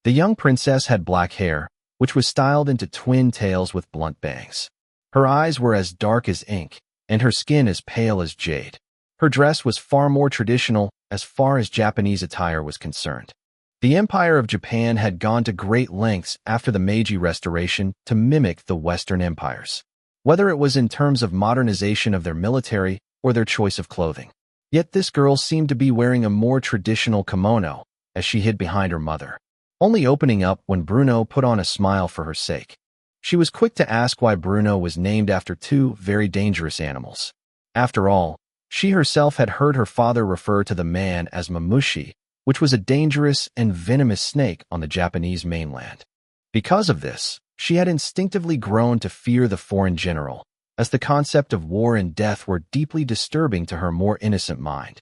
Speaker 1: The young princess had black hair, which was styled into twin tails with blunt bangs. Her eyes were as dark as ink, and her skin as pale as jade. Her dress was far more traditional as far as Japanese attire was concerned. The Empire of Japan had gone to great lengths after the Meiji Restoration to mimic the Western empires, whether it was in terms of modernization of their military or their choice of clothing. Yet this girl seemed to be wearing a more traditional kimono as she hid behind her mother, only opening up when Bruno put on a smile for her sake. She was quick to ask why Bruno was named after two very dangerous animals. After all, she herself had heard her father refer to the man as mamushi, which was a dangerous and venomous snake on the Japanese mainland. Because of this, she had instinctively grown to fear the foreign general, as the concept of war and death were deeply disturbing to her more innocent mind.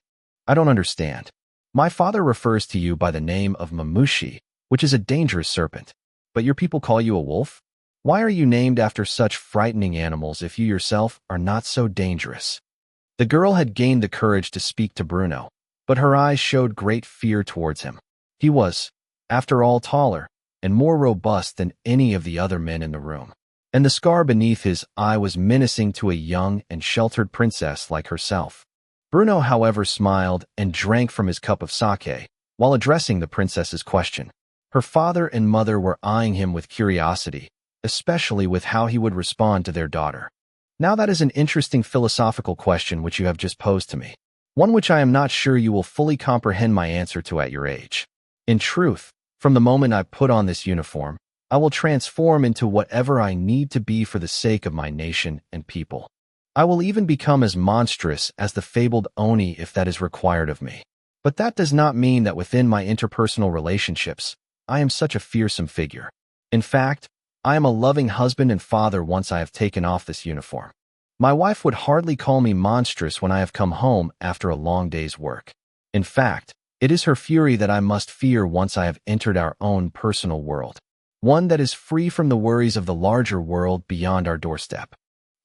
Speaker 1: I don't understand. My father refers to you by the name of mamushi, which is a dangerous serpent, but your people call you a wolf? Why are you named after such frightening animals if you yourself are not so dangerous? The girl had gained the courage to speak to Bruno, but her eyes showed great fear towards him. He was, after all, taller and more robust than any of the other men in the room, and the scar beneath his eye was menacing to a young and sheltered princess like herself. Bruno, however, smiled and drank from his cup of sake while addressing the princess's question. Her father and mother were eyeing him with curiosity, especially with how he would respond to their daughter. Now that is an interesting philosophical question which you have just posed to me, one which I am not sure you will fully comprehend my answer to at your age. In truth, from the moment I put on this uniform, I will transform into whatever I need to be for the sake of my nation and people. I will even become as monstrous as the fabled Oni if that is required of me. But that does not mean that within my interpersonal relationships, I am such a fearsome figure. In fact, I am a loving husband and father once I have taken off this uniform. My wife would hardly call me monstrous when I have come home after a long day's work. In fact, It is her fury that I must fear once I have entered our own personal world, one that is free from the worries of the larger world beyond our doorstep.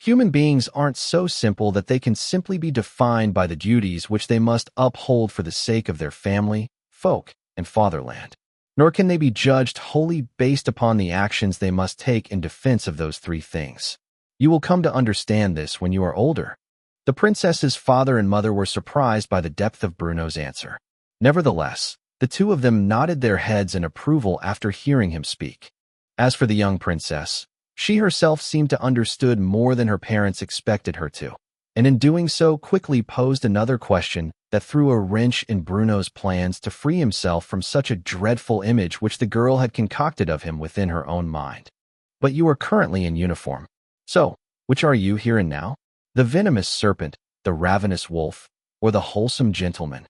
Speaker 1: Human beings aren't so simple that they can simply be defined by the duties which they must uphold for the sake of their family, folk, and fatherland. Nor can they be judged wholly based upon the actions they must take in defense of those three things. You will come to understand this when you are older. The princess's father and mother were surprised by the depth of Bruno's answer. Nevertheless, the two of them nodded their heads in approval after hearing him speak. As for the young princess, she herself seemed to understood more than her parents expected her to, and in doing so quickly posed another question that threw a wrench in Bruno's plans to free himself from such a dreadful image which the girl had concocted of him within her own mind. But you are currently in uniform. So, which are you here and now? The venomous serpent, the ravenous wolf, or the wholesome gentleman?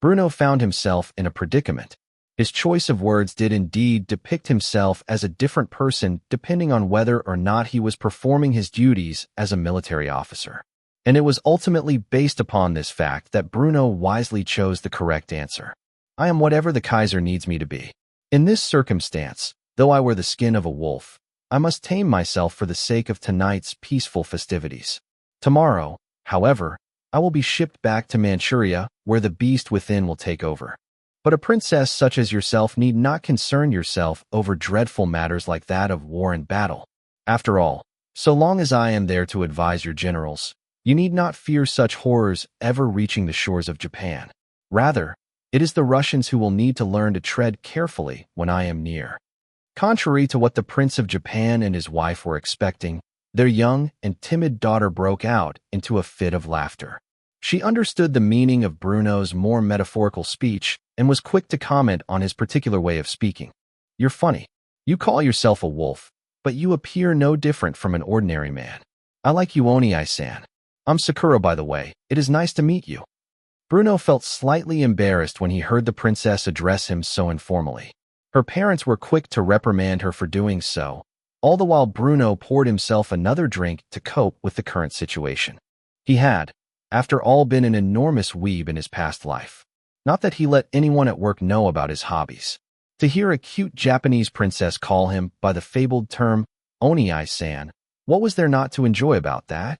Speaker 1: Bruno found himself in a predicament. His choice of words did indeed depict himself as a different person depending on whether or not he was performing his duties as a military officer. And it was ultimately based upon this fact that Bruno wisely chose the correct answer. I am whatever the Kaiser needs me to be. In this circumstance, though I wear the skin of a wolf, I must tame myself for the sake of tonight's peaceful festivities. Tomorrow, however, I will be shipped back to Manchuria, where the beast within will take over. But a princess such as yourself need not concern yourself over dreadful matters like that of war and battle. After all, so long as I am there to advise your generals, you need not fear such horrors ever reaching the shores of Japan. Rather, it is the Russians who will need to learn to tread carefully when I am near. Contrary to what the Prince of Japan and his wife were expecting, their young and timid daughter broke out into a fit of laughter. She understood the meaning of Bruno's more metaphorical speech and was quick to comment on his particular way of speaking. You're funny. You call yourself a wolf, but you appear no different from an ordinary man. I like you, Oni-san. I'm Sakura, by the way. It is nice to meet you. Bruno felt slightly embarrassed when he heard the princess address him so informally. Her parents were quick to reprimand her for doing so, all the while Bruno poured himself another drink to cope with the current situation. He had, after all, been an enormous weeb in his past life. Not that he let anyone at work know about his hobbies. To hear a cute Japanese princess call him by the fabled term Oni-san, what was there not to enjoy about that?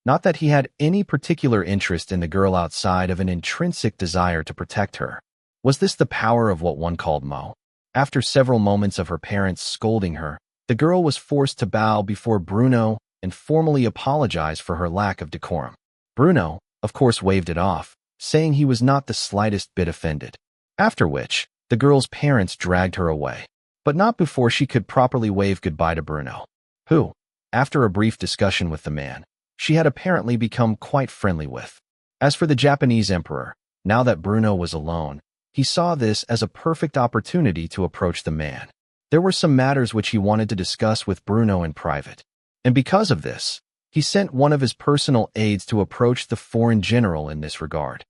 Speaker 1: Not that he had any particular interest in the girl outside of an intrinsic desire to protect her. Was this the power of what one called Mo? After several moments of her parents scolding her, the girl was forced to bow before Bruno and formally apologize for her lack of decorum. Bruno, of course, waved it off, saying he was not the slightest bit offended. After which, the girl's parents dragged her away, but not before she could properly wave goodbye to Bruno, who, after a brief discussion with the man, she had apparently become quite friendly with. As for the Japanese emperor, now that Bruno was alone, he saw this as a perfect opportunity to approach the man. There were some matters which he wanted to discuss with Bruno in private, and because of this, he sent one of his personal aides to approach the foreign general in this regard.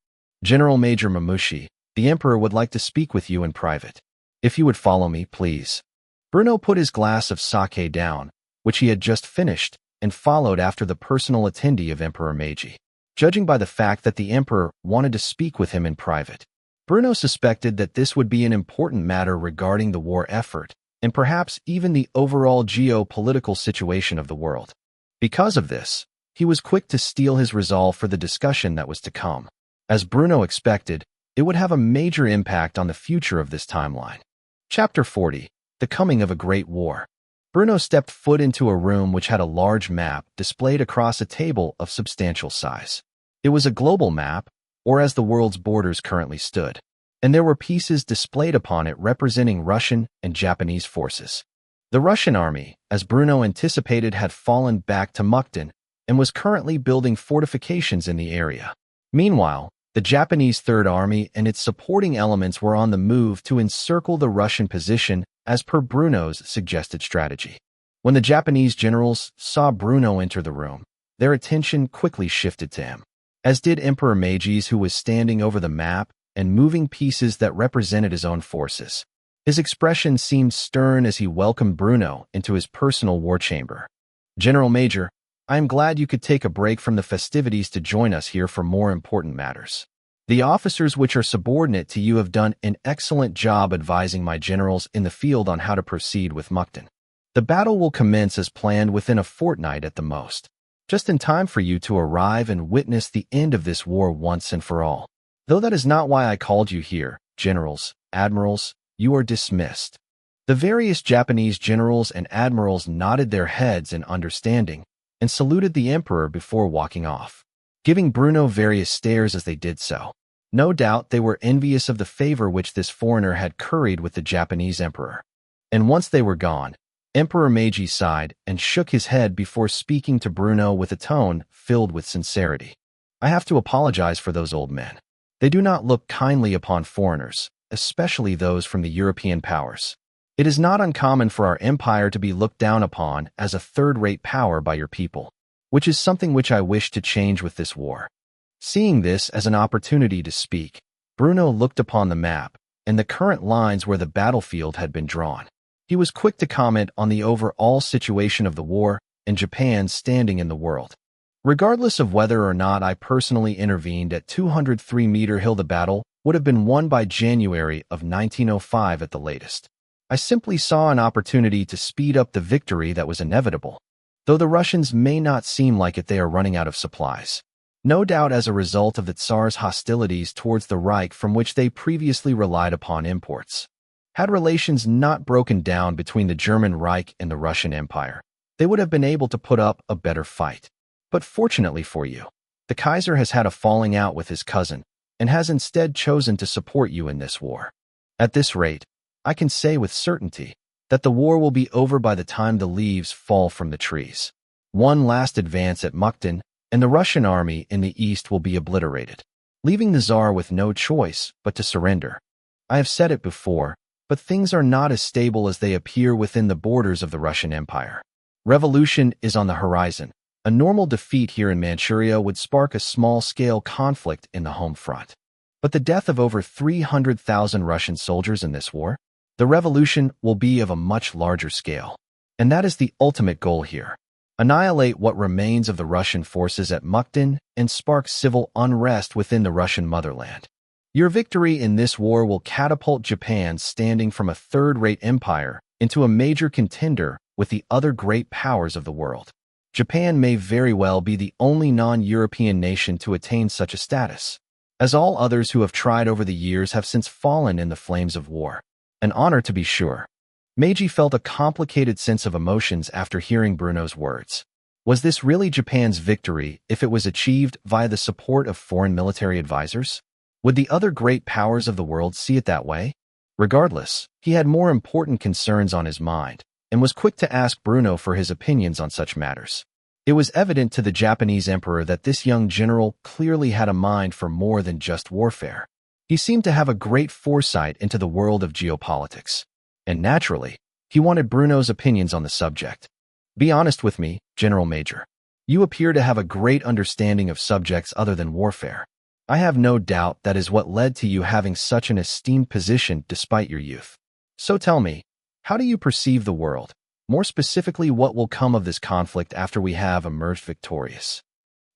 Speaker 1: General Major Mamushi, the emperor would like to speak with you in private. If you would follow me, please. Bruno put his glass of sake down, which he had just finished, and followed after the personal attendee of Emperor Meiji. Judging by the fact that the emperor wanted to speak with him in private, Bruno suspected that this would be an important matter regarding the war effort, and perhaps even the overall geopolitical situation of the world. Because of this, he was quick to steel his resolve for the discussion that was to come. As Bruno expected, it would have a major impact on the future of this timeline. Chapter 40, The Coming of a Great War. Bruno stepped foot into a room which had a large map displayed across a table of substantial size. It was a global map, or as the world's borders currently stood, and there were pieces displayed upon it representing Russian and Japanese forces. The Russian army, as Bruno anticipated, had fallen back to Mukden and was currently building fortifications in the area. Meanwhile, the Japanese Third Army and its supporting elements were on the move to encircle the Russian position as per Bruno's suggested strategy. When the Japanese generals saw Bruno enter the room, their attention quickly shifted to him, as did Emperor Meiji's, who was standing over the map and moving pieces that represented his own forces. His expression seemed stern as he welcomed Bruno into his personal war chamber. General Major, I am glad you could take a break from the festivities to join us here for more important matters. The officers which are subordinate to you have done an excellent job advising my generals in the field on how to proceed with Mukden. The battle will commence as planned within a fortnight at the most, just in time for you to arrive and witness the end of this war once and for all. Though that is not why I called you here, generals, admirals, you are dismissed." The various Japanese generals and admirals nodded their heads in understanding and saluted the emperor before walking off, giving Bruno various stares as they did so. No doubt they were envious of the favor which this foreigner had curried with the Japanese emperor. And once they were gone, Emperor Meiji sighed and shook his head before speaking to Bruno with a tone filled with sincerity. "I have to apologize for those old men. They do not look kindly upon foreigners, especially those from the European powers. It is not uncommon for our empire to be looked down upon as a third-rate power by your people, which is something which I wish to change with this war." Seeing this as an opportunity to speak, Bruno looked upon the map and the current lines where the battlefield had been drawn. He was quick to comment on the overall situation of the war and Japan's standing in the world. "Regardless of whether or not I personally intervened at 203-meter hill, the battle would have been won by January of 1905 at the latest. I simply saw an opportunity to speed up the victory that was inevitable, though the Russians may not seem like it. They are running out of supplies, no doubt as a result of the Tsar's hostilities towards the Reich, from which they previously relied upon imports. Had relations not broken down between the German Reich and the Russian Empire, they would have been able to put up a better fight. But fortunately for you, the Kaiser has had a falling out with his cousin and has instead chosen to support you in this war. At this rate, I can say with certainty that the war will be over by the time the leaves fall from the trees. One last advance at Mukden, and the Russian army in the east will be obliterated, leaving the Tsar with no choice but to surrender. I have said it before, but things are not as stable as they appear within the borders of the Russian Empire. Revolution is on the horizon. A normal defeat here in Manchuria would spark a small-scale conflict in the home front. But the death of over 300,000 Russian soldiers in this war, the revolution will be of a much larger scale. And that is the ultimate goal here. Annihilate what remains of the Russian forces at Mukden and spark civil unrest within the Russian motherland. Your victory in this war will catapult Japan standing from a third-rate empire into a major contender with the other great powers of the world. Japan may very well be the only non-European nation to attain such a status, as all others who have tried over the years have since fallen in the flames of war. An honor, to be sure. Meiji felt a complicated sense of emotions after hearing Bruno's words. Was this really Japan's victory if it was achieved via the support of foreign military advisors? Would the other great powers of the world see it that way? Regardless, he had more important concerns on his mind and was quick to ask Bruno for his opinions on such matters. It was evident to the Japanese emperor that this young general clearly had a mind for more than just warfare. He seemed to have a great foresight into the world of geopolitics. And naturally, he wanted Bruno's opinions on the subject. "Be honest with me, General Major. You appear to have a great understanding of subjects other than warfare. I have no doubt that is what led to you having such an esteemed position despite your youth. So tell me, how do you perceive the world? More specifically, what will come of this conflict after we have emerged victorious?"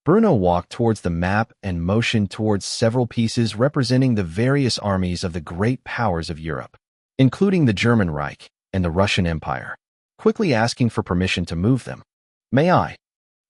Speaker 1: Bruno walked towards the map and motioned towards several pieces representing the various armies of the great powers of Europe, including the German Reich and the Russian Empire, quickly asking for permission to move them. "May I?"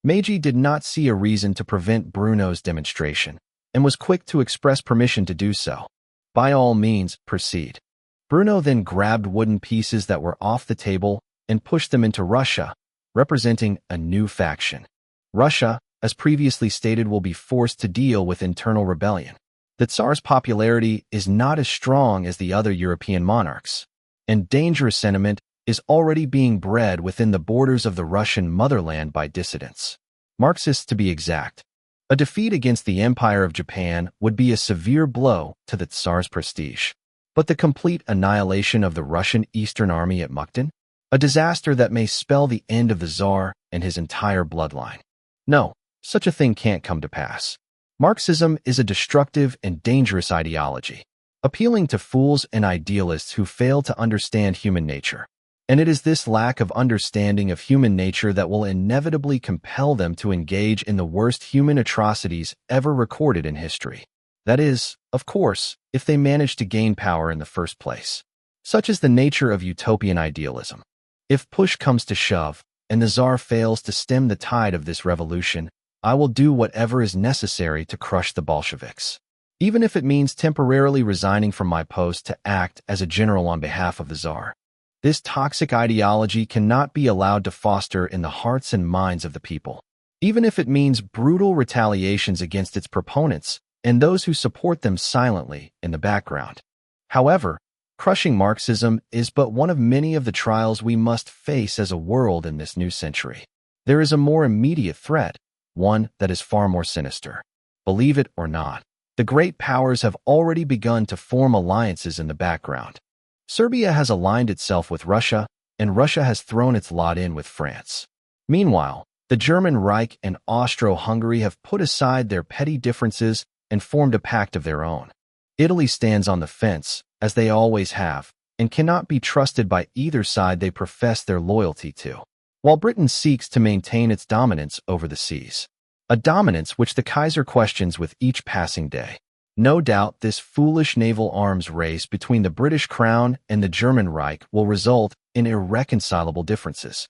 Speaker 1: Meiji did not see a reason to prevent Bruno's demonstration and was quick to express permission to do so. "By all means, proceed." Bruno then grabbed wooden pieces that were off the table and pushed them into Russia, representing a new faction. Russia, as previously stated, will be forced to deal with internal rebellion. The Tsar's popularity is not as strong as the other European monarchs, and dangerous sentiment is already being bred within the borders of the Russian motherland by dissidents, Marxists to be exact. A defeat against the Empire of Japan would be a severe blow to the Tsar's prestige. But the complete annihilation of the Russian Eastern Army at Mukden? A disaster that may spell the end of the Tsar and his entire bloodline. No, such a thing can't come to pass. Marxism is a destructive and dangerous ideology, appealing to fools and idealists who fail to understand human nature. And it is this lack of understanding of human nature that will inevitably compel them to engage in the worst human atrocities ever recorded in history. That is, of course, if they manage to gain power in the first place. Such is the nature of utopian idealism. If push comes to shove, and the Tsar fails to stem the tide of this revolution, I will do whatever is necessary to crush the Bolsheviks. Even if it means temporarily resigning from my post to act as a general on behalf of the Tsar. This toxic ideology cannot be allowed to foster in the hearts and minds of the people, even if it means brutal retaliations against its proponents and those who support them silently in the background. However, crushing Marxism is but one of many of the trials we must face as a world in this new century. There is a more immediate threat, one that is far more sinister. Believe it or not, the great powers have already begun to form alliances in the background. Serbia has aligned itself with Russia, and Russia has thrown its lot in with France. Meanwhile, the German Reich and Austro-Hungary have put aside their petty differences and formed a pact of their own. Italy stands on the fence, as they always have, and cannot be trusted by either side they profess their loyalty to, while Britain seeks to maintain its dominance over the seas. A dominance which the Kaiser questions with each passing day. No doubt this foolish naval arms race between the British Crown and the German Reich will result in irreconcilable differences.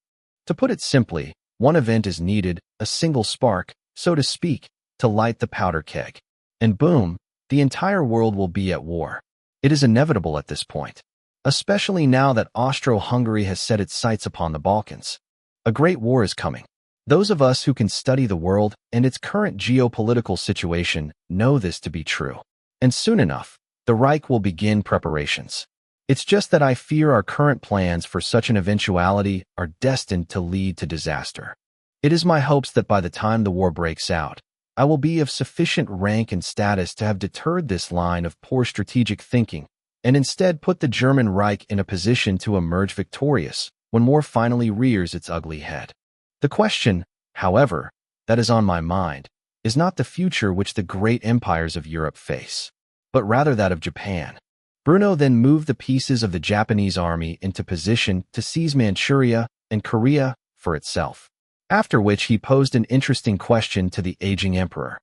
Speaker 1: To put it simply, one event is needed, a single spark, so to speak, to light the powder keg. And boom, the entire world will be at war. It is inevitable at this point, especially now that Austro-Hungary has set its sights upon the Balkans. A great war is coming. Those of us who can study the world and its current geopolitical situation know this to be true. And soon enough, the Reich will begin preparations. It's just that I fear our current plans for such an eventuality are destined to lead to disaster. It is my hopes that by the time the war breaks out, I will be of sufficient rank and status to have deterred this line of poor strategic thinking and instead put the German Reich in a position to emerge victorious when war finally rears its ugly head. The question, however, that is on my mind is not the future which the great empires of Europe face, but rather that of Japan. Bruno then moved the pieces of the Japanese army into position to seize Manchuria and Korea for itself, after which he posed an interesting question to the aging emperor.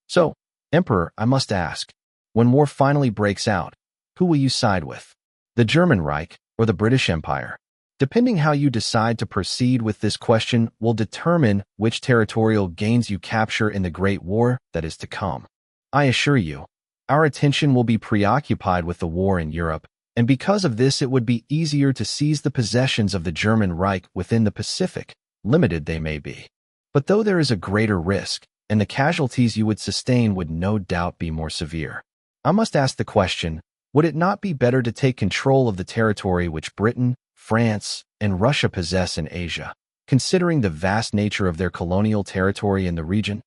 Speaker 1: So, Emperor, I must ask, when war finally breaks out, who will you side with? The German Reich or the British Empire? Depending how you decide to proceed with this question will determine which territorial gains you capture in the Great War that is to come. I assure you, our attention will be preoccupied with the war in Europe, and because of this it would be easier to seize the possessions of the German Reich within the Pacific, limited they may be. But though there is a greater risk, and the casualties you would sustain would no doubt be more severe, I must ask the question, would it not be better to take control of the territory which Britain, France, and Russia possess in Asia, considering the vast nature of their colonial territory in the region?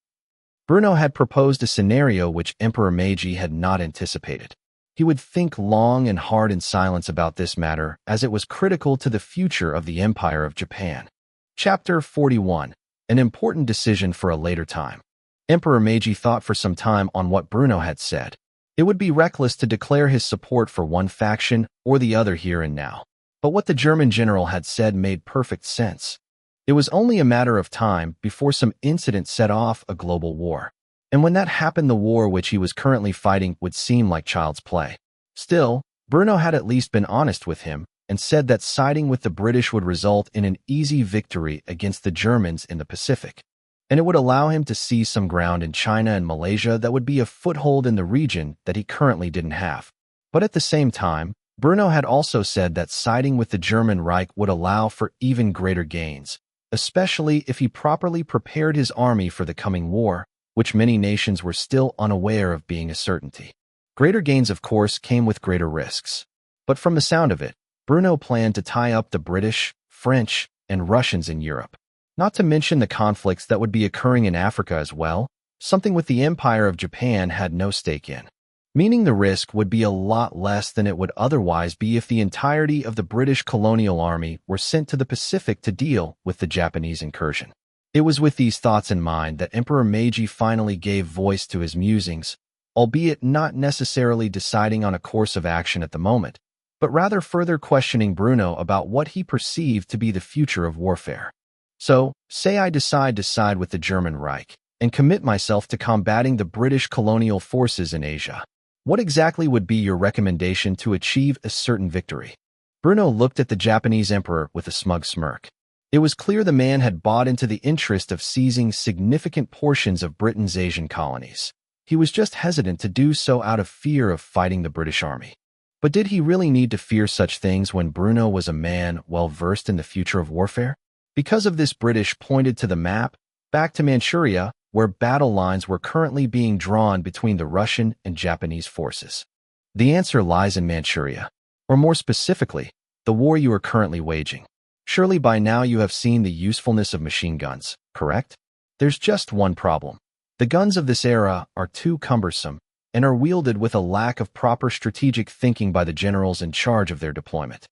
Speaker 1: Bruno had proposed a scenario which Emperor Meiji had not anticipated. He would think long and hard in silence about this matter, as it was critical to the future of the Empire of Japan. Chapter 41. An important decision for a later time. Emperor Meiji thought for some time on what Bruno had said. It would be reckless to declare his support for one faction or the other here and now. But what the German general had said made perfect sense. It was only a matter of time before some incident set off a global war. And when that happened, the war which he was currently fighting would seem like child's play. Still, Bruno had at least been honest with him and said that siding with the British would result in an easy victory against the Germans in the Pacific. And it would allow him to seize some ground in China and Malaysia that would be a foothold in the region that he currently didn't have. But at the same time, Bruno had also said that siding with the German Reich would allow for even greater gains, especially if he properly prepared his army for the coming war, which many nations were still unaware of being a certainty. Greater gains, of course, came with greater risks. But from the sound of it, Bruno planned to tie up the British, French, and Russians in Europe. Not to mention the conflicts that would be occurring in Africa as well, something with the Empire of Japan had no stake in. Meaning the risk would be a lot less than it would otherwise be if the entirety of the British colonial army were sent to the Pacific to deal with the Japanese incursion. It was with these thoughts in mind that Emperor Meiji finally gave voice to his musings, albeit not necessarily deciding on a course of action at the moment, but rather further questioning Bruno about what he perceived to be the future of warfare. So, say I decide to side with the German Reich, and commit myself to combating the British colonial forces in Asia. What exactly would be your recommendation to achieve a certain victory?" Bruno looked at the Japanese emperor with a smug smirk. It was clear the man had bought into the interest of seizing significant portions of Britain's Asian colonies. He was just hesitant to do so out of fear of fighting the British army. But did he really need to fear such things when Bruno was a man well versed in the future of warfare? Because of this, British pointed to the map, back to Manchuria, where battle lines were currently being drawn between the Russian and Japanese forces. The answer lies in Manchuria, or more specifically, the war you are currently waging. Surely by now you have seen the usefulness of machine guns, correct? There's just one problem. The guns of this era are too cumbersome and are wielded with a lack of proper strategic thinking by the generals in charge of their deployment.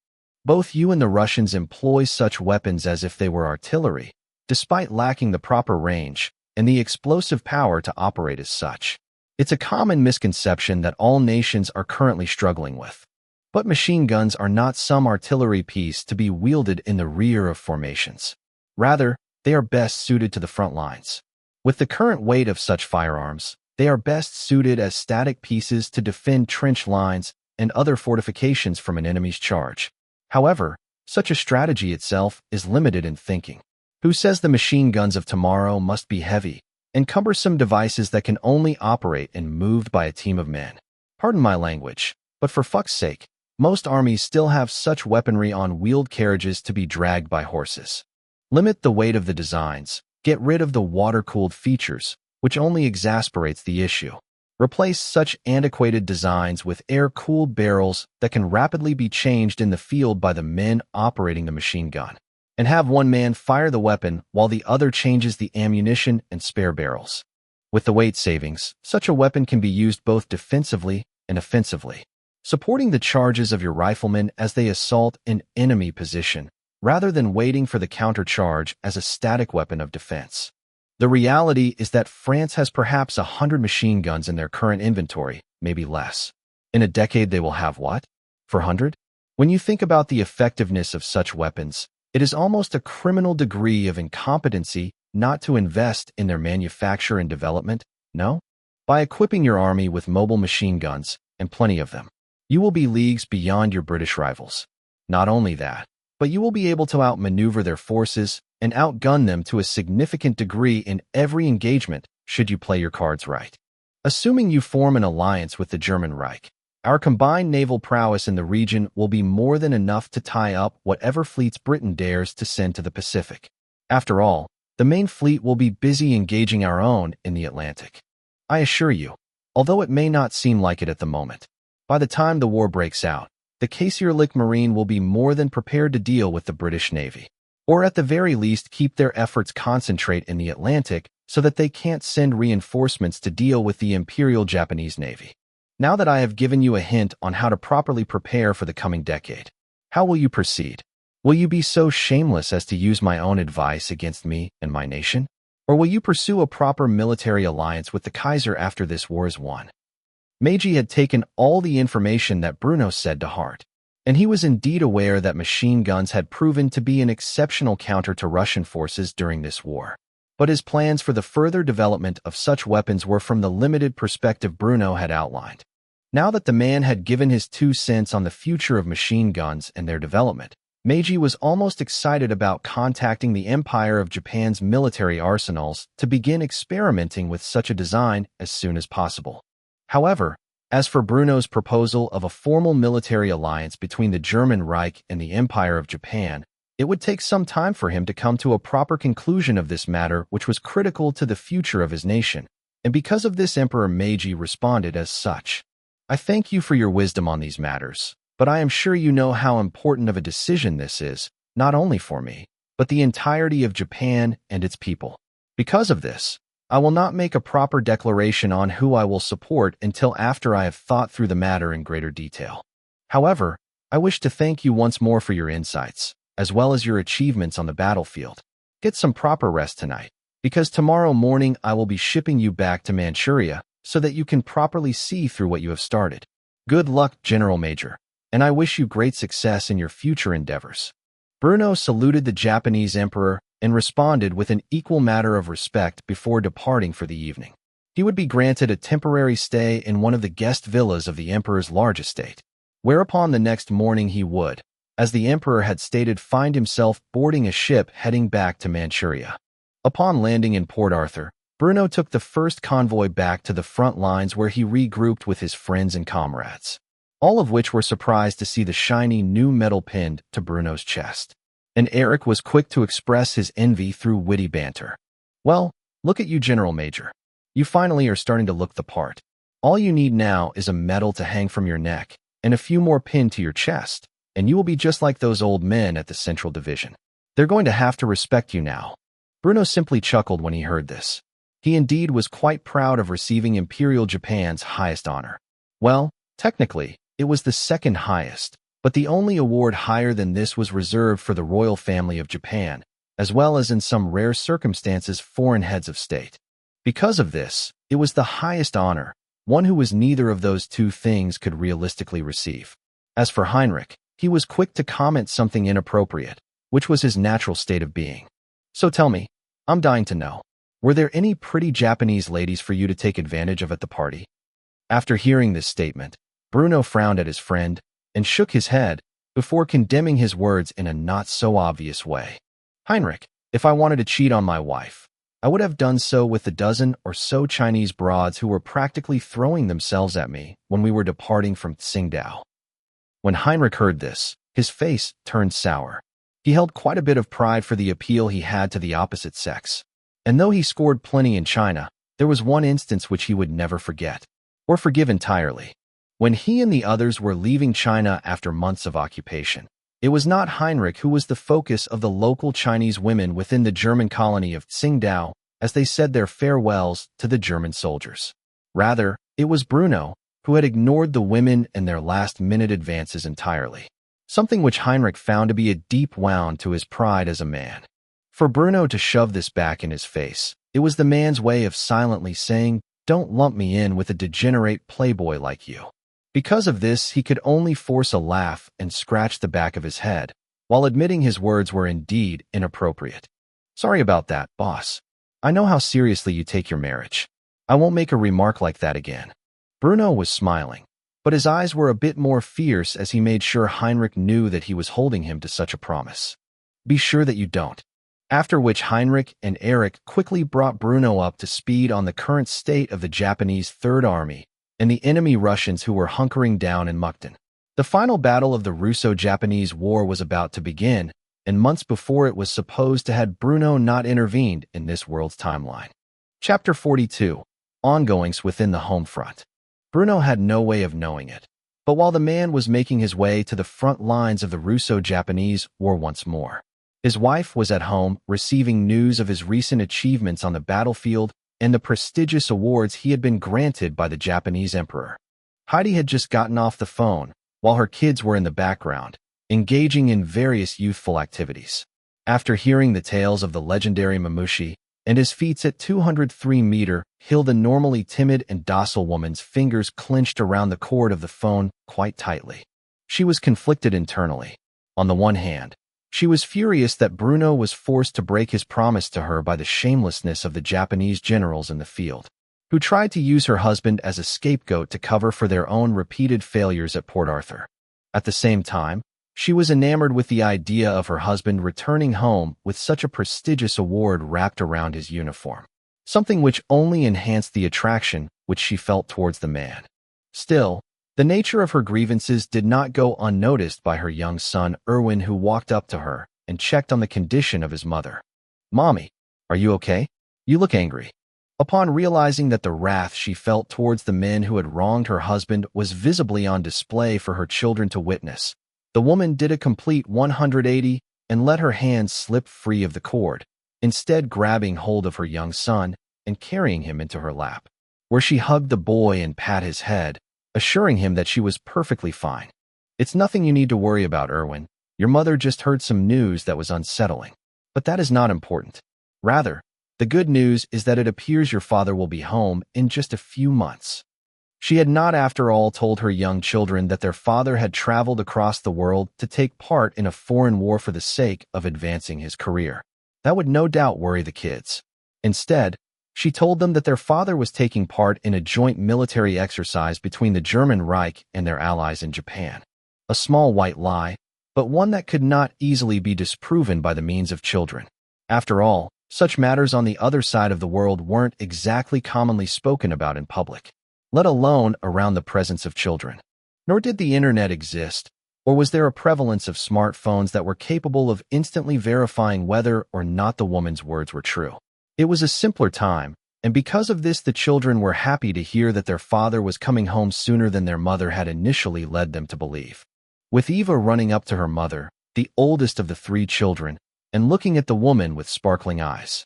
Speaker 1: Both you and the Russians employ such weapons as if they were artillery, despite lacking the proper range and the explosive power to operate as such. It's a common misconception that all nations are currently struggling with. But machine guns are not some artillery piece to be wielded in the rear of formations. Rather, they are best suited to the front lines. With the current weight of such firearms, they are best suited as static pieces to defend trench lines and other fortifications from an enemy's charge. However, such a strategy itself is limited in thinking. Who says the machine guns of tomorrow must be heavy and cumbersome devices that can only operate and moved by a team of men? Pardon my language, but for fuck's sake, most armies still have such weaponry on wheeled carriages to be dragged by horses. Limit the weight of the designs, get rid of the water-cooled features, which only exasperates the issue. Replace such antiquated designs with air-cooled barrels that can rapidly be changed in the field by the men operating the machine gun, and have one man fire the weapon while the other changes the ammunition and spare barrels. With the weight savings, such a weapon can be used both defensively and offensively, supporting the charges of your riflemen as they assault an enemy position, rather than waiting for the countercharge as a static weapon of defense. The reality is that France has perhaps 100 machine guns in their current inventory, maybe less. In a decade they will have what? 400? When you think about the effectiveness of such weapons, it is almost a criminal degree of incompetency not to invest in their manufacture and development, no? By equipping your army with mobile machine guns, and plenty of them, you will be leagues beyond your British rivals. Not only that, but you will be able to outmaneuver their forces and outgun them to a significant degree in every engagement should you play your cards right. Assuming you form an alliance with the German Reich, our combined naval prowess in the region will be more than enough to tie up whatever fleets Britain dares to send to the Pacific. After all, the main fleet will be busy engaging our own in the Atlantic. I assure you, although it may not seem like it at the moment, by the time the war breaks out, the Kaiserliche Marine will be more than prepared to deal with the British Navy, or at the very least keep their efforts concentrate in the Atlantic so that they can't send reinforcements to deal with the Imperial Japanese Navy. Now that I have given you a hint on how to properly prepare for the coming decade, how will you proceed? Will you be so shameless as to use my own advice against me and my nation? Or will you pursue a proper military alliance with the Kaiser after this war is won? Meiji had taken all the information that Bruno said to heart, and he was indeed aware that machine guns had proven to be an exceptional counter to Russian forces during this war. But his plans for the further development of such weapons were from the limited perspective Bruno had outlined. Now that the man had given his 2 cents on the future of machine guns and their development, Meiji was almost excited about contacting the Empire of Japan's military arsenals to begin experimenting with such a design as soon as possible. However, as for Bruno's proposal of a formal military alliance between the German Reich and the Empire of Japan, it would take some time for him to come to a proper conclusion of this matter, which was critical to the future of his nation, and because of this Emperor Meiji responded as such. I thank you for your wisdom on these matters, but I am sure you know how important of a decision this is, not only for me, but the entirety of Japan and its people. Because of this, I will not make a proper declaration on who I will support until after I have thought through the matter in greater detail. However, I wish to thank you once more for your insights, as well as your achievements on the battlefield. Get some proper rest tonight, because tomorrow morning I will be shipping you back to Manchuria so that you can properly see through what you have started. Good luck, General Major, and I wish you great success in your future endeavors. Bruno saluted the Japanese emperor and responded with an equal matter of respect before departing for the evening. He would be granted a temporary stay in one of the guest villas of the emperor's large estate, whereupon the next morning he would, as the emperor had stated, find himself boarding a ship heading back to Manchuria. Upon landing in Port Arthur, Bruno took the first convoy back to the front lines where he regrouped with his friends and comrades, all of which were surprised to see the shiny new medal pinned to Bruno's chest. And Eric was quick to express his envy through witty banter. Well, look at you, General Major. You finally are starting to look the part. All you need now is a medal to hang from your neck and a few more pinned to your chest, and you will be just like those old men at the Central Division. They're going to have to respect you now. Bruno simply chuckled when he heard this. He indeed was quite proud of receiving Imperial Japan's highest honor. Well, technically, it was the second highest, but the only award higher than this was reserved for the royal family of Japan, as well as in some rare circumstances foreign heads of state. Because of this, it was the highest honor, one who was neither of those two things could realistically receive. As for Heinrich, he was quick to comment something inappropriate, which was his natural state of being. So tell me, I'm dying to know, were there any pretty Japanese ladies for you to take advantage of at the party? After hearing this statement, Bruno frowned at his friend and shook his head before condemning his words in a not-so-obvious way. Heinrich, if I wanted to cheat on my wife, I would have done so with the dozen or so Chinese broads who were practically throwing themselves at me when we were departing from Tsingtao. When Heinrich heard this, his face turned sour. He held quite a bit of pride for the appeal he had to the opposite sex. And though he scored plenty in China, there was one instance which he would never forget, or forgive entirely. When he and the others were leaving China after months of occupation, it was not Heinrich who was the focus of the local Chinese women within the German colony of Tsingtao as they said their farewells to the German soldiers. Rather, it was Bruno who had ignored the women and their last-minute advances entirely, something which Heinrich found to be a deep wound to his pride as a man. For Bruno to shove this back in his face, it was the man's way of silently saying, "Don't lump me in with a degenerate playboy like you." Because of this, he could only force a laugh and scratch the back of his head, while admitting his words were indeed inappropriate. Sorry about that, boss. I know how seriously you take your marriage. I won't make a remark like that again. Bruno was smiling, but his eyes were a bit more fierce as he made sure Heinrich knew that he was holding him to such a promise. Be sure that you don't. After which Heinrich and Eric quickly brought Bruno up to speed on the current state of the Japanese Third Army and the enemy Russians who were hunkering down in Mukden. The final battle of the Russo-Japanese War was about to begin, and months before it was supposed to had Bruno not intervened in this world's timeline. Chapter 42. Ongoings within the home front. Bruno had no way of knowing it, but while the man was making his way to the front lines of the Russo-Japanese War once more, his wife was at home receiving news of his recent achievements on the battlefield and the prestigious awards he had been granted by the Japanese emperor. Heidi had just gotten off the phone, while her kids were in the background, engaging in various youthful activities. After hearing the tales of the legendary Mamushi and his feats at 203-meter, the normally timid and docile woman's fingers clenched around the cord of the phone quite tightly. She was conflicted internally. On the one hand, she was furious that Bruno was forced to break his promise to her by the shamelessness of the Japanese generals in the field, who tried to use her husband as a scapegoat to cover for their own repeated failures at Port Arthur. At the same time, she was enamored with the idea of her husband returning home with such a prestigious award wrapped around his uniform, something which only enhanced the attraction which she felt towards the man. Still, the nature of her grievances did not go unnoticed by her young son, Erwin, who walked up to her and checked on the condition of his mother. "Mommy, are you okay? You look angry." Upon realizing that the wrath she felt towards the men who had wronged her husband was visibly on display for her children to witness, the woman did a complete 180 and let her hands slip free of the cord, instead grabbing hold of her young son and carrying him into her lap, where she hugged the boy and pat his head, assuring him that she was perfectly fine. "It's nothing you need to worry about, Erwin. Your mother just heard some news that was unsettling. But that is not important. Rather, the good news is that it appears your father will be home in just a few months." She had not, after all, told her young children that their father had traveled across the world to take part in a foreign war for the sake of advancing his career. That would no doubt worry the kids. Instead, she told them that their father was taking part in a joint military exercise between the German Reich and their allies in Japan. A small white lie, but one that could not easily be disproven by the means of children. After all, such matters on the other side of the world weren't exactly commonly spoken about in public, let alone around the presence of children. Nor did the internet exist, or was there a prevalence of smartphones that were capable of instantly verifying whether or not the woman's words were true. It was a simpler time, and because of this the children were happy to hear that their father was coming home sooner than their mother had initially led them to believe. With Eva running up to her mother, the oldest of the three children, and looking at the woman with sparkling eyes.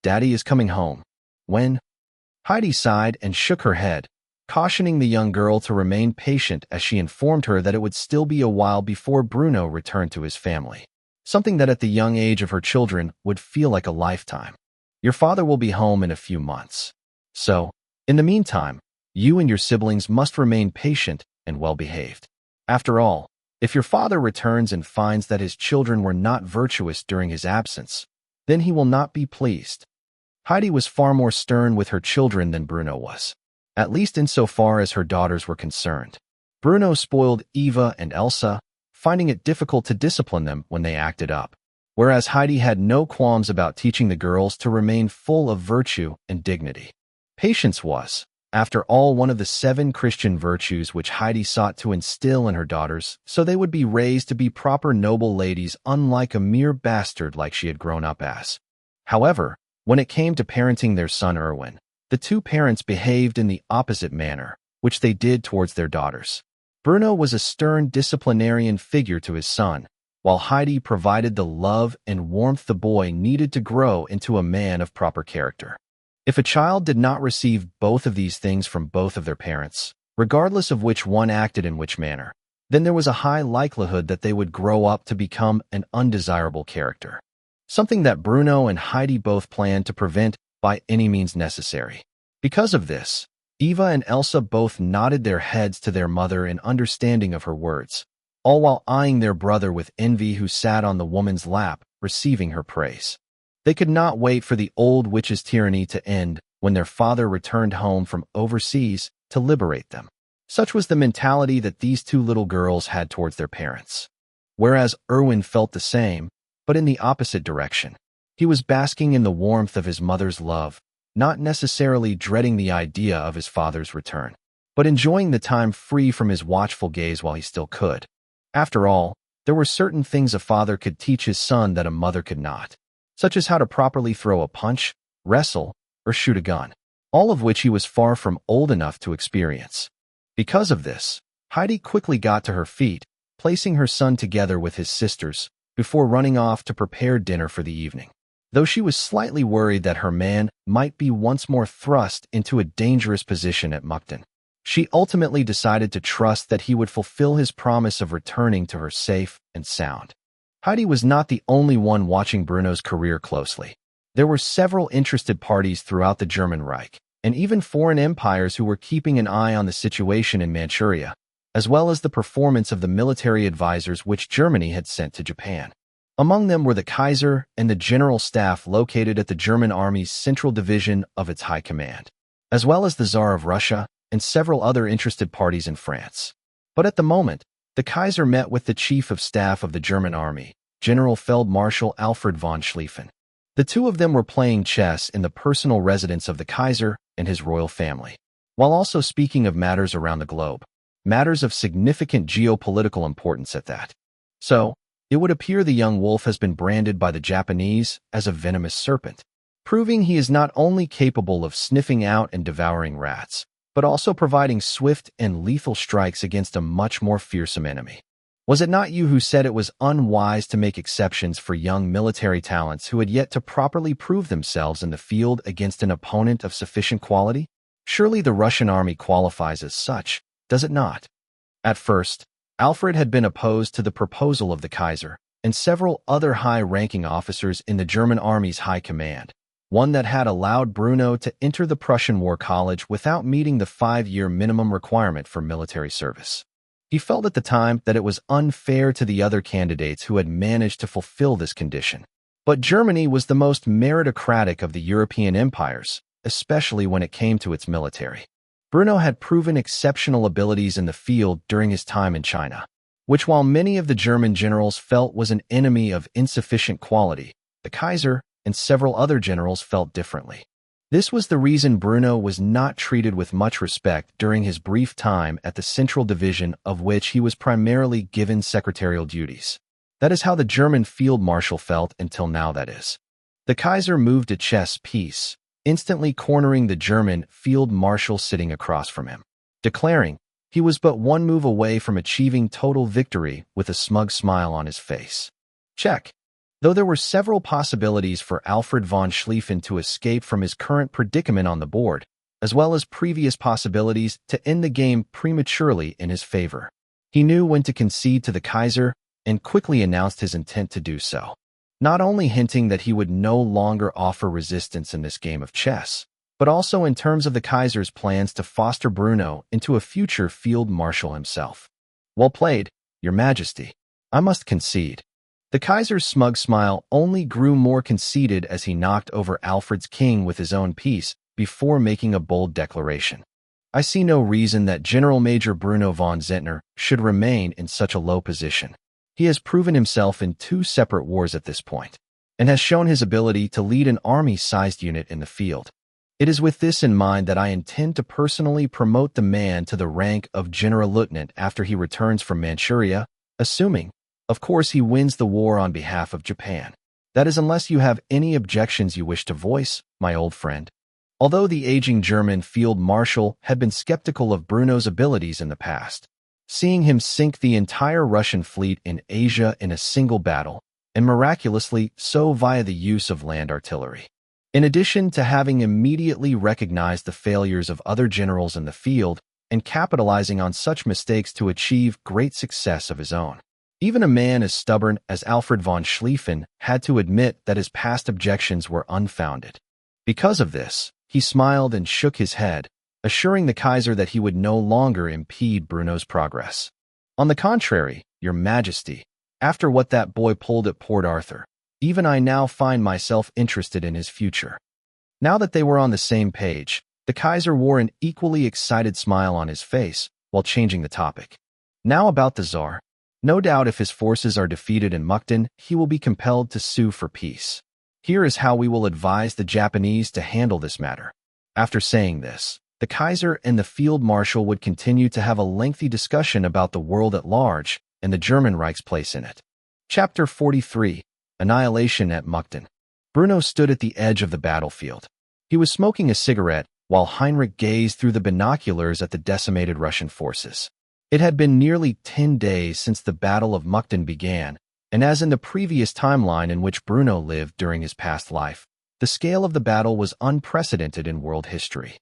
Speaker 1: "Daddy is coming home." "When?" Heidi sighed and shook her head, cautioning the young girl to remain patient as she informed her that it would still be a while before Bruno returned to his family, something that at the young age of her children would feel like a lifetime. "Your father will be home in a few months. So, in the meantime, you and your siblings must remain patient and well-behaved. After all, if your father returns and finds that his children were not virtuous during his absence, then he will not be pleased." Heidi was far more stern with her children than Bruno was, at least insofar as her daughters were concerned. Bruno spoiled Eva and Elsa, finding it difficult to discipline them when they acted up, whereas Heidi had no qualms about teaching the girls to remain full of virtue and dignity. Patience was, after all, one of the 7 Christian virtues which Heidi sought to instill in her daughters, so they would be raised to be proper noble ladies, unlike a mere bastard like she had grown up as. However, when it came to parenting their son Erwin, the two parents behaved in the opposite manner, which they did towards their daughters. Bruno was a stern disciplinarian figure to his son, while Heidi provided the love and warmth the boy needed to grow into a man of proper character. If a child did not receive both of these things from both of their parents, regardless of which one acted in which manner, then there was a high likelihood that they would grow up to become an undesirable character, something that Bruno and Heidi both planned to prevent by any means necessary. Because of this, Eva and Elsa both nodded their heads to their mother in understanding of her words, all while eyeing their brother with envy who sat on the woman's lap, receiving her praise. They could not wait for the old witch's tyranny to end when their father returned home from overseas to liberate them. Such was the mentality that these two little girls had towards their parents. Whereas Erwin felt the same, but in the opposite direction. He was basking in the warmth of his mother's love, not necessarily dreading the idea of his father's return, but enjoying the time free from his watchful gaze while he still could. After all, there were certain things a father could teach his son that a mother could not, such as how to properly throw a punch, wrestle, or shoot a gun, all of which he was far from old enough to experience. Because of this, Heidi quickly got to her feet, placing her son together with his sisters, before running off to prepare dinner for the evening. Though she was slightly worried that her man might be once more thrust into a dangerous position at Mukden, she ultimately decided to trust that he would fulfill his promise of returning to her safe and sound. Heidi was not the only one watching Bruno's career closely. There were several interested parties throughout the German Reich, and even foreign empires who were keeping an eye on the situation in Manchuria, as well as the performance of the military advisors which Germany had sent to Japan. Among them were the Kaiser and the general staff located at the German Army's Central Division of its High Command, as well as the Tsar of Russia and several other interested parties in France. But at the moment, the Kaiser met with the Chief of Staff of the German Army, General Feldmarschall Alfred von Schlieffen. The two of them were playing chess in the personal residence of the Kaiser and his royal family, while also speaking of matters around the globe, matters of significant geopolitical importance at that. So, it would appear the young wolf has been branded by the Japanese as a venomous serpent, proving he is not only capable of sniffing out and devouring rats, but also providing swift and lethal strikes against a much more fearsome enemy. Was it not you who said it was unwise to make exceptions for young military talents who had yet to properly prove themselves in the field against an opponent of sufficient quality? Surely the Russian army qualifies as such, does it not? At first, Alfred had been opposed to the proposal of the Kaiser and several other high-ranking officers in the German army's high command, one that had allowed Bruno to enter the Prussian War College without meeting the 5-year minimum requirement for military service. He felt at the time that it was unfair to the other candidates who had managed to fulfill this condition, But Germany was the most meritocratic of the European empires, especially when it came to its military. Bruno had proven exceptional abilities in the field during his time in China, which while many of the German generals felt was an enemy of insufficient quality, the Kaiser and several other generals felt differently. This was the reason Bruno was not treated with much respect during his brief time at the Central Division, of which he was primarily given secretarial duties. That is how the German field marshal felt until now, that is. The Kaiser moved to chess piece, instantly cornering the German field marshal sitting across from him, declaring he was but one move away from achieving total victory with a smug smile on his face. Check. Though there were several possibilities for Alfred von Schlieffen to escape from his current predicament on the board, as well as previous possibilities to end the game prematurely in his favor, he knew when to concede to the Kaiser and quickly announced his intent to do so, not only hinting that he would no longer offer resistance in this game of chess, but also in terms of the Kaiser's plans to foster Bruno into a future field marshal himself. Well played, Your Majesty. I must concede. The Kaiser's smug smile only grew more conceited as he knocked over Alfred's king with his own piece before making a bold declaration. I see no reason that General Major Bruno von Zehntner should remain in such a low position. He has proven himself in 2 separate wars at this point, and has shown his ability to lead an army-sized unit in the field. It is with this in mind that I intend to personally promote the man to the rank of Generalleutnant after he returns from Manchuria, assuming, of course, he wins the war on behalf of Japan. That is, unless you have any objections you wish to voice, my old friend. Although the aging German field marshal had been skeptical of Bruno's abilities in the past, seeing him sink the entire Russian fleet in Asia in a single battle, and miraculously so via the use of land artillery, in addition to having immediately recognized the failures of other generals in the field and capitalizing on such mistakes to achieve great success of his own. Even a man as stubborn as Alfred von Schlieffen had to admit that his past objections were unfounded. Because of this, he smiled and shook his head, assuring the Kaiser that he would no longer impede Bruno's progress. On the contrary, Your Majesty, after what that boy pulled at Port Arthur, even I now find myself interested in his future. Now that they were on the same page, the Kaiser wore an equally excited smile on his face while changing the topic. Now about the Tsar. No doubt if his forces are defeated in Mukden, he will be compelled to sue for peace. Here is how we will advise the Japanese to handle this matter. After saying this, the Kaiser and the field marshal would continue to have a lengthy discussion about the world at large and the German Reich's place in it. Chapter 43. Annihilation at Mukden. Bruno stood at the edge of the battlefield. He was smoking a cigarette while Heinrich gazed through the binoculars at the decimated Russian forces. It had been nearly 10 days since the Battle of Mukden began, and as in the previous timeline in which Bruno lived during his past life, the scale of the battle was unprecedented in world history.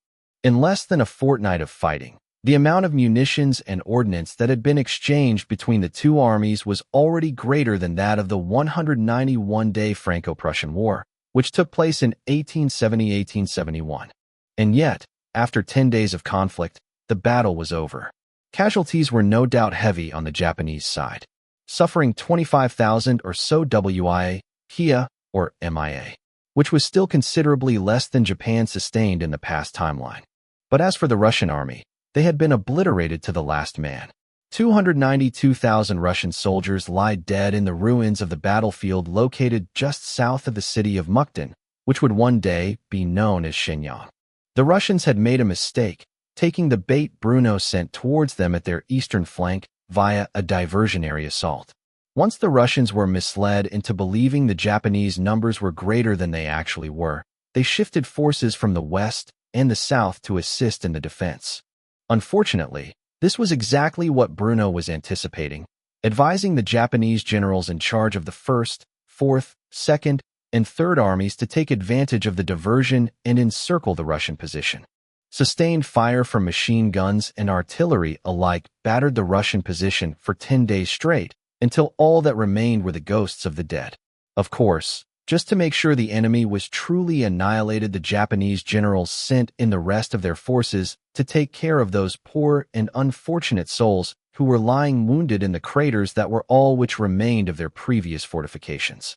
Speaker 1: In less than a fortnight of fighting, the amount of munitions and ordnance that had been exchanged between the two armies was already greater than that of the 191-day Franco-Prussian War, which took place in 1870-1871. And yet, after 10 days of conflict, the battle was over. Casualties were no doubt heavy on the Japanese side, suffering 25,000 or so WIA, or MIA, which was still considerably less than Japan sustained in the past timeline. But as for the Russian army, they had been obliterated to the last man. 292,000 Russian soldiers lie dead in the ruins of the battlefield located just south of the city of Mukden, which would one day be known as Shenyang. The Russians had made a mistake, taking the bait Bruno sent towards them at their eastern flank via a diversionary assault. Once the Russians were misled into believing the Japanese numbers were greater than they actually were, they shifted forces from the west and the south to assist in the defense. Unfortunately, this was exactly what Bruno was anticipating, advising the Japanese generals in charge of the 1st, 4th, 2nd, and 3rd armies to take advantage of the diversion and encircle the Russian position. Sustained fire from machine guns and artillery alike battered the Russian position for 10 days straight, until all that remained were the ghosts of the dead. Of course, just to make sure the enemy was truly annihilated, the Japanese generals sent in the rest of their forces to take care of those poor and unfortunate souls who were lying wounded in the craters that were all which remained of their previous fortifications.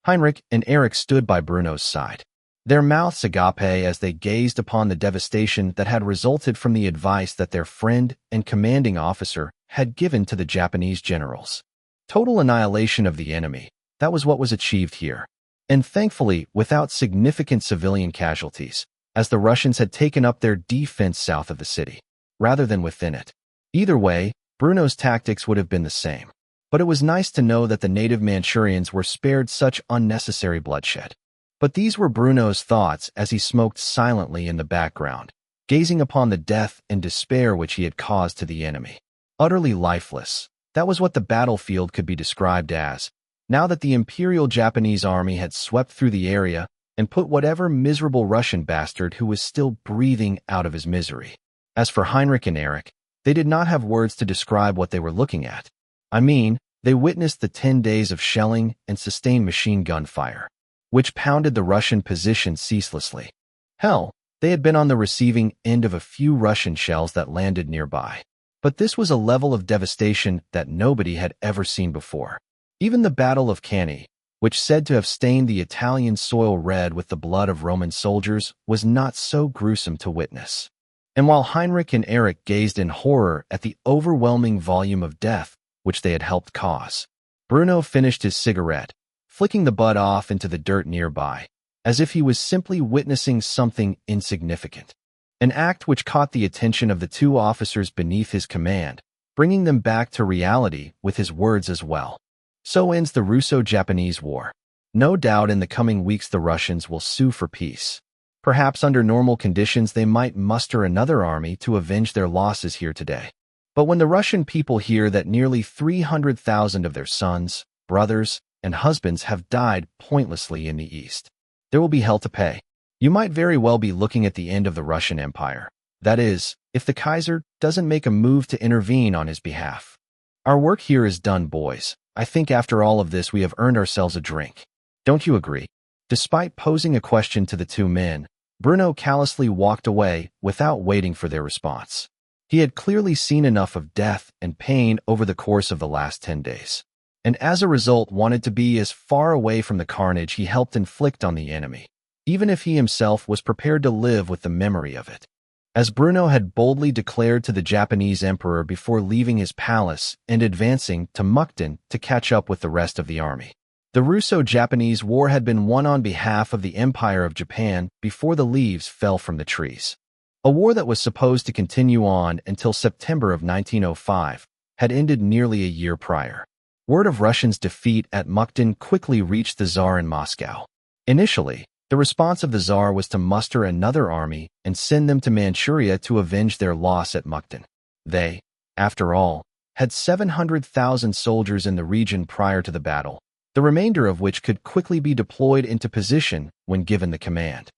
Speaker 1: Heinrich and Erich stood by Bruno's side, their mouths agape as they gazed upon the devastation that had resulted from the advice that their friend and commanding officer had given to the Japanese generals. Total annihilation of the enemy, that was what was achieved here. And thankfully, without significant civilian casualties, as the Russians had taken up their defense south of the city, rather than within it. Either way, Bruno's tactics would have been the same. But it was nice to know that the native Manchurians were spared such unnecessary bloodshed. But these were Bruno's thoughts as he smoked silently in the background, gazing upon the death and despair which he had caused to the enemy. Utterly lifeless, that was what the battlefield could be described as, now that the Imperial Japanese Army had swept through the area and put whatever miserable Russian bastard who was still breathing out of his misery. As for Heinrich and Erich, they did not have words to describe what they were looking at. I mean, they witnessed the 10 days of shelling and sustained machine gun fire, which pounded the Russian position ceaselessly. Hell, they had been on the receiving end of a few Russian shells that landed nearby. But this was a level of devastation that nobody had ever seen before. Even the Battle of Cannae, which said to have stained the Italian soil red with the blood of Roman soldiers, was not so gruesome to witness. And while Heinrich and Erich gazed in horror at the overwhelming volume of death which they had helped cause, Bruno finished his cigarette, flicking the butt off into the dirt nearby, as if he was simply witnessing something insignificant. An act which caught the attention of the two officers beneath his command, bringing them back to reality with his words as well. So ends the Russo-Japanese War. No doubt in the coming weeks the Russians will sue for peace. Perhaps under normal conditions they might muster another army to avenge their losses here today. But when the Russian people hear that nearly 300,000 of their sons, brothers, and husbands have died pointlessly in the East, there will be hell to pay. You might very well be looking at the end of the Russian Empire. That is, if the Kaiser doesn't make a move to intervene on his behalf. Our work here is done, boys. I think after all of this we have earned ourselves a drink. Don't you agree? Despite posing a question to the two men, Bruno callously walked away without waiting for their response. He had clearly seen enough of death and pain over the course of the last 10 days, and as a result wanted to be as far away from the carnage he helped inflict on the enemy, even if he himself was prepared to live with the memory of it. As Bruno had boldly declared to the Japanese emperor before leaving his palace and advancing to Mukden to catch up with the rest of the army. The Russo-Japanese War had been won on behalf of the Empire of Japan before the leaves fell from the trees. A war that was supposed to continue on until September of 1905 had ended nearly a year prior. Word of Russians' defeat at Mukden quickly reached the Tsar in Moscow. Initially, the response of the Tsar was to muster another army and send them to Manchuria to avenge their loss at Mukden. They, after all, had 700,000 soldiers in the region prior to the battle, the remainder of which could quickly be deployed into position when given the command.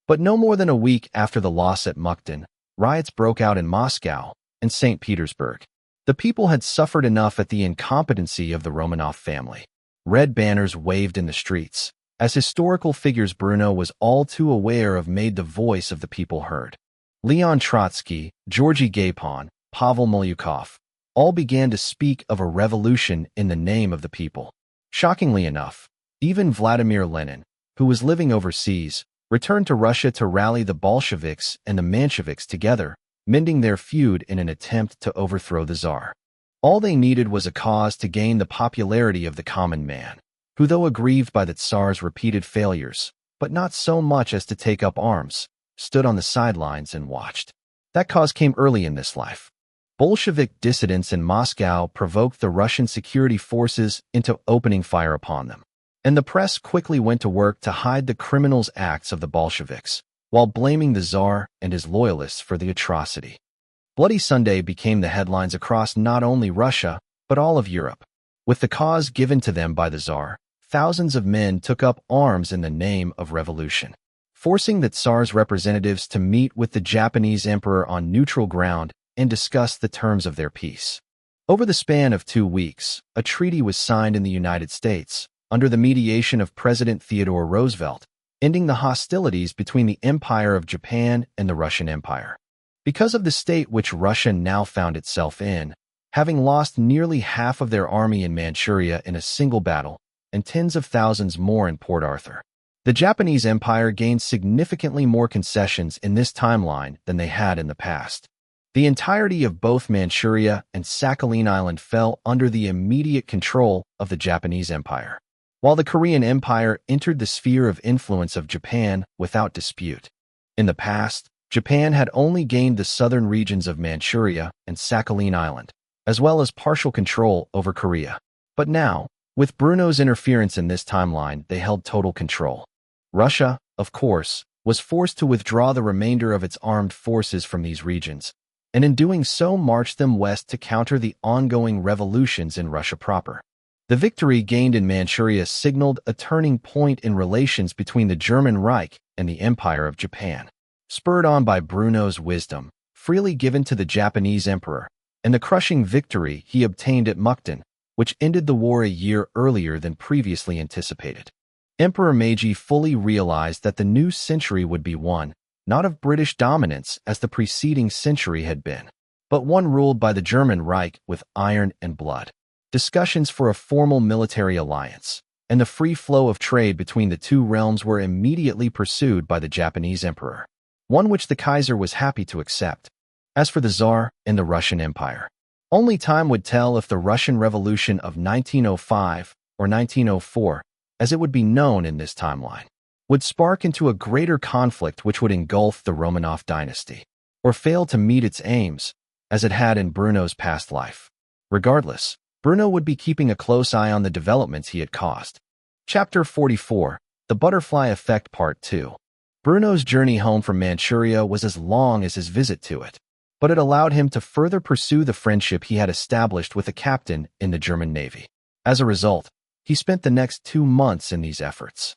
Speaker 1: But no more than a week after the loss at Mukden, riots broke out in Moscow and St. Petersburg. The people had suffered enough at the incompetency of the Romanov family. Red banners waved in the streets, as historical figures Bruno was all too aware of made the voice of the people heard. Leon Trotsky, Georgy Gapon, Pavel Milyukov, all began to speak of a revolution in the name of the people. Shockingly enough, even Vladimir Lenin, who was living overseas, returned to Russia to rally the Bolsheviks and the Mensheviks together, mending their feud in an attempt to overthrow the Tsar. All they needed was a cause to gain the popularity of the common man, who, though aggrieved by the Tsar's repeated failures, but not so much as to take up arms, stood on the sidelines and watched. That cause came early in this life. Bolshevik dissidents in Moscow provoked the Russian security forces into opening fire upon them, and the press quickly went to work to hide the criminals' acts of the Bolsheviks, while blaming the Tsar and his loyalists for the atrocity. Bloody Sunday became the headlines across not only Russia, but all of Europe. With the cause given to them by the Tsar, thousands of men took up arms in the name of revolution, forcing the Tsar's representatives to meet with the Japanese emperor on neutral ground and discuss the terms of their peace. Over the span of 2 weeks, a treaty was signed in the United States, under the mediation of President Theodore Roosevelt, ending the hostilities between the Empire of Japan and the Russian Empire. Because of the state which Russia now found itself in, having lost nearly half of their army in Manchuria in a single battle, and tens of thousands more in Port Arthur. The Japanese Empire gained significantly more concessions in this timeline than they had in the past. The entirety of both Manchuria and Sakhalin Island fell under the immediate control of the Japanese Empire, while the Korean Empire entered the sphere of influence of Japan without dispute. In the past, Japan had only gained the southern regions of Manchuria and Sakhalin Island, as well as partial control over Korea. But now, with Bruno's interference in this timeline, they held total control. Russia, of course, was forced to withdraw the remainder of its armed forces from these regions, and in doing so marched them west to counter the ongoing revolutions in Russia proper. The victory gained in Manchuria signaled a turning point in relations between the German Reich and the Empire of Japan. Spurred on by Bruno's wisdom, freely given to the Japanese emperor, and the crushing victory he obtained at Mukden, which ended the war a year earlier than previously anticipated. Emperor Meiji fully realized that the new century would be one, not of British dominance as the preceding century had been, but one ruled by the German Reich with iron and blood. Discussions for a formal military alliance and the free flow of trade between the two realms were immediately pursued by the Japanese emperor, one which the Kaiser was happy to accept. As for the Tsar and the Russian Empire, only time would tell if the Russian Revolution of 1905 or 1904, as it would be known in this timeline, would spark into a greater conflict which would engulf the Romanov dynasty, or fail to meet its aims, as it had in Bruno's past life. Regardless, Bruno would be keeping a close eye on the developments he had caused. Chapter 44, The Butterfly Effect Part 2. Bruno's journey home from Manchuria was as long as his visit to it, but it allowed him to further pursue the friendship he had established with a captain in the German Navy. As a result, he spent the next 2 months in these efforts.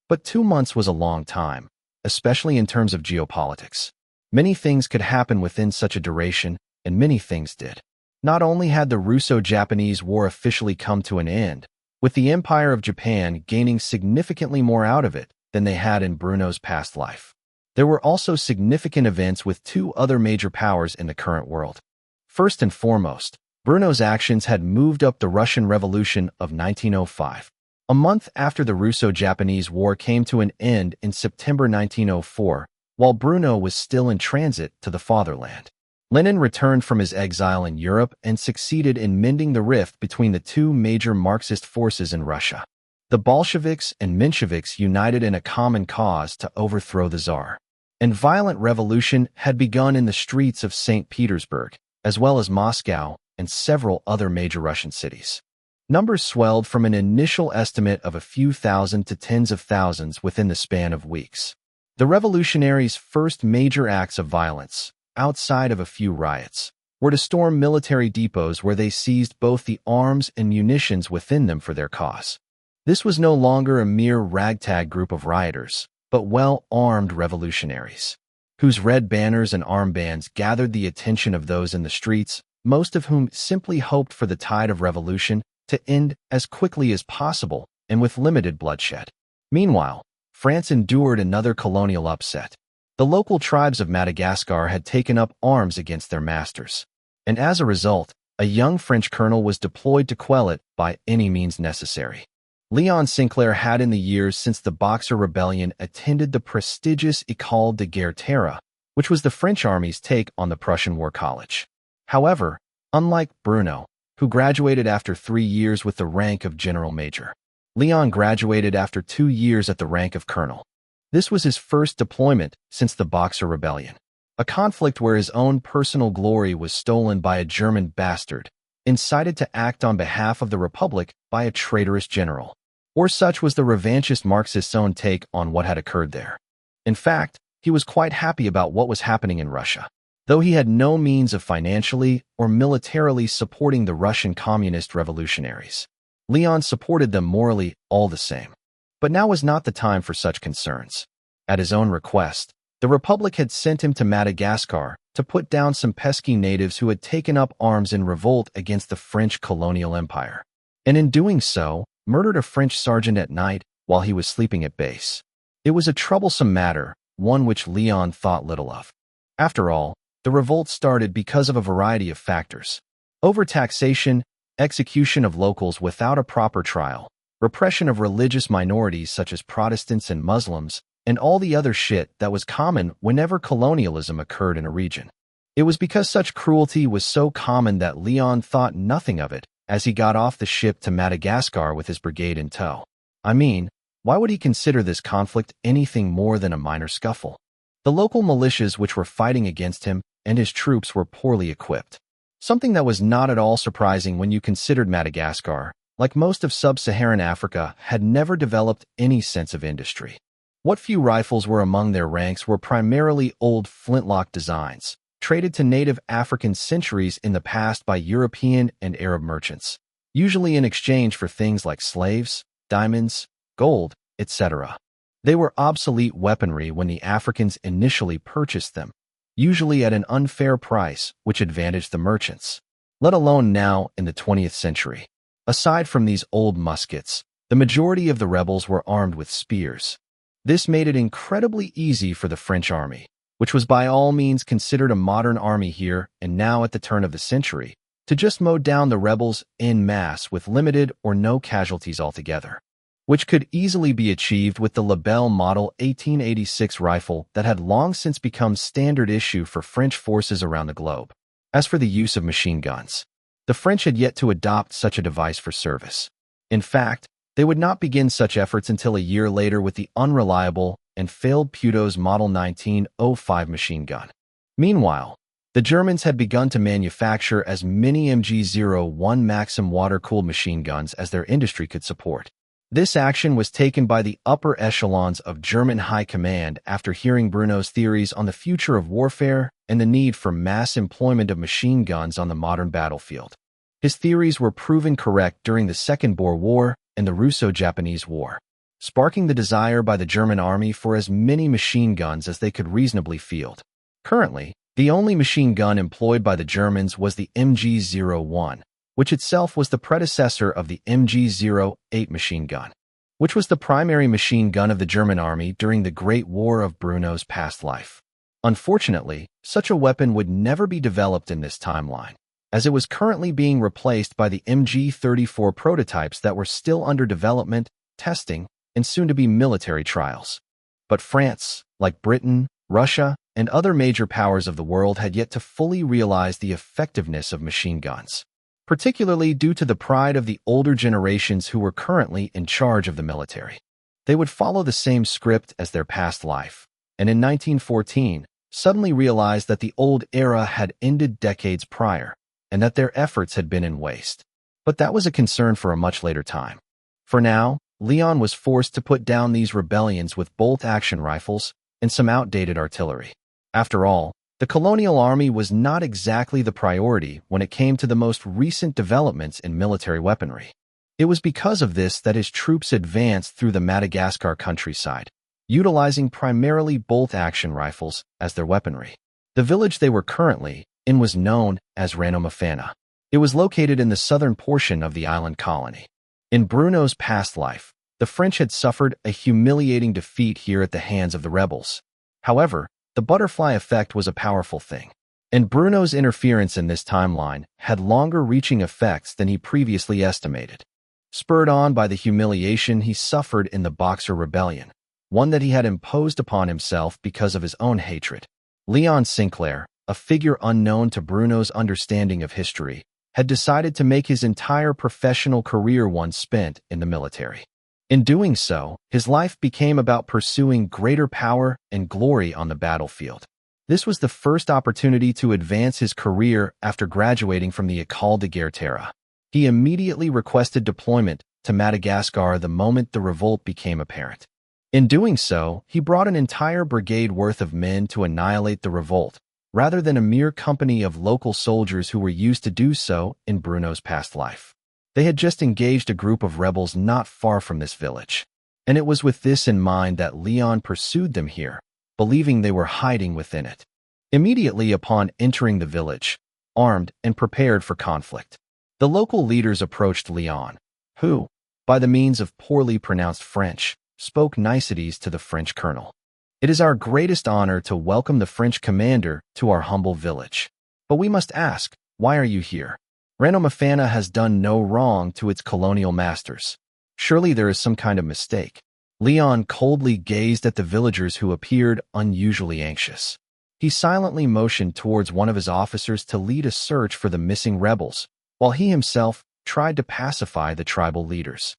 Speaker 1: But 2 months was a long time, especially in terms of geopolitics. Many things could happen within such a duration, and many things did. Not only had the Russo-Japanese War officially come to an end, with the Empire of Japan gaining significantly more out of it than they had in Bruno's past life, there were also significant events with 2 other major powers in the current world. First and foremost, Bruno's actions had moved up the Russian Revolution of 1905. A month after the Russo-Japanese War came to an end in September 1904, while Bruno was still in transit to the fatherland, Lenin returned from his exile in Europe and succeeded in mending the rift between the 2 major Marxist forces in Russia. The Bolsheviks and Mensheviks united in a common cause to overthrow the Tsar, and violent revolution had begun in the streets of St. Petersburg, as well as Moscow and several other major Russian cities. Numbers swelled from an initial estimate of a few thousand to tens of thousands within the span of weeks. The revolutionaries' first major acts of violence, outside of a few riots, were to storm military depots where they seized both the arms and munitions within them for their cause. This was no longer a mere ragtag group of rioters, but well-armed revolutionaries, whose red banners and armbands gathered the attention of those in the streets, most of whom simply hoped for the tide of revolution to end as quickly as possible and with limited bloodshed. Meanwhile, France endured another colonial upset. The local tribes of Madagascar had taken up arms against their masters, and as a result, a young French colonel was deployed to quell it by any means necessary. Leon Sinclair had in the years since the Boxer Rebellion attended the prestigious École de Guerre Terre, which was the French army's take on the Prussian War College. However, unlike Bruno, who graduated after 3 years with the rank of General Major, Leon graduated after 2 years at the rank of Colonel. This was his first deployment since the Boxer Rebellion, a conflict where his own personal glory was stolen by a German bastard, incited to act on behalf of the Republic by a traitorous general. Or such was the revanchist Marxist's own take on what had occurred there. In fact, he was quite happy about what was happening in Russia, though he had no means of financially or militarily supporting the Russian communist revolutionaries. Leon supported them morally all the same. But now was not the time for such concerns. At his own request, the Republic had sent him to Madagascar to put down some pesky natives who had taken up arms in revolt against the French colonial empire, and in doing so, murdered a French sergeant at night while he was sleeping at base. It was a troublesome matter, one which Leon thought little of. After all, the revolt started because of a variety of factors: overtaxation, execution of locals without a proper trial, repression of religious minorities such as Protestants and Muslims, and all the other shit that was common whenever colonialism occurred in a region. It was because such cruelty was so common that Leon thought nothing of it as he got off the ship to Madagascar with his brigade in tow. I mean, why would he consider this conflict anything more than a minor scuffle? The local militias which were fighting against him and his troops were poorly equipped. Something that was not at all surprising when you considered Madagascar, like most of sub-Saharan Africa, had never developed any sense of industry. What few rifles were among their ranks were primarily old flintlock designs, traded to native African centuries in the past by European and Arab merchants, usually in exchange for things like slaves, diamonds, gold, etc. They were obsolete weaponry when the Africans initially purchased them, usually at an unfair price which advantaged the merchants, let alone now in the 20th century. Aside from these old muskets, the majority of the rebels were armed with spears. This made it incredibly easy for the French army, which was by all means considered a modern army here and now at the turn of the century, to just mow down the rebels en masse with limited or no casualties altogether, which could easily be achieved with the Lebel Model 1886 rifle that had long since become standard issue for French forces around the globe. As for the use of machine guns, the French had yet to adopt such a device for service. In fact, they would not begin such efforts until a year later with the unreliable and failed Puto's Model 1905 machine gun. Meanwhile, the Germans had begun to manufacture as many MG-01 Maxim water-cooled machine guns as their industry could support. This action was taken by the upper echelons of German high command after hearing Bruno's theories on the future of warfare and the need for mass employment of machine guns on the modern battlefield. His theories were proven correct during the Second Boer War and the Russo-Japanese War, sparking the desire by the German army for as many machine guns as they could reasonably field. Currently, the only machine gun employed by the Germans was the MG-01, which itself was the predecessor of the MG-08 machine gun, which was the primary machine gun of the German army during the Great War of Bruno's past life. Unfortunately, such a weapon would never be developed in this timeline, as it was currently being replaced by the MG-34 prototypes that were still under development, testing, and soon-to-be military trials. But France, like Britain, Russia, and other major powers of the world had yet to fully realize the effectiveness of machine guns, particularly due to the pride of the older generations who were currently in charge of the military. They would follow the same script as their past life, and in 1914, suddenly realized that the old era had ended decades prior, and that their efforts had been in waste. But that was a concern for a much later time. For now, Leon was forced to put down these rebellions with bolt-action rifles and some outdated artillery. After all, the colonial army was not exactly the priority when it came to the most recent developments in military weaponry. It was because of this that his troops advanced through the Madagascar countryside, utilizing primarily bolt-action rifles as their weaponry. The village they were currently in was known as Ranomafana. It was located in the southern portion of the island colony. In Bruno's past life, the French had suffered a humiliating defeat here at the hands of the rebels. However, the butterfly effect was a powerful thing, and Bruno's interference in this timeline had longer-reaching effects than he previously estimated. Spurred on by the humiliation he suffered in the Boxer Rebellion, one that he had imposed upon himself because of his own hatred, Leon Sinclair, a figure unknown to Bruno's understanding of history, had decided to make his entire professional career one spent in the military. In doing so, his life became about pursuing greater power and glory on the battlefield. This was the first opportunity to advance his career after graduating from the École de Guerre Terre. He immediately requested deployment to Madagascar the moment the revolt became apparent. In doing so, he brought an entire brigade worth of men to annihilate the revolt, rather than a mere company of local soldiers who were used to do so in Bruno's past life. They had just engaged a group of rebels not far from this village, and it was with this in mind that Leon pursued them here, believing they were hiding within it. Immediately upon entering the village, armed and prepared for conflict, the local leaders approached Leon, who, by the means of poorly pronounced French, spoke niceties to the French colonel. "It is our greatest honor to welcome the French commander to our humble village. But we must ask, why are you here? Ranomafana has done no wrong to its colonial masters. Surely there is some kind of mistake. Leon coldly gazed at the villagers who appeared unusually anxious. He silently motioned towards one of his officers to lead a search for the missing rebels, while he himself tried to pacify the tribal leaders.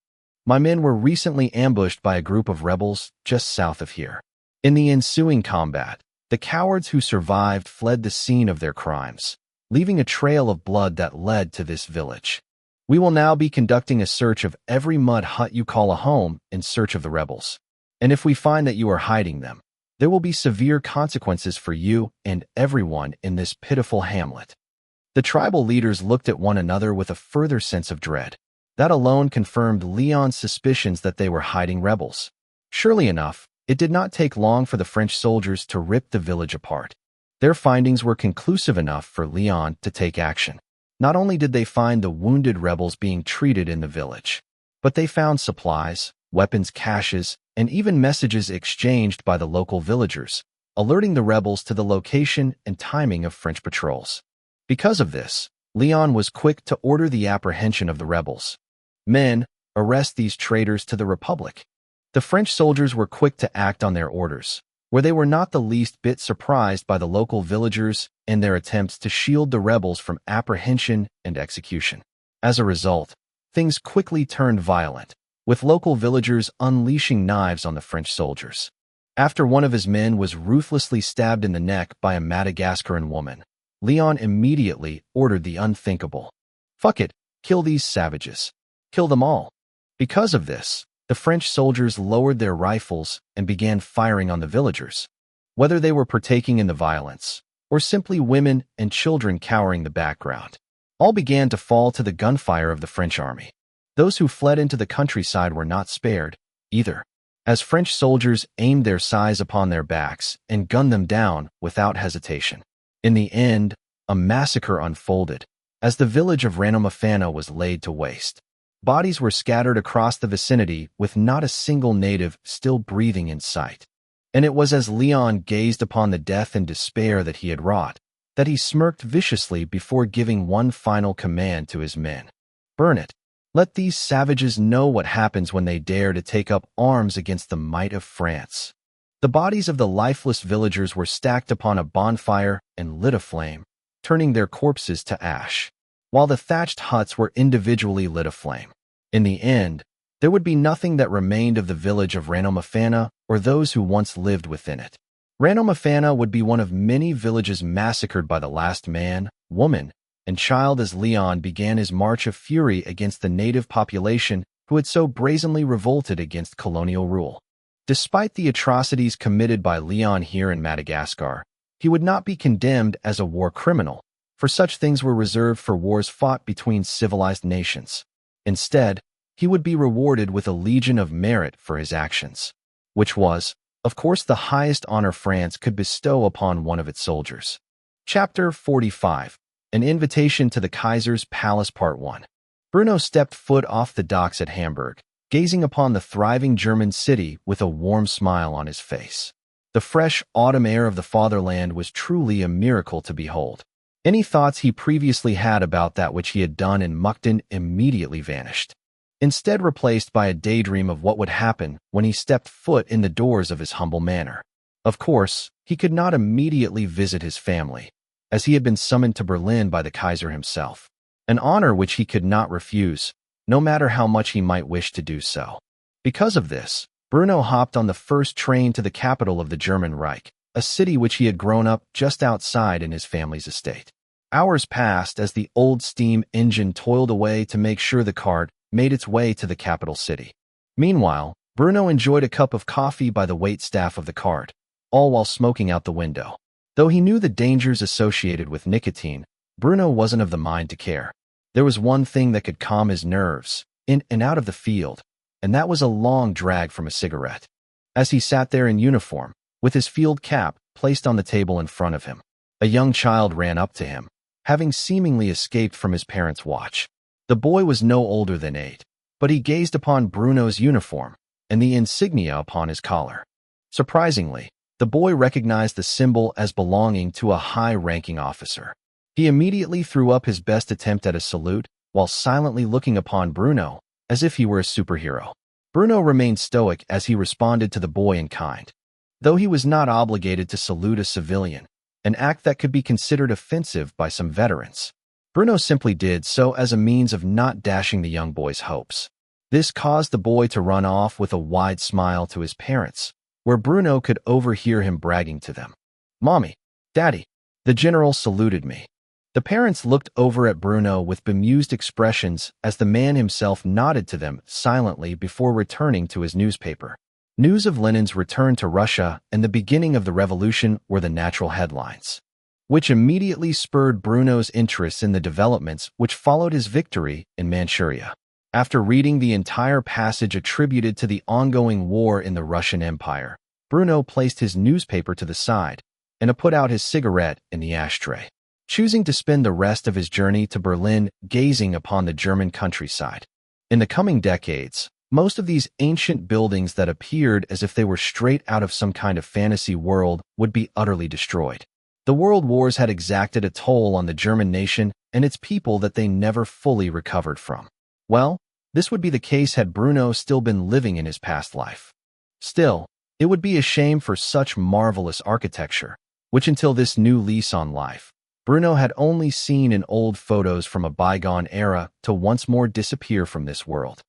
Speaker 1: My men were recently ambushed by a group of rebels just south of here. In the ensuing combat, the cowards who survived fled the scene of their crimes, leaving a trail of blood that led to this village. We will now be conducting a search of every mud hut you call a home in search of the rebels. And if we find that you are hiding them, there will be severe consequences for you and everyone in this pitiful hamlet. The tribal leaders looked at one another with a further sense of dread. That alone confirmed Leon's suspicions that they were hiding rebels. Surely enough, it did not take long for the French soldiers to rip the village apart. Their findings were conclusive enough for Leon to take action. Not only did they find the wounded rebels being treated in the village, but they found supplies, weapons caches, and even messages exchanged by the local villagers, alerting the rebels to the location and timing of French patrols. Because of this, Leon was quick to order the apprehension of the rebels. Men, arrest these traitors to the Republic. The French soldiers were quick to act on their orders, where they were not the least bit surprised by the local villagers and their attempts to shield the rebels from apprehension and execution. As a result, things quickly turned violent, with local villagers unleashing knives on the French soldiers. After one of his men was ruthlessly stabbed in the neck by a Madagascaran woman, Leon immediately ordered the unthinkable. Fuck it, kill these savages. Kill them all. Because of this, the French soldiers lowered their rifles and began firing on the villagers. Whether they were partaking in the violence, or simply women and children cowering the background, all began to fall to the gunfire of the French army. Those who fled into the countryside were not spared, either, as French soldiers aimed their scythes upon their backs and gunned them down without hesitation. In the end, a massacre unfolded, as the village of Ranomafana was laid to waste. Bodies were scattered across the vicinity with not a single native still breathing in sight. And it was as Leon gazed upon the death and despair that he had wrought, that he smirked viciously before giving one final command to his men. Burn it. Let these savages know what happens when they dare to take up arms against the might of France. The bodies of the lifeless villagers were stacked upon a bonfire and lit aflame, turning their corpses to ash, while the thatched huts were individually lit aflame. In the end, there would be nothing that remained of the village of Ranomafana or those who once lived within it. Ranomafana would be one of many villages massacred by the last man, woman, and child as Leon began his march of fury against the native population who had so brazenly revolted against colonial rule. Despite the atrocities committed by Leon here in Madagascar, he would not be condemned as a war criminal, for such things were reserved for wars fought between civilized nations. Instead, he would be rewarded with a Legion of Merit for his actions, which was, of course, the highest honor France could bestow upon one of its soldiers. Chapter 45. An Invitation to the Kaiser's Palace Part 1. Bruno stepped foot off the docks at Hamburg, gazing upon the thriving German city with a warm smile on his face. The fresh autumn air of the fatherland was truly a miracle to behold. Any thoughts he previously had about that which he had done in Mukden immediately vanished, instead replaced by a daydream of what would happen when he stepped foot in the doors of his humble manor. Of course, he could not immediately visit his family, as he had been summoned to Berlin by the Kaiser himself, an honor which he could not refuse, no matter how much he might wish to do so. Because of this, Bruno hopped on the first train to the capital of the German Reich, a city which he had grown up just outside in his family's estate. Hours passed as the old steam engine toiled away to make sure the cart made its way to the capital city. Meanwhile, Bruno enjoyed a cup of coffee by the waitstaff of the cart, all while smoking out the window. Though he knew the dangers associated with nicotine, Bruno wasn't of the mind to care. There was one thing that could calm his nerves, in and out of the field, and that was a long drag from a cigarette. As he sat there in uniform, with his field cap placed on the table in front of him, a young child ran up to him, having seemingly escaped from his parents' watch. The boy was no older than 8, but he gazed upon Bruno's uniform and the insignia upon his collar. Surprisingly, the boy recognized the symbol as belonging to a high-ranking officer. He immediately threw up his best attempt at a salute, while silently looking upon Bruno, as if he were a superhero. Bruno remained stoic as he responded to the boy in kind. Though he was not obligated to salute a civilian, an act that could be considered offensive by some veterans, Bruno simply did so as a means of not dashing the young boy's hopes. This caused the boy to run off with a wide smile to his parents, where Bruno could overhear him bragging to them. "Mommy, Daddy, the general saluted me." The parents looked over at Bruno with bemused expressions as the man himself nodded to them silently before returning to his newspaper. News of Lenin's return to Russia and the beginning of the revolution were the natural headlines, which immediately spurred Bruno's interest in the developments which followed his victory in Manchuria. After reading the entire passage attributed to the ongoing war in the Russian Empire, Bruno placed his newspaper to the side and put out his cigarette in the ashtray, choosing to spend the rest of his journey to Berlin gazing upon the German countryside. In the coming decades, most of these ancient buildings that appeared as if they were straight out of some kind of fantasy world would be utterly destroyed. The world wars had exacted a toll on the German nation and its people that they never fully recovered from. Well, this would be the case had Bruno still been living in his past life. Still, it would be a shame for such marvelous architecture, which until this new lease on life, Bruno had only seen in old photos from a bygone era, to once more disappear from this world.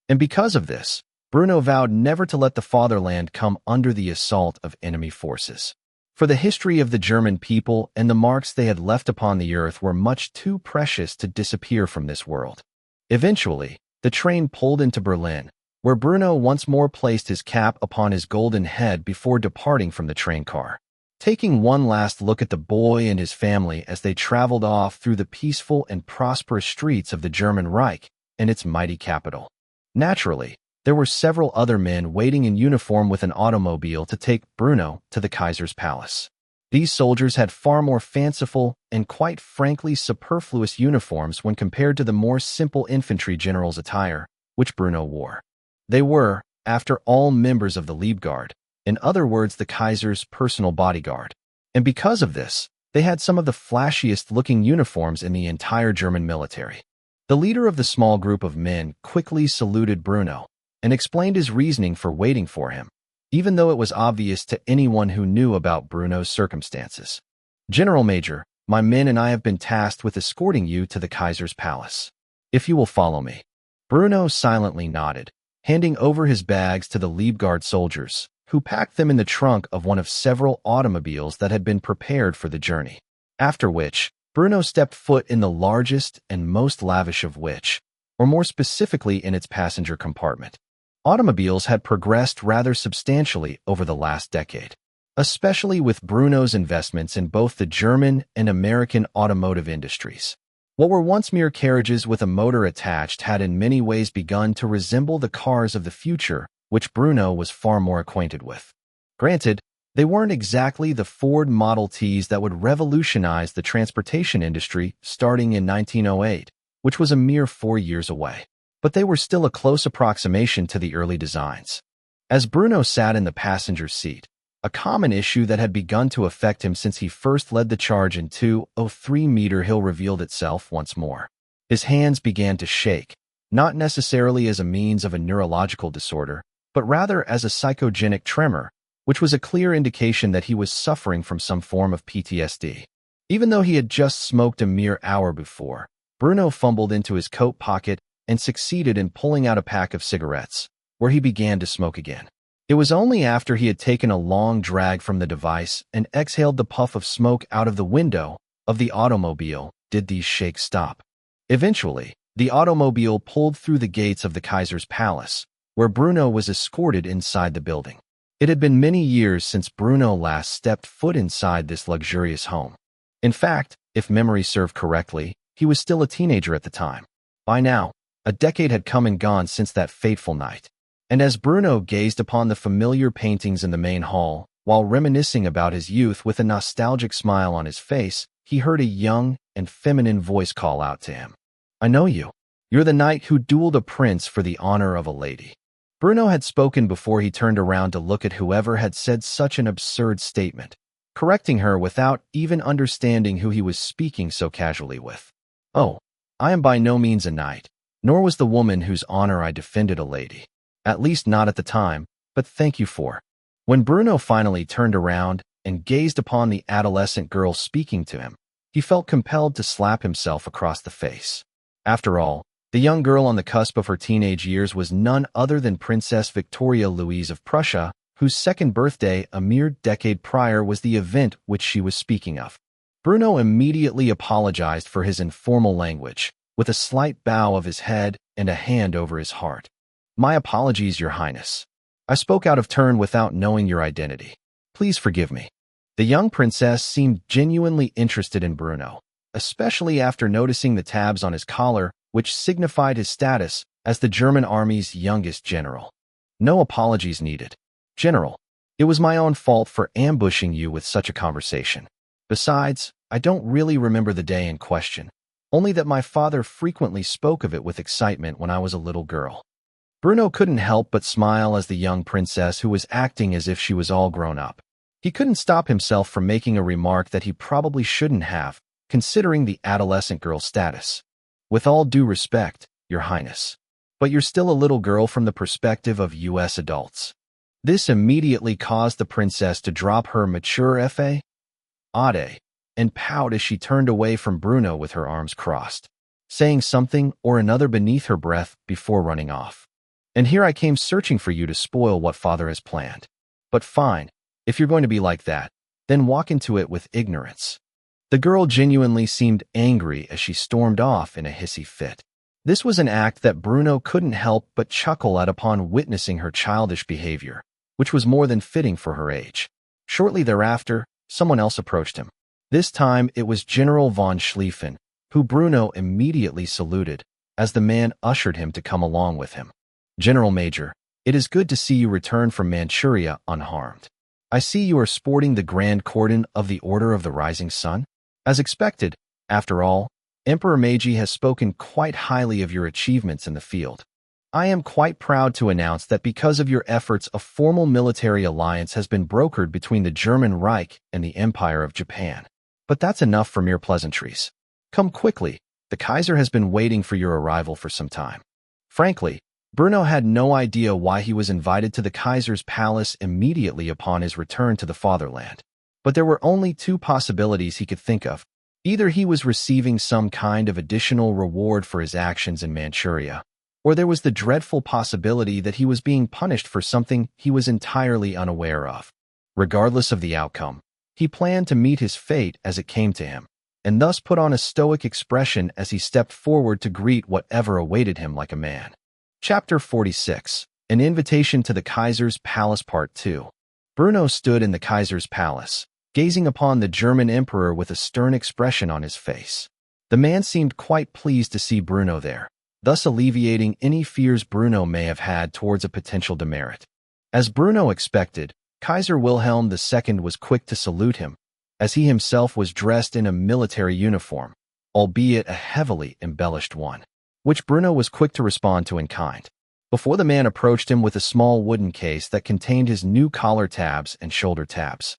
Speaker 1: And because of this, Bruno vowed never to let the fatherland come under the assault of enemy forces. For the history of the German people and the marks they had left upon the earth were much too precious to disappear from this world. Eventually, the train pulled into Berlin, where Bruno once more placed his cap upon his golden head before departing from the train car, taking one last look at the boy and his family as they traveled off through the peaceful and prosperous streets of the German Reich and its mighty capital. Naturally, there were several other men waiting in uniform with an automobile to take Bruno to the Kaiser's palace. These soldiers had far more fanciful and quite frankly superfluous uniforms when compared to the more simple infantry general's attire, which Bruno wore. They were, after all, members of the Leibgarde, in other words the Kaiser's personal bodyguard. And because of this, they had some of the flashiest-looking uniforms in the entire German military. The leader of the small group of men quickly saluted Bruno and explained his reasoning for waiting for him, even though it was obvious to anyone who knew about Bruno's circumstances. "General Major, my men and I have been tasked with escorting you to the Kaiser's palace. If you will follow me." Bruno silently nodded, handing over his bags to the Leibgarde soldiers, who packed them in the trunk of one of several automobiles that had been prepared for the journey. After which, Bruno stepped foot in the largest and most lavish of which, or more specifically in its passenger compartment. Automobiles had progressed rather substantially over the last decade, especially with Bruno's investments in both the German and American automotive industries. What were once mere carriages with a motor attached had in many ways begun to resemble the cars of the future, which Bruno was far more acquainted with. Granted, they weren't exactly the Ford Model Ts that would revolutionize the transportation industry starting in 1908, which was a mere 4 years away. But they were still a close approximation to the early designs. As Bruno sat in the passenger seat, a common issue that had begun to affect him since he first led the charge in 203-meter hill revealed itself once more. His hands began to shake, not necessarily as a means of a neurological disorder, but rather as a psychogenic tremor, which was a clear indication that he was suffering from some form of PTSD. Even though he had just smoked a mere hour before, Bruno fumbled into his coat pocket and succeeded in pulling out a pack of cigarettes, where he began to smoke again. It was only after he had taken a long drag from the device and exhaled the puff of smoke out of the window of the automobile did these shakes stop. Eventually, the automobile pulled through the gates of the Kaiser's palace, where Bruno was escorted inside the building. It had been many years since Bruno last stepped foot inside this luxurious home. In fact, if memory served correctly, he was still a teenager at the time. By now, a decade had come and gone since that fateful night. And as Bruno gazed upon the familiar paintings in the main hall, while reminiscing about his youth with a nostalgic smile on his face, he heard a young and feminine voice call out to him. "I know you. You're the knight who dueled a prince for the honor of a lady." Bruno had spoken before he turned around to look at whoever had said such an absurd statement, correcting her without even understanding who he was speaking so casually with. "Oh, I am by no means a knight. Nor was the woman whose honor I defended a lady. At least not at the time, but thank you for. When Bruno finally turned around and gazed upon the adolescent girl speaking to him, he felt compelled to slap himself across the face. After all, the young girl on the cusp of her teenage years was none other than Princess Victoria Louise of Prussia, whose second birthday a mere decade prior was the event which she was speaking of. Bruno immediately apologized for his informal language, with a slight bow of his head and a hand over his heart. My apologies, Your Highness. I spoke out of turn without knowing your identity. Please forgive me. The young princess seemed genuinely interested in Bruno, especially after noticing the tabs on his collar, which signified his status as the German army's youngest general. No apologies needed. General, it was my own fault for ambushing you with such a conversation. Besides, I don't really remember the day in question, only that my father frequently spoke of it with excitement when I was a little girl. Bruno couldn't help but smile as the young princess who was acting as if she was all grown up. He couldn't stop himself from making a remark that he probably shouldn't have, considering the adolescent girl's status. With all due respect, Your Highness, but you're still a little girl from the perspective of U.S. adults. This immediately caused the princess to drop her mature fa. Ade, and pout as she turned away from Bruno with her arms crossed, saying something or another beneath her breath before running off. And here I came searching for you to spoil what father has planned. But fine, if you're going to be like that, then walk into it with ignorance. The girl genuinely seemed angry as she stormed off in a hissy fit. This was an act that Bruno couldn't help but chuckle at upon witnessing her childish behavior, which was more than fitting for her age. Shortly thereafter, someone else approached him. This time it was General von Schlieffen, who Bruno immediately saluted as the man ushered him to come along with him. General Major, it is good to see you return from Manchuria unharmed. I see you are sporting the Grand Cordon of the Order of the Rising Sun. As expected, after all, Emperor Meiji has spoken quite highly of your achievements in the field. I am quite proud to announce that because of your efforts, a formal military alliance has been brokered between the German Reich and the Empire of Japan. But that's enough for mere pleasantries. Come quickly, the Kaiser has been waiting for your arrival for some time. Frankly, Bruno had no idea why he was invited to the Kaiser's palace immediately upon his return to the fatherland. But there were only two possibilities he could think of. Either he was receiving some kind of additional reward for his actions in Manchuria, or there was the dreadful possibility that he was being punished for something he was entirely unaware of. Regardless of the outcome, he planned to meet his fate as it came to him, and thus put on a stoic expression as he stepped forward to greet whatever awaited him like a man. Chapter 46. An Invitation to the Kaiser's Palace Part 2. Bruno stood in the Kaiser's palace, gazing upon the German emperor with a stern expression on his face. The man seemed quite pleased to see Bruno there, thus alleviating any fears Bruno may have had towards a potential demerit. As Bruno expected, Kaiser Wilhelm II was quick to salute him, as he himself was dressed in a military uniform, albeit a heavily embellished one, which Bruno was quick to respond to in kind, before the man approached him with a small wooden case that contained his new collar tabs and shoulder tabs.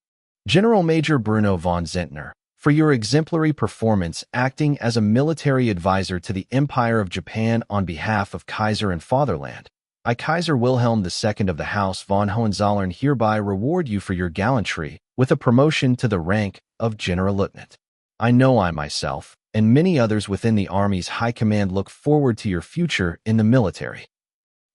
Speaker 1: General Major Bruno von Zehntner, for your exemplary performance acting as a military advisor to the Empire of Japan on behalf of Kaiser and Fatherland, I, Kaiser Wilhelm II of the House von Hohenzollern, hereby reward you for your gallantry with a promotion to the rank of Generalleutnant. I know I myself, and many others within the Army's high command, look forward to your future in the military.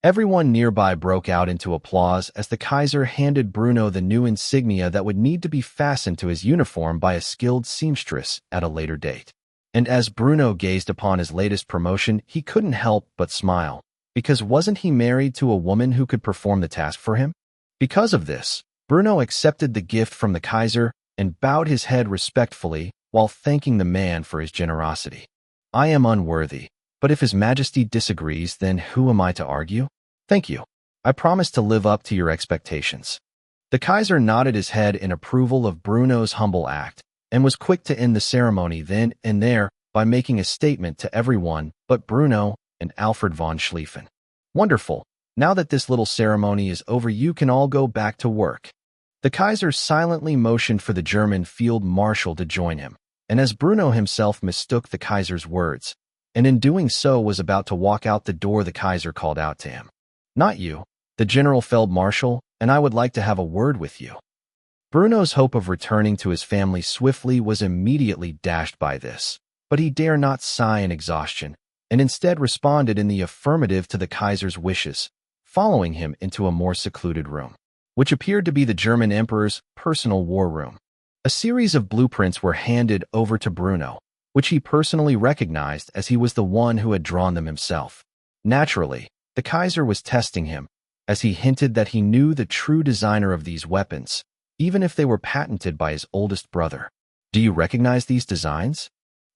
Speaker 1: Everyone nearby broke out into applause as the Kaiser handed Bruno the new insignia that would need to be fastened to his uniform by a skilled seamstress at a later date. And as Bruno gazed upon his latest promotion, he couldn't help but smile, because wasn't he married to a woman who could perform the task for him? Because of this, Bruno accepted the gift from the Kaiser and bowed his head respectfully while thanking the man for his generosity. I am unworthy, but if His Majesty disagrees, then who am I to argue? Thank you. I promise to live up to your expectations. The Kaiser nodded his head in approval of Bruno's humble act and was quick to end the ceremony then and there by making a statement to everyone but Bruno and Alfred von Schlieffen. Wonderful. Now that this little ceremony is over, you can all go back to work. The Kaiser silently motioned for the German field marshal to join him, and as Bruno himself mistook the Kaiser's words, and in doing so was about to walk out the door. The Kaiser called out to him. "Not you, the General Feldmarschall, and I would like to have a word with you." Bruno's hope of returning to his family swiftly was immediately dashed by this, but he dare not sigh in exhaustion, and instead responded in the affirmative to the Kaiser's wishes, following him into a more secluded room, which appeared to be the German Emperor's personal war room. A series of blueprints were handed over to Bruno, which he personally recognized as he was the one who had drawn them himself. Naturally, the Kaiser was testing him, as he hinted that he knew the true designer of these weapons, even if they were patented by his oldest brother. "Do you recognize these designs?"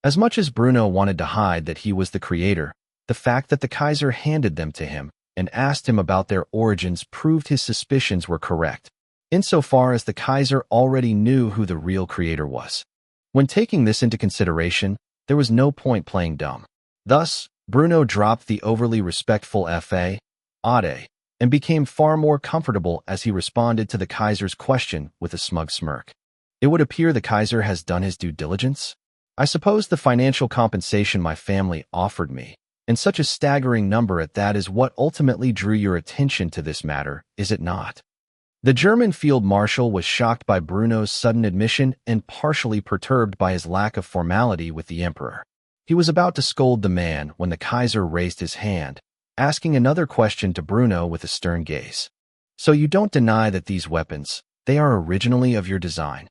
Speaker 1: As much as Bruno wanted to hide that he was the creator, the fact that the Kaiser handed them to him and asked him about their origins proved his suspicions were correct, insofar as the Kaiser already knew who the real creator was. When taking this into consideration, there was no point playing dumb. Thus, Bruno dropped the overly respectful "fa, ade," and became far more comfortable as he responded to the Kaiser's question with a smug smirk. "It would appear the Kaiser has done his due diligence. I suppose the financial compensation my family offered me, and such a staggering number at that, is what ultimately drew your attention to this matter, is it not?" The German field marshal was shocked by Bruno's sudden admission and partially perturbed by his lack of formality with the emperor. He was about to scold the man when the Kaiser raised his hand, asking another question to Bruno with a stern gaze. "So you don't deny that these weapons, they are originally of your design?"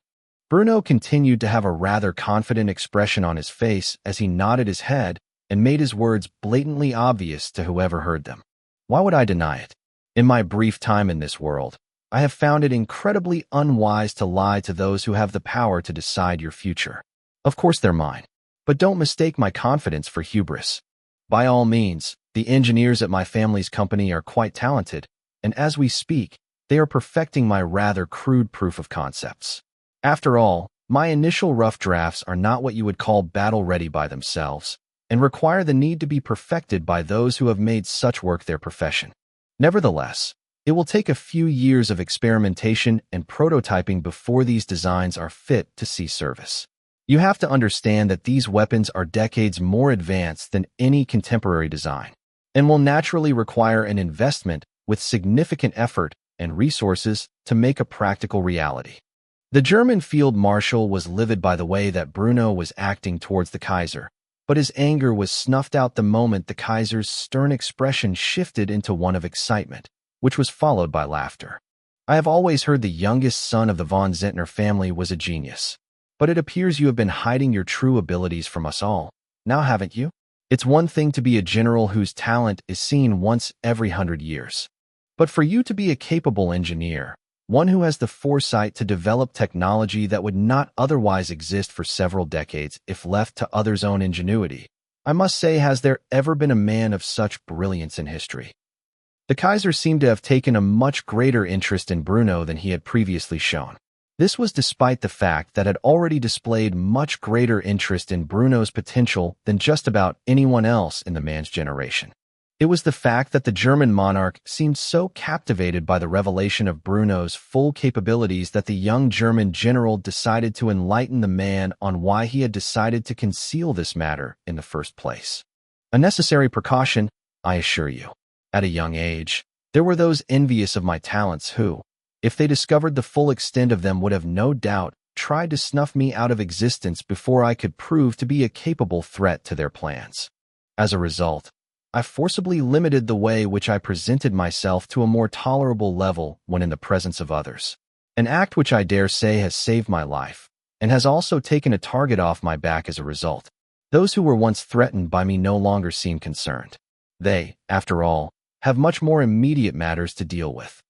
Speaker 1: Bruno continued to have a rather confident expression on his face as he nodded his head and made his words blatantly obvious to whoever heard them. "Why would I deny it? In my brief time in this world, I have found it incredibly unwise to lie to those who have the power to decide your future. Of course they're mine, but don't mistake my confidence for hubris. By all means, the engineers at my family's company are quite talented, and as we speak, they are perfecting my rather crude proof of concepts. After all, my initial rough drafts are not what you would call battle-ready by themselves, and require the need to be perfected by those who have made such work their profession. Nevertheless, it will take a few years of experimentation and prototyping before these designs are fit to see service. You have to understand that these weapons are decades more advanced than any contemporary design, and will naturally require an investment with significant effort and resources to make a practical reality." The German field marshal was livid by the way that Bruno was acting towards the Kaiser, but his anger was snuffed out the moment the Kaiser's stern expression shifted into one of excitement, which was followed by laughter. "I have always heard the youngest son of the von Zehntner family was a genius, but it appears you have been hiding your true abilities from us all, now haven't you? It's one thing to be a general whose talent is seen once every 100 years, but for you to be a capable engineer, one who has the foresight to develop technology that would not otherwise exist for several decades if left to others' own ingenuity, I must say, has there ever been a man of such brilliance in history?" The Kaiser seemed to have taken a much greater interest in Bruno than he had previously shown. This was despite the fact that had already displayed much greater interest in Bruno's potential than just about anyone else in the man's generation. It was the fact that the German monarch seemed so captivated by the revelation of Bruno's full capabilities that the young German general decided to enlighten the man on why he had decided to conceal this matter in the first place. A necessary precaution, I assure you. At a young age, there were those envious of my talents who, if they discovered the full extent of them, would have no doubt tried to snuff me out of existence before I could prove to be a capable threat to their plans. As a result, I forcibly limited the way which I presented myself to a more tolerable level when in the presence of others, an act which I dare say has saved my life, and has also taken a target off my back as a result. Those who were once threatened by me no longer seem concerned. They, after all, have much more immediate matters to deal with.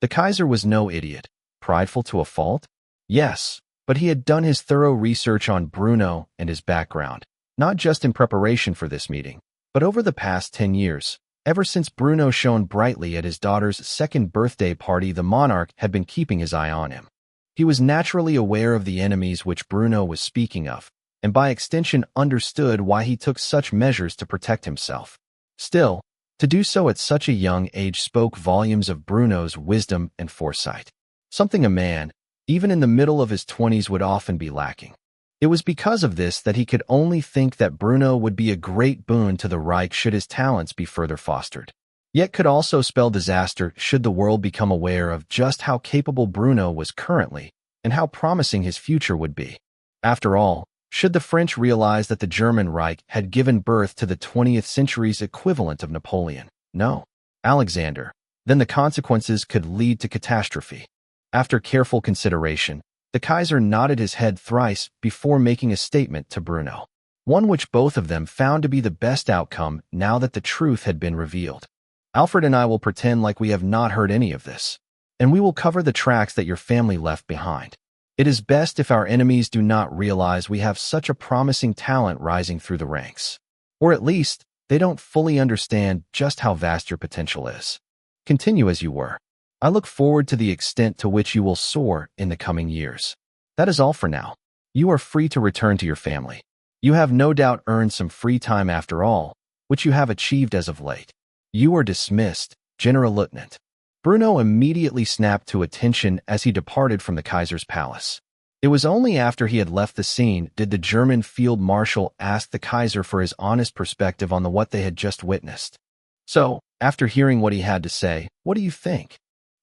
Speaker 1: The Kaiser was no idiot, prideful to a fault. Yes, but he had done his thorough research on Bruno and his background, not just in preparation for this meeting, but over the past 10 years. Ever since Bruno shone brightly at his daughter's second birthday party, the monarch had been keeping his eye on him. He was naturally aware of the enemies which Bruno was speaking of, and by extension understood why he took such measures to protect himself. Still, to do so at such a young age spoke volumes of Bruno's wisdom and foresight, something a man, even in the middle of his 20s, would often be lacking. It was because of this that he could only think that Bruno would be a great boon to the Reich should his talents be further fostered, yet could also spell disaster should the world become aware of just how capable Bruno was currently and how promising his future would be. After all, should the French realize that the German Reich had given birth to the 20th century's equivalent of Napoleon, no, Alexander, then the consequences could lead to catastrophe. After careful consideration, the Kaiser nodded his head thrice before making a statement to Bruno, one which both of them found to be the best outcome now that the truth had been revealed. Alfred and I will pretend like we have not heard any of this, and we will cover the tracks that your family left behind. It is best if our enemies do not realize we have such a promising talent rising through the ranks, or at least they don't fully understand just how vast your potential is. Continue as you were. I look forward to the extent to which you will soar in the coming years. That is all for now. You are free to return to your family. You have no doubt earned some free time after all, which you have achieved as of late. You are dismissed, General Lieutenant. Bruno immediately snapped to attention as he departed from the Kaiser's palace. It was only after he had left the scene did the German field marshal ask the Kaiser for his honest perspective on what they had just witnessed. So, after hearing what he had to say, what do you think?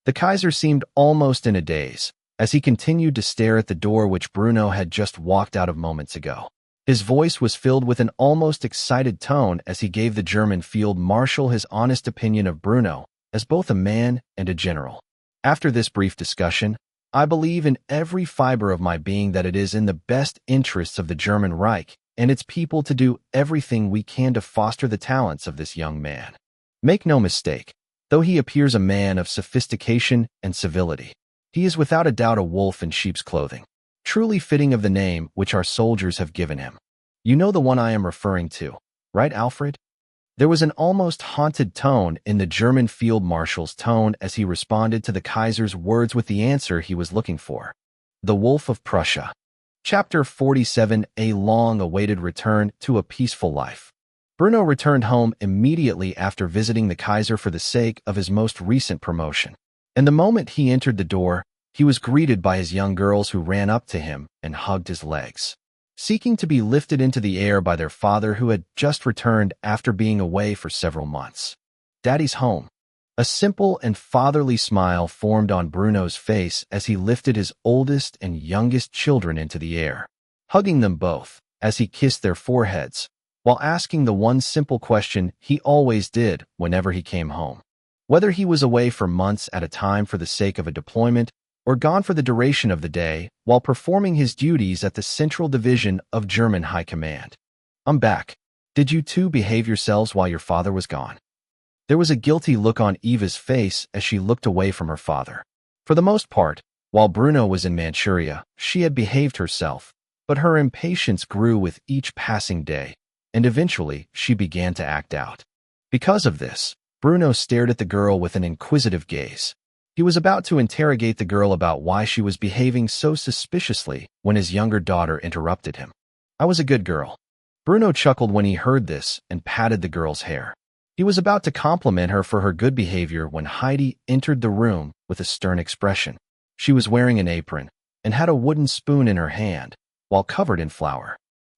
Speaker 1: The Kaiser seemed almost in a daze, as he continued to stare at the door which Bruno had just walked out of moments ago. His voice was filled with an almost excited tone as he gave the German field marshal his honest opinion of Bruno, as both a man and a general. After this brief discussion, I believe in every fiber of my being that it is in the best interests of the German Reich and its people to do everything we can to foster the talents of this young man. Make no mistake, though he appears a man of sophistication and civility, he is without a doubt a wolf in sheep's clothing, truly fitting of the name which our soldiers have given him. You know the one I am referring to, right, Alfred? There was an almost haunted tone in the German field marshal's tone as he responded to the Kaiser's words with the answer he was looking for. The Wolf of Prussia. Chapter 47: A long-awaited return to a peaceful life. Bruno returned home immediately after visiting the Kaiser for the sake of his most recent promotion. And the moment he entered the door, he was greeted by his young girls who ran up to him and hugged his legs, seeking to be lifted into the air by their father who had just returned after being away for several months. Daddy's home. A simple and fatherly smile formed on Bruno's face as he lifted his oldest and youngest children into the air, hugging them both as he kissed their foreheads, while asking the one simple question he always did whenever he came home. Whether he was away for months at a time for the sake of a deployment or gone for the duration of the day while performing his duties at the Central Division of German High Command. I'm back. Did you two behave yourselves while your father was gone? There was a guilty look on Eva's face as she looked away from her father. For the most part, while Bruno was in Manchuria, she had behaved herself, but her impatience grew with each passing day, and eventually she began to act out. Because of this, Bruno stared at the girl with an inquisitive gaze. He was about to interrogate the girl about why she was behaving so suspiciously when his younger daughter interrupted him. I was a good girl. Bruno chuckled when he heard this and patted the girl's hair. He was about to compliment her for her good behavior when Heidi entered the room with a stern expression. She was wearing an apron and had a wooden spoon in her hand, while covered in flour.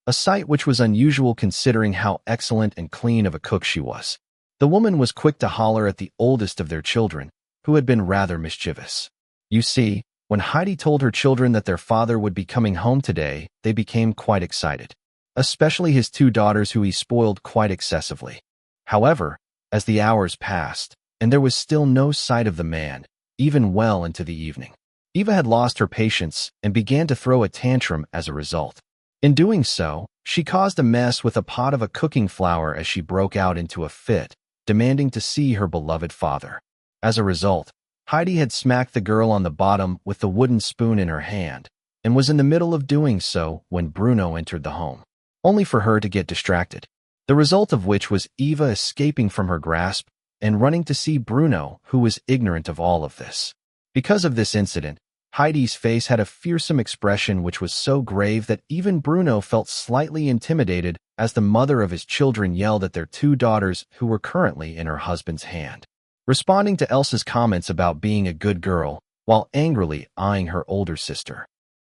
Speaker 1: A sight which was unusual considering how excellent and clean of a cook she was. The woman was quick to holler at the oldest of their children, who had been rather mischievous. You see, when Heidi told her children that their father would be coming home today, they became quite excited, especially his two daughters who he spoiled quite excessively. However, as the hours passed, and there was still no sight of the man, even well into the evening, Eva had lost her patience and began to throw a tantrum as a result. In doing so, she caused a mess with a pot of cooking flour as she broke out into a fit, demanding to see her beloved father. As a result, Heidi had smacked the girl on the bottom with the wooden spoon in her hand, and was in the middle of doing so when Bruno entered the home, only for her to get distracted, the result of which was Eva escaping from her grasp and running to see Bruno, who was ignorant of all of this. Because of this incident, Heidi's face had a fearsome expression which was so grave that even Bruno felt slightly intimidated as the mother of his children yelled at their two daughters who were currently in her husband's hand, responding to Elsa's comments about being a good girl while angrily eyeing her older sister.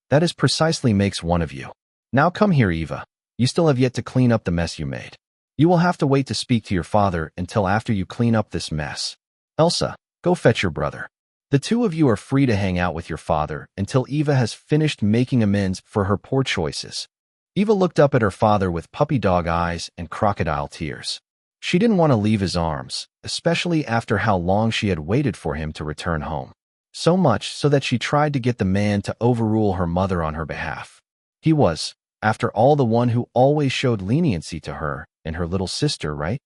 Speaker 1: That is precisely makes one of you. Now come here, Eva. You still have yet to clean up the mess you made. You will have to wait to speak to your father until after you clean up this mess. Elsa, go fetch your brother. The two of you are free to hang out with your father until Eva has finished making amends for her poor choices. Eva looked up at her father with puppy dog eyes and crocodile tears. She didn't want to leave his arms, especially after how long she had waited for him to return home. So much so that she tried to get the man to overrule her mother on her behalf. He was, after all, the one who always showed leniency to her and her little sister, right?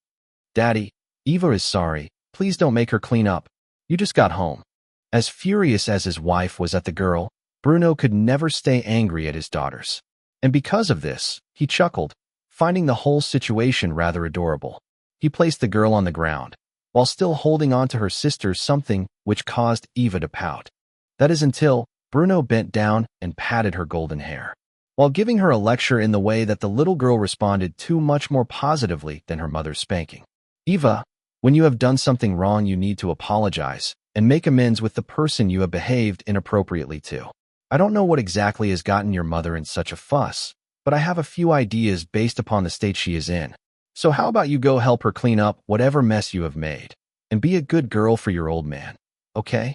Speaker 1: Daddy, Eva is sorry. Please don't make her clean up. You just got home. As furious as his wife was at the girl, Bruno could never stay angry at his daughters. And because of this, he chuckled, finding the whole situation rather adorable. He placed the girl on the ground, while still holding on to her sister, something which caused Eva to pout. That is until Bruno bent down and patted her golden hair, while giving her a lecture in the way that the little girl responded to much more positively than her mother's spanking. Eva, when you have done something wrong, you need to apologize and make amends with the person you have behaved inappropriately to. I don't know what exactly has gotten your mother in such a fuss, but I have a few ideas based upon the state she is in. So how about you go help her clean up whatever mess you have made, and be a good girl for your old man, okay?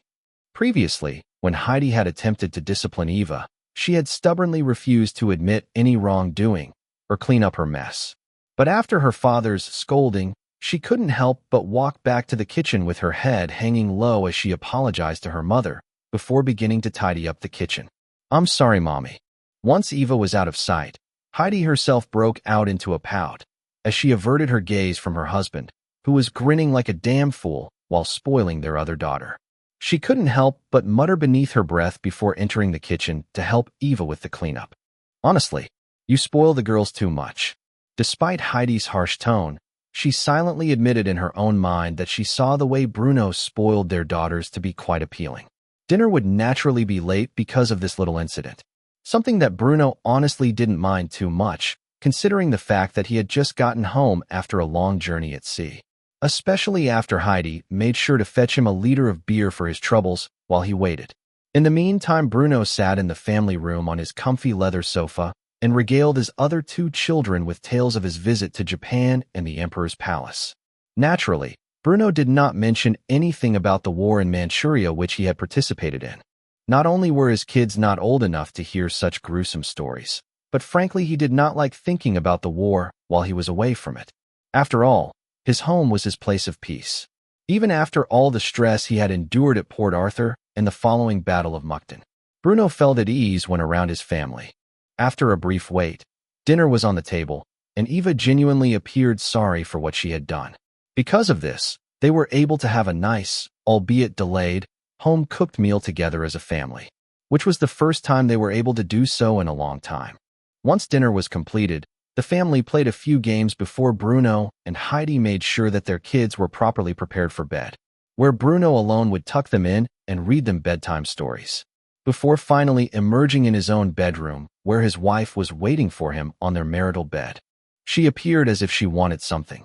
Speaker 1: Previously, when Heidi had attempted to discipline Eva, she had stubbornly refused to admit any wrongdoing or clean up her mess. But after her father's scolding, she couldn't help but walk back to the kitchen with her head hanging low as she apologized to her mother before beginning to tidy up the kitchen. I'm sorry, Mommy. Once Eva was out of sight, Heidi herself broke out into a pout as she averted her gaze from her husband, who was grinning like a damn fool while spoiling their other daughter. She couldn't help but mutter beneath her breath before entering the kitchen to help Eva with the cleanup. Honestly, you spoil the girls too much. Despite Heidi's harsh tone, she silently admitted in her own mind that she saw the way Bruno spoiled their daughters to be quite appealing. Dinner would naturally be late because of this little incident, something that Bruno honestly didn't mind too much, considering the fact that he had just gotten home after a long journey at sea. Especially after Heidi made sure to fetch him a liter of beer for his troubles while he waited. In the meantime, Bruno sat in the family room on his comfy leather sofa and regaled his other two children with tales of his visit to Japan and the Emperor's palace. Naturally, Bruno did not mention anything about the war in Manchuria which he had participated in. Not only were his kids not old enough to hear such gruesome stories, but frankly he did not like thinking about the war while he was away from it. After all, his home was his place of peace. Even after all the stress he had endured at Port Arthur and the following Battle of Mukden, Bruno felt at ease when around his family. After a brief wait, dinner was on the table, and Eva genuinely appeared sorry for what she had done. Because of this, they were able to have a nice, albeit delayed, home-cooked meal together as a family, which was the first time they were able to do so in a long time. Once dinner was completed, the family played a few games before Bruno and Heidi made sure that their kids were properly prepared for bed, where Bruno alone would tuck them in and read them bedtime stories, before finally emerging in his own bedroom, where his wife was waiting for him on their marital bed. She appeared as if she wanted something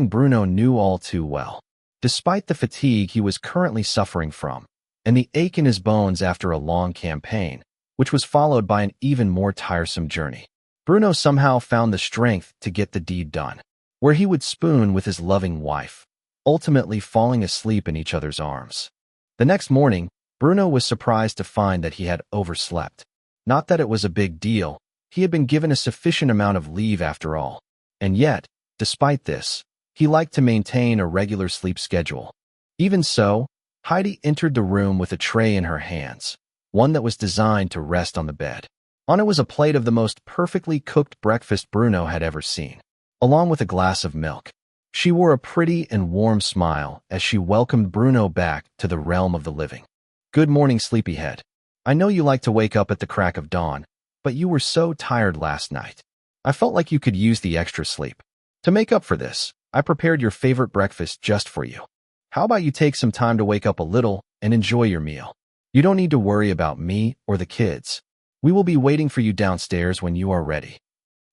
Speaker 1: Bruno knew all too well. Despite the fatigue he was currently suffering from, and the ache in his bones after a long campaign, which was followed by an even more tiresome journey, Bruno somehow found the strength to get the deed done, where he would spoon with his loving wife, ultimately falling asleep in each other's arms. The next morning, Bruno was surprised to find that he had overslept. Not that it was a big deal, he had been given a sufficient amount of leave after all. And yet, despite this, he liked to maintain a regular sleep schedule. Even so, Heidi entered the room with a tray in her hands, one that was designed to rest on the bed. On it was a plate of the most perfectly cooked breakfast Bruno had ever seen, along with a glass of milk. She wore a pretty and warm smile as she welcomed Bruno back to the realm of the living. Good morning, sleepyhead. I know you like to wake up at the crack of dawn, but you were so tired last night. I felt like you could use the extra sleep. To make up for this, I prepared your favorite breakfast just for you. How about you take some time to wake up a little and enjoy your meal? You don't need to worry about me or the kids. We will be waiting for you downstairs when you are ready.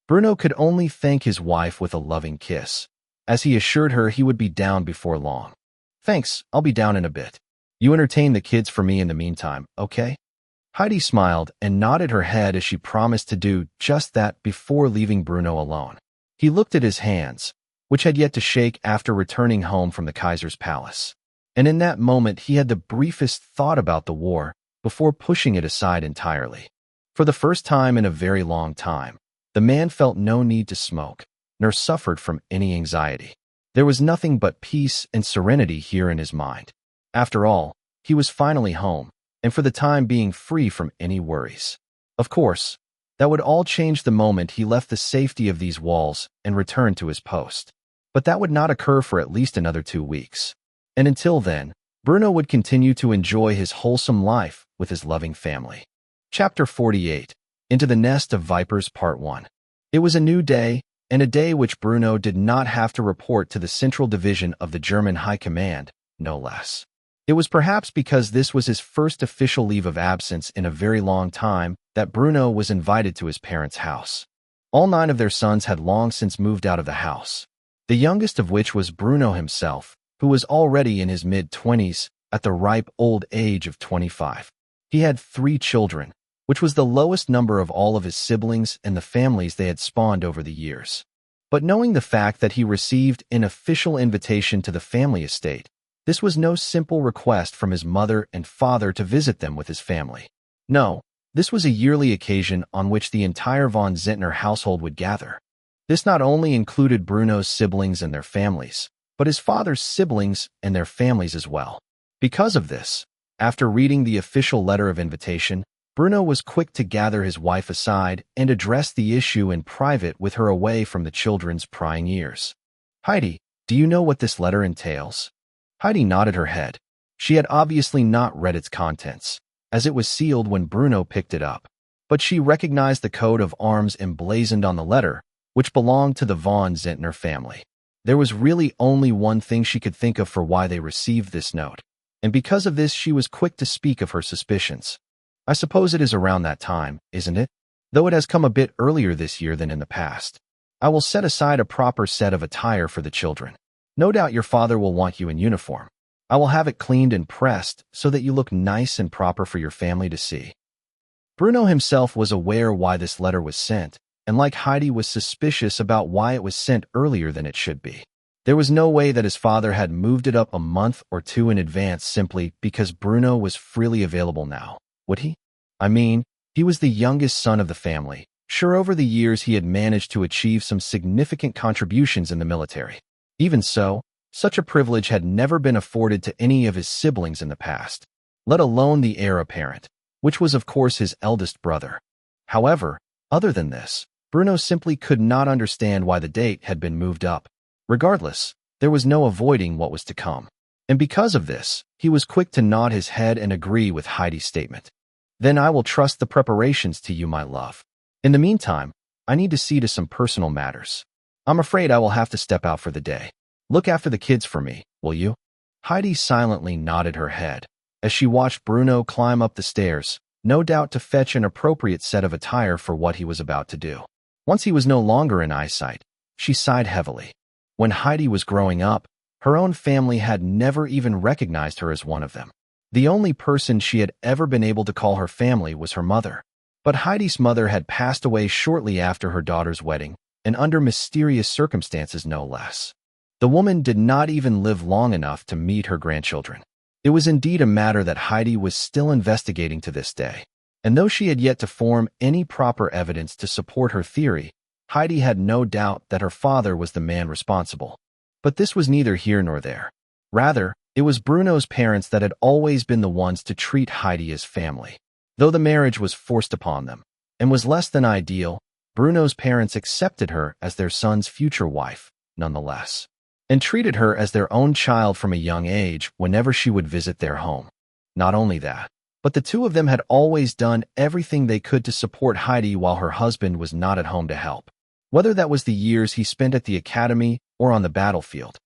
Speaker 1: Bruno could only thank his wife with a loving kiss, as he assured her he would be down before long. Thanks, I'll be down in a bit. You entertain the kids for me in the meantime, okay? Heidi smiled and nodded her head as she promised to do just that before leaving Bruno alone. He looked at his hands, which had yet to shake after returning home from the Kaiser's palace. And in that moment he had the briefest thought about the war before pushing it aside entirely. For the first time in a very long time, the man felt no need to smoke, nor suffered from any anxiety. There was nothing but peace and serenity here in his mind. After all, he was finally home, and for the time being free from any worries. Of course, that would all change the moment he left the safety of these walls and returned to his post. But that would not occur for at least another 2 weeks. And until then, Bruno would continue to enjoy his wholesome life with his loving family. Chapter 48. Into the Nest of Vipers Part 1. It was a new day, and a day which Bruno did not have to report to the Central Division of the German High Command, no less. It was perhaps because this was his first official leave of absence in a very long time that Bruno was invited to his parents' house. All 9 of their sons had long since moved out of the house, the youngest of which was Bruno himself, who was already in his mid-20s at the ripe old age of 25. He had 3 children, which was the lowest number of all of his siblings and the families they had spawned over the years. But knowing the fact that he received an official invitation to the family estate, this was no simple request from his mother and father to visit them with his family. No, this was a yearly occasion on which the entire von Zehntner household would gather. This not only included Bruno's siblings and their families, but his father's siblings and their families as well. Because of this, after reading the official letter of invitation, Bruno was quick to gather his wife aside and address the issue in private with her away from the children's prying ears. "Heidi, do you know what this letter entails?" Heidi nodded her head. She had obviously not read its contents, as it was sealed when Bruno picked it up. But she recognized the coat of arms emblazoned on the letter, which belonged to the von Zehntner family. There was really only one thing she could think of for why they received this note, and because of this she was quick to speak of her suspicions. "I suppose it is around that time, isn't it? Though it has come a bit earlier this year than in the past. I will set aside a proper set of attire for the children. No doubt your father will want you in uniform. I will have it cleaned and pressed so that you look nice and proper for your family to see." Bruno himself was aware why this letter was sent, and like Heidi was suspicious about why it was sent earlier than it should be. There was no way that his father had moved it up a month or 2 in advance simply because Bruno was freely available now, would he? I mean, he was the youngest son of the family. Sure, over the years he had managed to achieve some significant contributions in the military. Even so, such a privilege had never been afforded to any of his siblings in the past, let alone the heir apparent, which was of course his eldest brother. However, other than this, Bruno simply could not understand why the date had been moved up. Regardless, there was no avoiding what was to come. And because of this, he was quick to nod his head and agree with Heidi's statement. "Then I will trust the preparations to you, my love. In the meantime, I need to see to some personal matters. I'm afraid I will have to step out for the day. Look after the kids for me, will you?" Heidi silently nodded her head as she watched Bruno climb up the stairs, no doubt to fetch an appropriate set of attire for what he was about to do. Once he was no longer in eyesight, she sighed heavily. When Heidi was growing up, her own family had never even recognized her as one of them. The only person she had ever been able to call her family was her mother. But Heidi's mother had passed away shortly after her daughter's wedding, and under mysterious circumstances no less. The woman did not even live long enough to meet her grandchildren. It was indeed a matter that Heidi was still investigating to this day. And though she had yet to form any proper evidence to support her theory, Heidi had no doubt that her father was the man responsible. But this was neither here nor there. Rather, it was Bruno's parents that had always been the ones to treat Heidi as family. Though the marriage was forced upon them, and was less than ideal, Bruno's parents accepted her as their son's future wife, nonetheless, and treated her as their own child from a young age whenever she would visit their home. Not only that, but the 2 of them had always done everything they could to support Heidi while her husband was not at home to help, whether that was the years he spent at the academy or on the battlefield.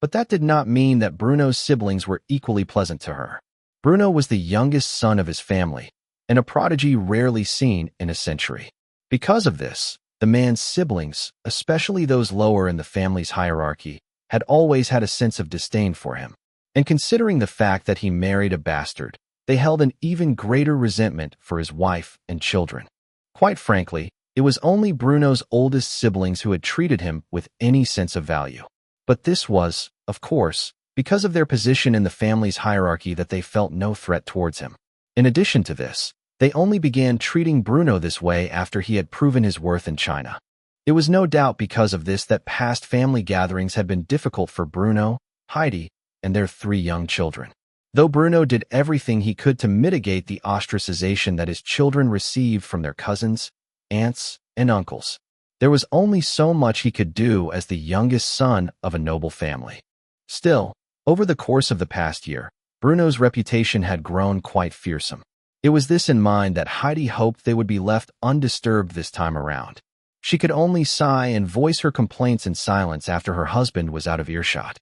Speaker 1: But that did not mean that Bruno's siblings were equally pleasant to her. Bruno was the youngest son of his family, and a prodigy rarely seen in a century. Because of this, the man's siblings, especially those lower in the family's hierarchy, had always had a sense of disdain for him. And considering the fact that he married a bastard, they held an even greater resentment for his wife and children. Quite frankly, it was only Bruno's oldest siblings who had treated him with any sense of value. But this was, of course, because of their position in the family's hierarchy that they felt no threat towards him. In addition to this, they only began treating Bruno this way after he had proven his worth in China. It was no doubt because of this that past family gatherings had been difficult for Bruno, Heidi, and their 3 young children. Though Bruno did everything he could to mitigate the ostracization that his children received from their cousins, aunts, and uncles, there was only so much he could do as the youngest son of a noble family. Still, over the course of the past year, Bruno's reputation had grown quite fearsome. It was this in mind that Heidi hoped they would be left undisturbed this time around. She could only sigh and voice her complaints in silence after her husband was out of earshot.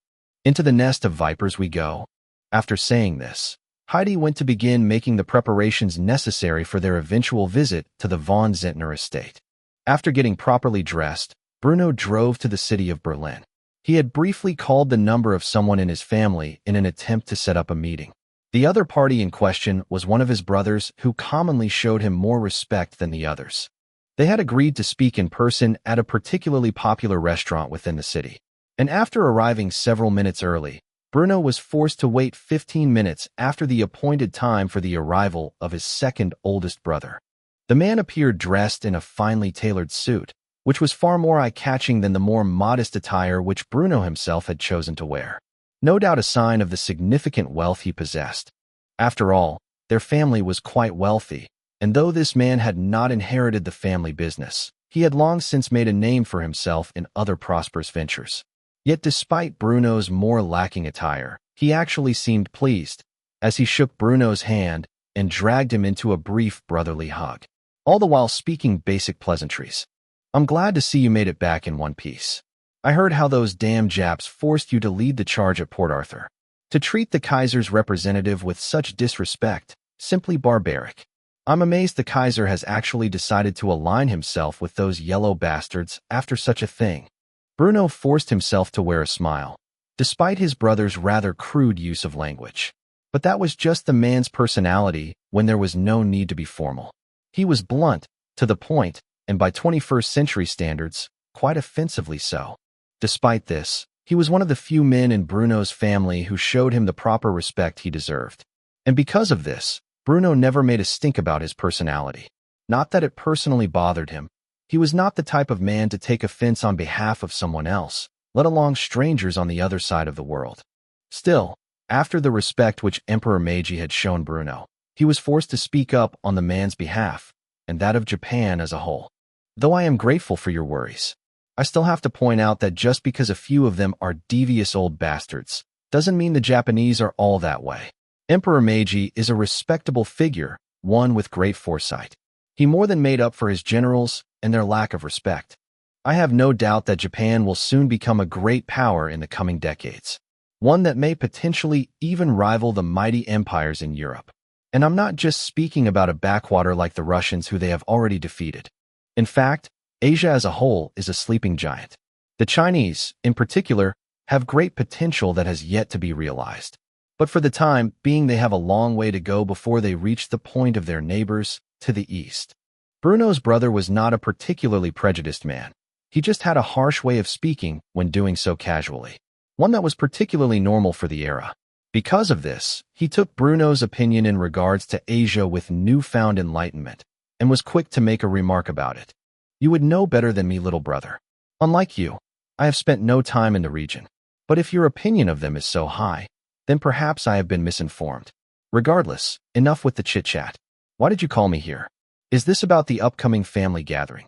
Speaker 1: Into the nest of vipers we go. After saying this, Heidi went to begin making the preparations necessary for their eventual visit to the von Zehntner estate. After getting properly dressed, Bruno drove to the city of Berlin. He had briefly called the number of someone in his family in an attempt to set up a meeting. The other party in question was one of his brothers who commonly showed him more respect than the others. They had agreed to speak in person at a particularly popular restaurant within the city. And after arriving several minutes early, Bruno was forced to wait 15 minutes after the appointed time for the arrival of his second oldest brother. The man appeared dressed in a finely tailored suit, which was far more eye-catching than the more modest attire which Bruno himself had chosen to wear. No doubt a sign of the significant wealth he possessed. After all, their family was quite wealthy, and though this man had not inherited the family business, he had long since made a name for himself in other prosperous ventures. Yet despite Bruno's more lacking attire, he actually seemed pleased, as he shook Bruno's hand and dragged him into a brief brotherly hug, all the while speaking basic pleasantries. "I'm glad to see you made it back in one piece. I heard how those damn Japs forced you to lead the charge at Port Arthur. To treat the Kaiser's representative with such disrespect, simply barbaric. I'm amazed the Kaiser has actually decided to align himself with those yellow bastards after such a thing." Bruno forced himself to wear a smile, despite his brother's rather crude use of language. But that was just the man's personality when there was no need to be formal. He was blunt, to the point, and by 21st century standards, quite offensively so. Despite this, he was one of the few men in Bruno's family who showed him the proper respect he deserved. And because of this, Bruno never made a stink about his personality. Not that it personally bothered him. He was not the type of man to take offense on behalf of someone else, let alone strangers on the other side of the world. Still, after the respect which Emperor Meiji had shown Bruno, he was forced to speak up on the man's behalf, and that of Japan as a whole. "Though I am grateful for your worries, I still have to point out that just because a few of them are devious old bastards, doesn't mean the Japanese are all that way. Emperor Meiji is a respectable figure, one with great foresight. He more than made up for his generals and their lack of respect. I have no doubt that Japan will soon become a great power in the coming decades, one that may potentially even rival the mighty empires in Europe. And I'm not just speaking about a backwater like the Russians who they have already defeated. In fact, Asia as a whole is a sleeping giant. The Chinese, in particular, have great potential that has yet to be realized. But for the time being, they have a long way to go before they reach the point of their neighbors to the east." Bruno's brother was not a particularly prejudiced man. He just had a harsh way of speaking when doing so casually, one that was particularly normal for the era. Because of this, he took Bruno's opinion in regards to Asia with newfound enlightenment, and was quick to make a remark about it. "You would know better than me, little brother. Unlike you, I have spent no time in the region. But if your opinion of them is so high, then perhaps I have been misinformed. Regardless, enough with the chit-chat. Why did you call me here? Is this about the upcoming family gathering?"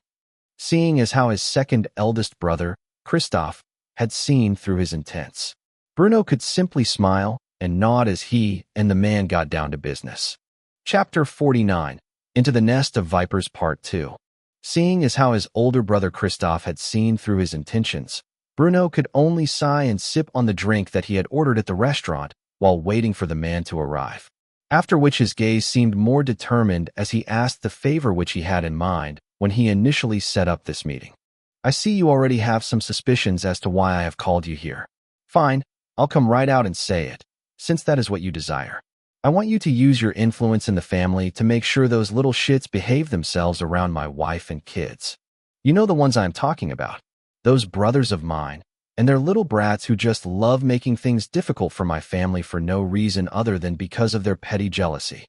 Speaker 1: Seeing as how his second eldest brother, Christoph, had seen through his intents, Bruno could simply smile and nod as he and the man got down to business. Chapter 49, Into the Nest of Vipers Part 2. Seeing as how his older brother Christoph had seen through his intentions, Bruno could only sigh and sip on the drink that he had ordered at the restaurant while waiting for the man to arrive. After which his gaze seemed more determined as he asked the favor which he had in mind when he initially set up this meeting. "I see you already have some suspicions as to why I have called you here. Fine, I'll come right out and say it, since that is what you desire. I want you to use your influence in the family to make sure those little shits behave themselves around my wife and kids. You know the ones I'm talking about. Those brothers of mine, and their little brats who just love making things difficult for my family for no reason other than because of their petty jealousy."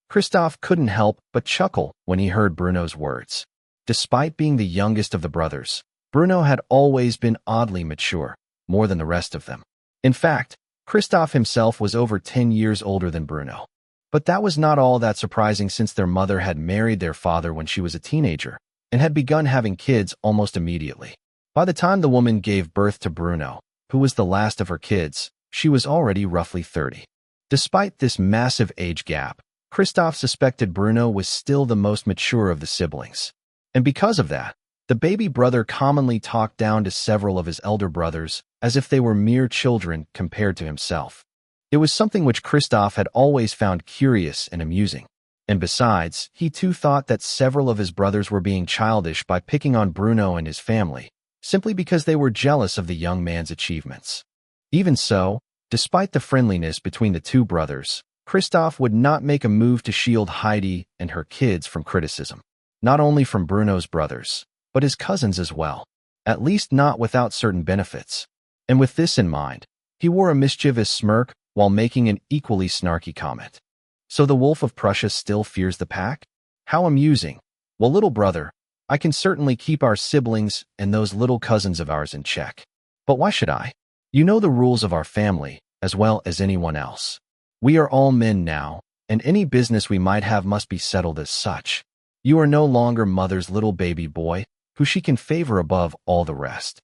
Speaker 1: Christoph couldn't help but chuckle when he heard Bruno's words. Despite being the youngest of the brothers, Bruno had always been oddly mature, more than the rest of them. In fact, Christoph himself was over 10 years older than Bruno. But that was not all that surprising since their mother had married their father when she was a teenager and had begun having kids almost immediately. By the time the woman gave birth to Bruno, who was the last of her kids, she was already roughly 30. Despite this massive age gap, Christoph suspected Bruno was still the most mature of the siblings. And because of that, the baby brother commonly talked down to several of his elder brothers as if they were mere children compared to himself. It was something which Christoph had always found curious and amusing. And besides, he too thought that several of his brothers were being childish by picking on Bruno and his family, simply because they were jealous of the young man's achievements. Even so, despite the friendliness between the two brothers, Christoph would not make a move to shield Heidi and her kids from criticism. Not only from Bruno's brothers, but his cousins as well, at least not without certain benefits. And with this in mind, he wore a mischievous smirk while making an equally snarky comment. "So the Wolf of Prussia still fears the pack? How amusing. Well, little brother, I can certainly keep our siblings and those little cousins of ours in check. But why should I? You know the rules of our family, as well as anyone else. We are all men now, and any business we might have must be settled as such. You are no longer mother's little baby boy, who she can favor above all the rest.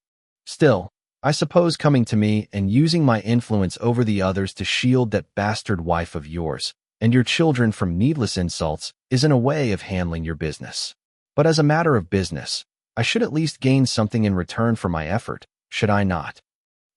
Speaker 1: Still, I suppose coming to me and using my influence over the others to shield that bastard wife of yours and your children from needless insults is in a way of handling your business. But as a matter of business, I should at least gain something in return for my effort, should I not?"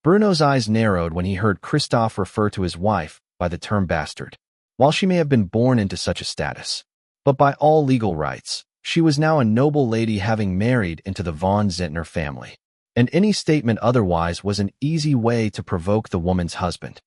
Speaker 1: Bruno's eyes narrowed when he heard Christoph refer to his wife by the term bastard. While she may have been born into such a status, but by all legal rights, she was now a noble lady having married into the von Zehntner family, and any statement otherwise was an easy way to provoke the woman's husband.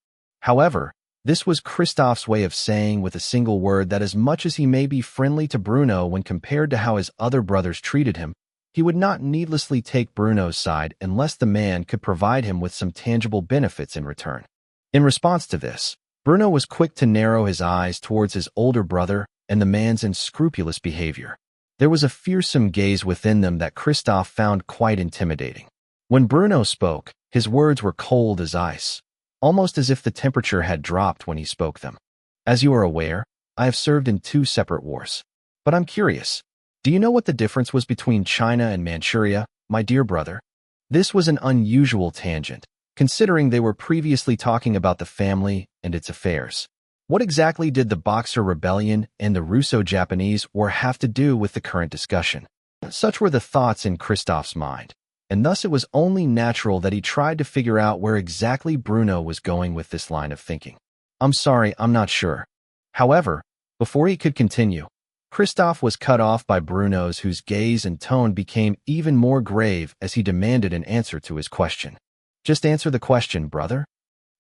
Speaker 1: However, this was Christoph's way of saying with a single word that as much as he may be friendly to Bruno when compared to how his other brothers treated him, he would not needlessly take Bruno's side unless the man could provide him with some tangible benefits in return. In response to this, Bruno was quick to narrow his eyes towards his older brother and the man's unscrupulous behavior. There was a fearsome gaze within them that Christoph found quite intimidating. When Bruno spoke, his words were cold as ice, almost as if the temperature had dropped when he spoke them. "As you are aware, I have served in 2 separate wars. But I'm curious, do you know what the difference was between China and Manchuria, my dear brother?" This was an unusual tangent, considering they were previously talking about the family and its affairs. What exactly did the Boxer Rebellion and the Russo-Japanese War have to do with the current discussion? Such were the thoughts in Christoph's mind, and thus it was only natural that he tried to figure out where exactly Bruno was going with this line of thinking. "I'm sorry, I'm not sure." However, before he could continue, Christoph was cut off by Bruno's, whose gaze and tone became even more grave as he demanded an answer to his question. "Just answer the question, brother."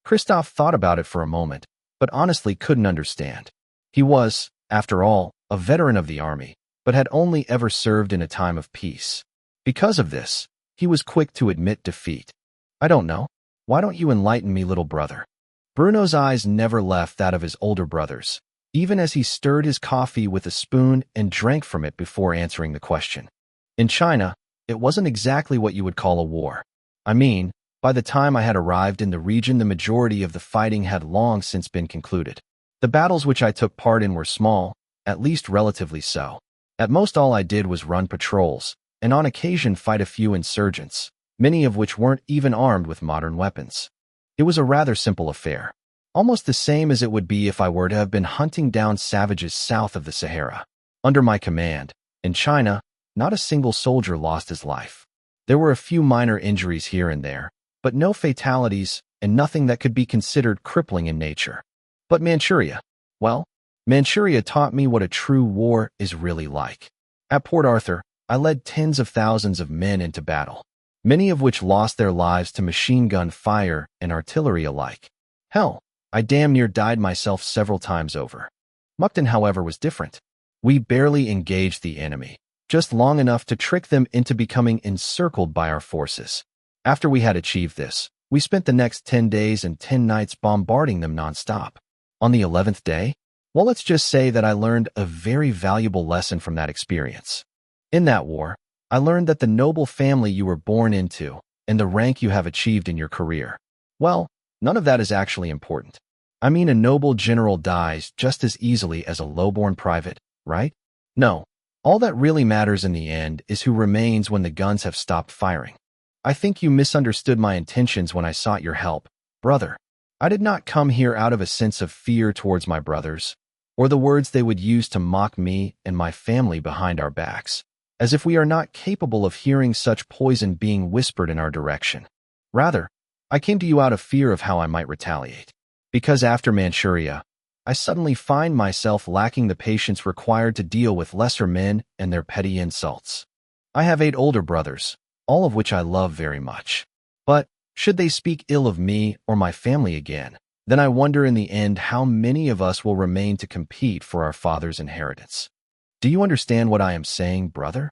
Speaker 1: Christoph thought about it for a moment, but honestly couldn't understand. He was, after all, a veteran of the army, but had only ever served in a time of peace. Because of this, he was quick to admit defeat. "I don't know. Why don't you enlighten me, little brother?" Bruno's eyes never left that of his older brothers, even as he stirred his coffee with a spoon and drank from it before answering the question. "In China, it wasn't exactly what you would call a war. I mean, by the time I had arrived in the region, the majority of the fighting had long since been concluded. The battles which I took part in were small, at least relatively so. At most all I did was run patrols, and on occasion fight a few insurgents, many of which weren't even armed with modern weapons. It was a rather simple affair, almost the same as it would be if I were to have been hunting down savages south of the Sahara. Under my command, in China, not a single soldier lost his life. There were a few minor injuries here and there, but no fatalities and nothing that could be considered crippling in nature. But Manchuria, well, Manchuria taught me what a true war is really like. At Port Arthur, I led tens of thousands of men into battle, many of which lost their lives to machine gun fire and artillery alike. Hell, I damn near died myself several times over. Mukden, however, was different. We barely engaged the enemy, just long enough to trick them into becoming encircled by our forces. After we had achieved this, we spent the next 10 days and 10 nights bombarding them nonstop. On the 11th day, well, let's just say that I learned a very valuable lesson from that experience. In that war, I learned that the noble family you were born into and the rank you have achieved in your career, well, none of that is actually important. I mean, a noble general dies just as easily as a low-born private, right? No, all that really matters in the end is who remains when the guns have stopped firing. I think you misunderstood my intentions when I sought your help, brother. I did not come here out of a sense of fear towards my brothers, or the words they would use to mock me and my family behind our backs, as if we are not capable of hearing such poison being whispered in our direction. Rather, I came to you out of fear of how I might retaliate. Because after Manchuria, I suddenly find myself lacking the patience required to deal with lesser men and their petty insults. I have 8 older brothers, all of which I love very much. But, should they speak ill of me or my family again, then I wonder in the end how many of us will remain to compete for our father's inheritance. Do you understand what I am saying, brother?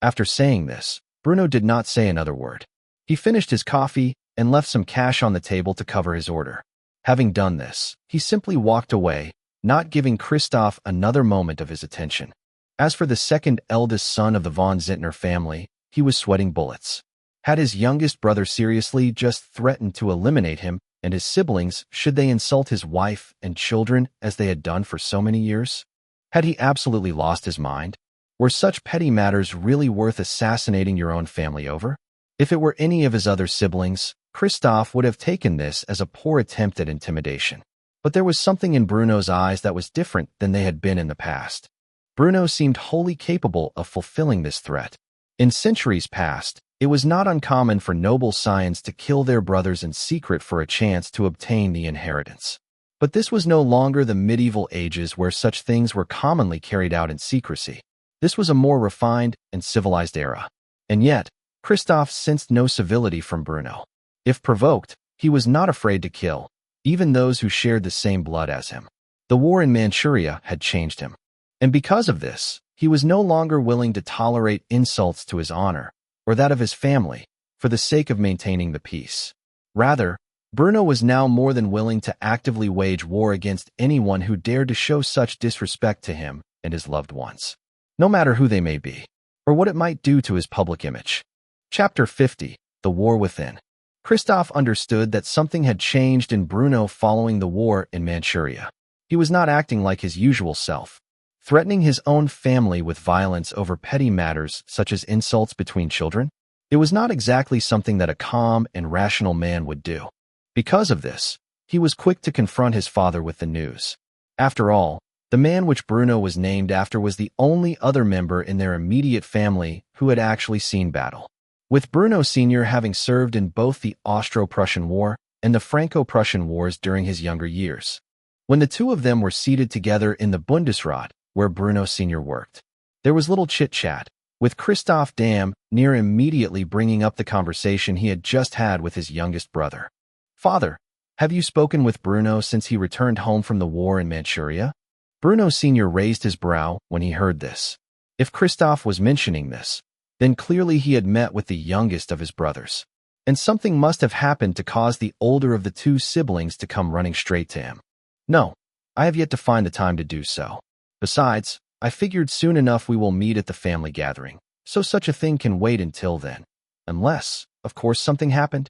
Speaker 1: After saying this, Bruno did not say another word. He finished his coffee and left some cash on the table to cover his order. Having done this, he simply walked away, not giving Christoph another moment of his attention. As for the second eldest son of the von Zehntner family, he was sweating bullets. Had his youngest brother seriously just threatened to eliminate him and his siblings should they insult his wife and children as they had done for so many years? Had he absolutely lost his mind? Were such petty matters really worth assassinating your own family over? If it were any of his other siblings, Christoph would have taken this as a poor attempt at intimidation. But there was something in Bruno's eyes that was different than they had been in the past. Bruno seemed wholly capable of fulfilling this threat. In centuries past, it was not uncommon for noble scions to kill their brothers in secret for a chance to obtain the inheritance. But this was no longer the medieval ages where such things were commonly carried out in secrecy. This was a more refined and civilized era. And yet, Christoph sensed no civility from Bruno. If provoked, he was not afraid to kill, even those who shared the same blood as him. The war in Manchuria had changed him. And because of this, he was no longer willing to tolerate insults to his honor, or that of his family, for the sake of maintaining the peace. Rather, Bruno was now more than willing to actively wage war against anyone who dared to show such disrespect to him and his loved ones, no matter who they may be, or what it might do to his public image. Chapter 50, The War Within. Christoph understood that something had changed in Bruno following the war in Manchuria. He was not acting like his usual self, threatening his own family with violence over petty matters such as insults between children. It was not exactly something that a calm and rational man would do. Because of this, he was quick to confront his father with the news. After all, the man which Bruno was named after was the only other member in their immediate family who had actually seen battle. With Bruno Sr. having served in both the Austro-Prussian War and the Franco-Prussian Wars during his younger years. When the two of them were seated together in the Bundeswehr, where Bruno Sr. worked, there was little chit-chat, with Christoph Damm near immediately bringing up the conversation he had just had with his youngest brother. "Father, have you spoken with Bruno since he returned home from the war in Manchuria?" Bruno Sr. raised his brow when he heard this. If Christoph was mentioning this, then clearly he had met with the youngest of his brothers, and something must have happened to cause the older of the two siblings to come running straight to him. "No, I have yet to find the time to do so. Besides, I figured soon enough we will meet at the family gathering, so such a thing can wait until then. Unless, of course, something happened."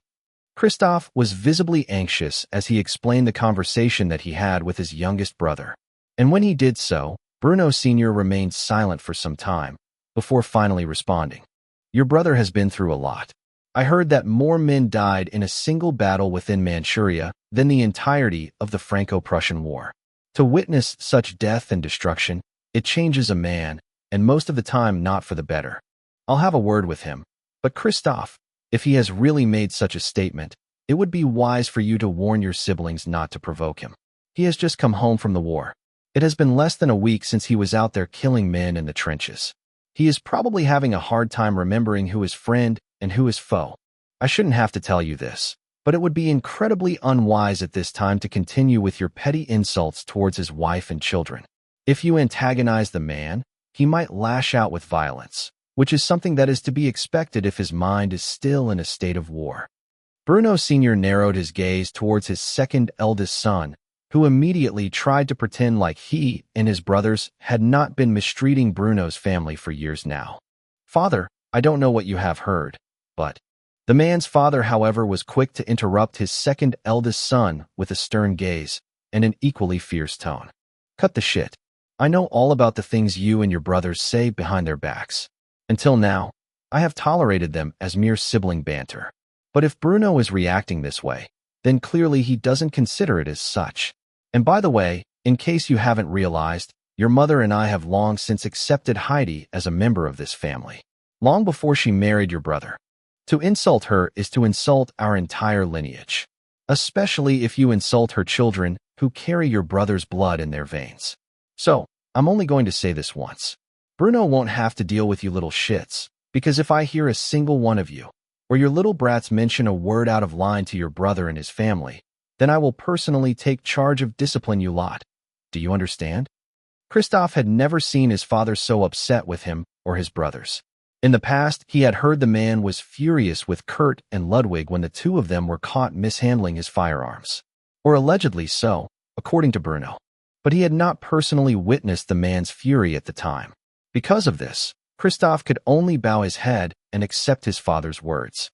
Speaker 1: Christoph was visibly anxious as he explained the conversation that he had with his youngest brother. And when he did so, Bruno Sr. remained silent for some time, before finally responding. "Your brother has been through a lot. I heard that more men died in a single battle within Manchuria than the entirety of the Franco-Prussian War. To witness such death and destruction, it changes a man, and most of the time not for the better. I'll have a word with him. But Christoph, if he has really made such a statement, it would be wise for you to warn your siblings not to provoke him. He has just come home from the war. It has been less than a week since he was out there killing men in the trenches. He is probably having a hard time remembering who is friend and who is foe. I shouldn't have to tell you this, but it would be incredibly unwise at this time to continue with your petty insults towards his wife and children. If you antagonize the man, he might lash out with violence, which is something that is to be expected if his mind is still in a state of war. Bruno Sr. narrowed his gaze towards his second eldest son, who immediately tried to pretend like he and his brothers had not been mistreating Bruno's family for years now. "Father, I don't know what you have heard, but..." The man's father, however, was quick to interrupt his second eldest son with a stern gaze and an equally fierce tone. "Cut the shit. I know all about the things you and your brothers say behind their backs. Until now, I have tolerated them as mere sibling banter. But if Bruno is reacting this way, then clearly he doesn't consider it as such. And by the way, in case you haven't realized, your mother and I have long since accepted Heidi as a member of this family, long before she married your brother. To insult her is to insult our entire lineage, especially if you insult her children who carry your brother's blood in their veins. So, I'm only going to say this once. Bruno won't have to deal with you little shits, because if I hear a single one of you, or your little brats mention a word out of line to your brother and his family, then I will personally take charge of discipline you lot. Do you understand?" Christoph had never seen his father so upset with him or his brothers. In the past, he had heard the man was furious with Kurt and Ludwig when the two of them were caught mishandling his firearms. Or allegedly so, according to Bruno. But he had not personally witnessed the man's fury at the time. Because of this, Christoph could only bow his head and accept his father's words.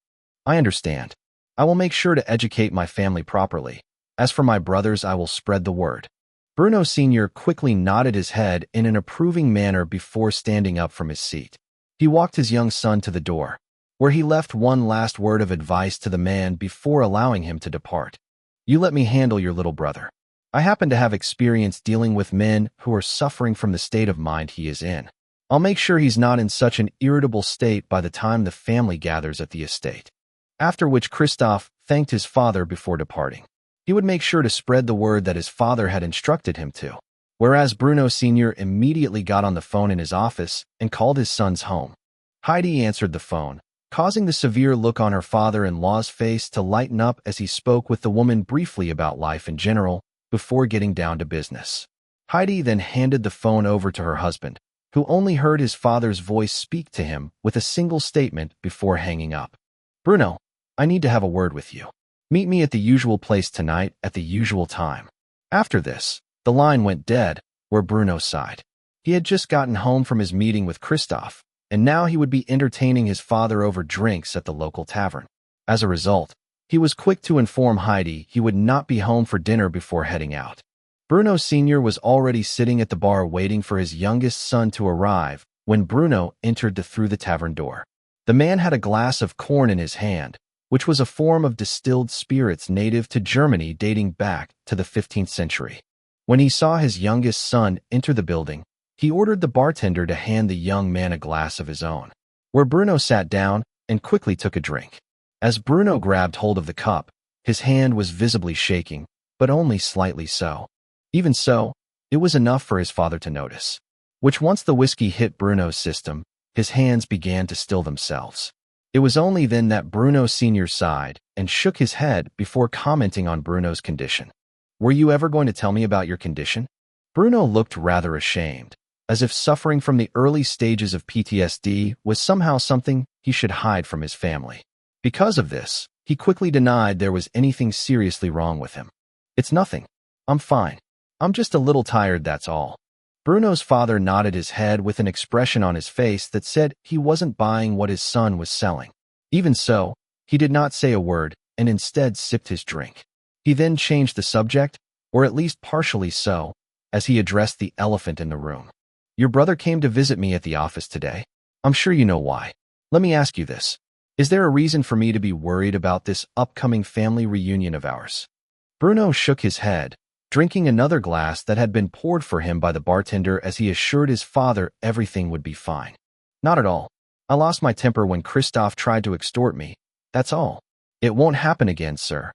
Speaker 1: "I understand. I will make sure to educate my family properly. As for my brothers, I will spread the word." Bruno Sr. quickly nodded his head in an approving manner before standing up from his seat. He walked his young son to the door, where he left one last word of advice to the man before allowing him to depart. "You let me handle your little brother. I happen to have experience dealing with men who are suffering from the state of mind he is in. I'll make sure he's not in such an irritable state by the time the family gathers at the estate." After which Christoph thanked his father before departing. He would make sure to spread the word that his father had instructed him to. Whereas Bruno Sr. immediately got on the phone in his office and called his son's home. Heidi answered the phone, causing the severe look on her father-in-law's face to lighten up as he spoke with the woman briefly about life in general before getting down to business. Heidi then handed the phone over to her husband, who only heard his father's voice speak to him with a single statement before hanging up. "Bruno, I need to have a word with you. Meet me at the usual place tonight at the usual time." After this, the line went dead, where Bruno sighed. He had just gotten home from his meeting with Christoph, and now he would be entertaining his father over drinks at the local tavern. As a result, he was quick to inform Heidi he would not be home for dinner before heading out. Bruno Sr. was already sitting at the bar waiting for his youngest son to arrive when Bruno entered through the tavern door. The man had a glass of corn in his hand, which was a form of distilled spirits native to Germany dating back to the 15th century. When he saw his youngest son enter the building, he ordered the bartender to hand the young man a glass of his own, where Bruno sat down and quickly took a drink. As Bruno grabbed hold of the cup, his hand was visibly shaking, but only slightly so. Even so, it was enough for his father to notice, which once the whiskey hit Bruno's system, his hands began to still themselves. It was only then that Bruno Sr. sighed and shook his head before commenting on Bruno's condition. "Were you ever going to tell me about your condition?" Bruno looked rather ashamed, as if suffering from the early stages of PTSD was somehow something he should hide from his family. Because of this, he quickly denied there was anything seriously wrong with him. "It's nothing. I'm fine. I'm just a little tired, that's all." Bruno's father nodded his head with an expression on his face that said he wasn't buying what his son was selling. Even so, he did not say a word and instead sipped his drink. He then changed the subject, or at least partially so, as he addressed the elephant in the room. "Your brother came to visit me at the office today. I'm sure you know why. Let me ask you this. Is there a reason for me to be worried about this upcoming family reunion of ours?" Bruno shook his head, drinking another glass that had been poured for him by the bartender as he assured his father everything would be fine. "Not at all. I lost my temper when Christoph tried to extort me. That's all. It won't happen again, sir."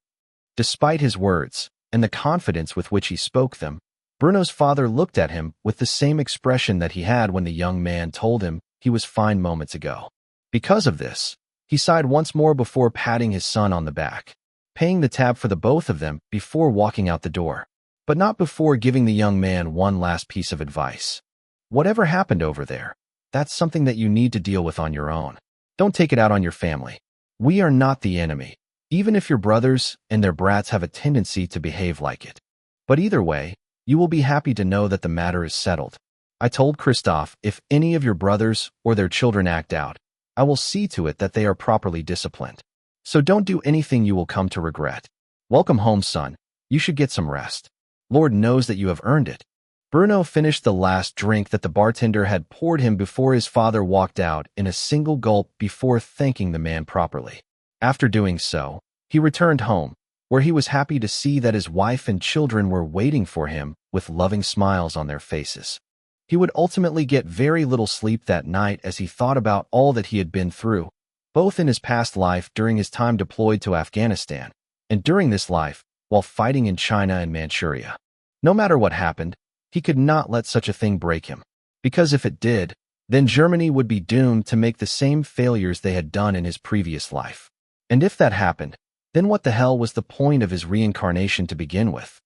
Speaker 1: Despite his words, and the confidence with which he spoke them, Bruno's father looked at him with the same expression that he had when the young man told him he was fine moments ago. Because of this, he sighed once more before patting his son on the back. paying the tab for the both of them before walking out the door. But not before giving the young man one last piece of advice. Whatever happened over there, that's something that you need to deal with on your own. Don't take it out on your family. We are not the enemy, even if your brothers and their brats have a tendency to behave like it. But either way, you will be happy to know that the matter is settled. I told Christophe, if any of your brothers or their children act out, I will see to it that they are properly disciplined. So don't do anything you will come to regret. Welcome home, son. You should get some rest. Lord knows that you have earned it. Bruno finished the last drink that the bartender had poured him before his father walked out in a single gulp before thanking the man properly. After doing so, he returned home, where he was happy to see that his wife and children were waiting for him with loving smiles on their faces. He would ultimately get very little sleep that night as he thought about all that he had been through, both in his past life during his time deployed to Afghanistan, and during this life while fighting in China and Manchuria. No matter what happened, he could not let such a thing break him, because if it did, then Germany would be doomed to make the same failures they had done in his previous life. And if that happened, then what the hell was the point of his reincarnation to begin with?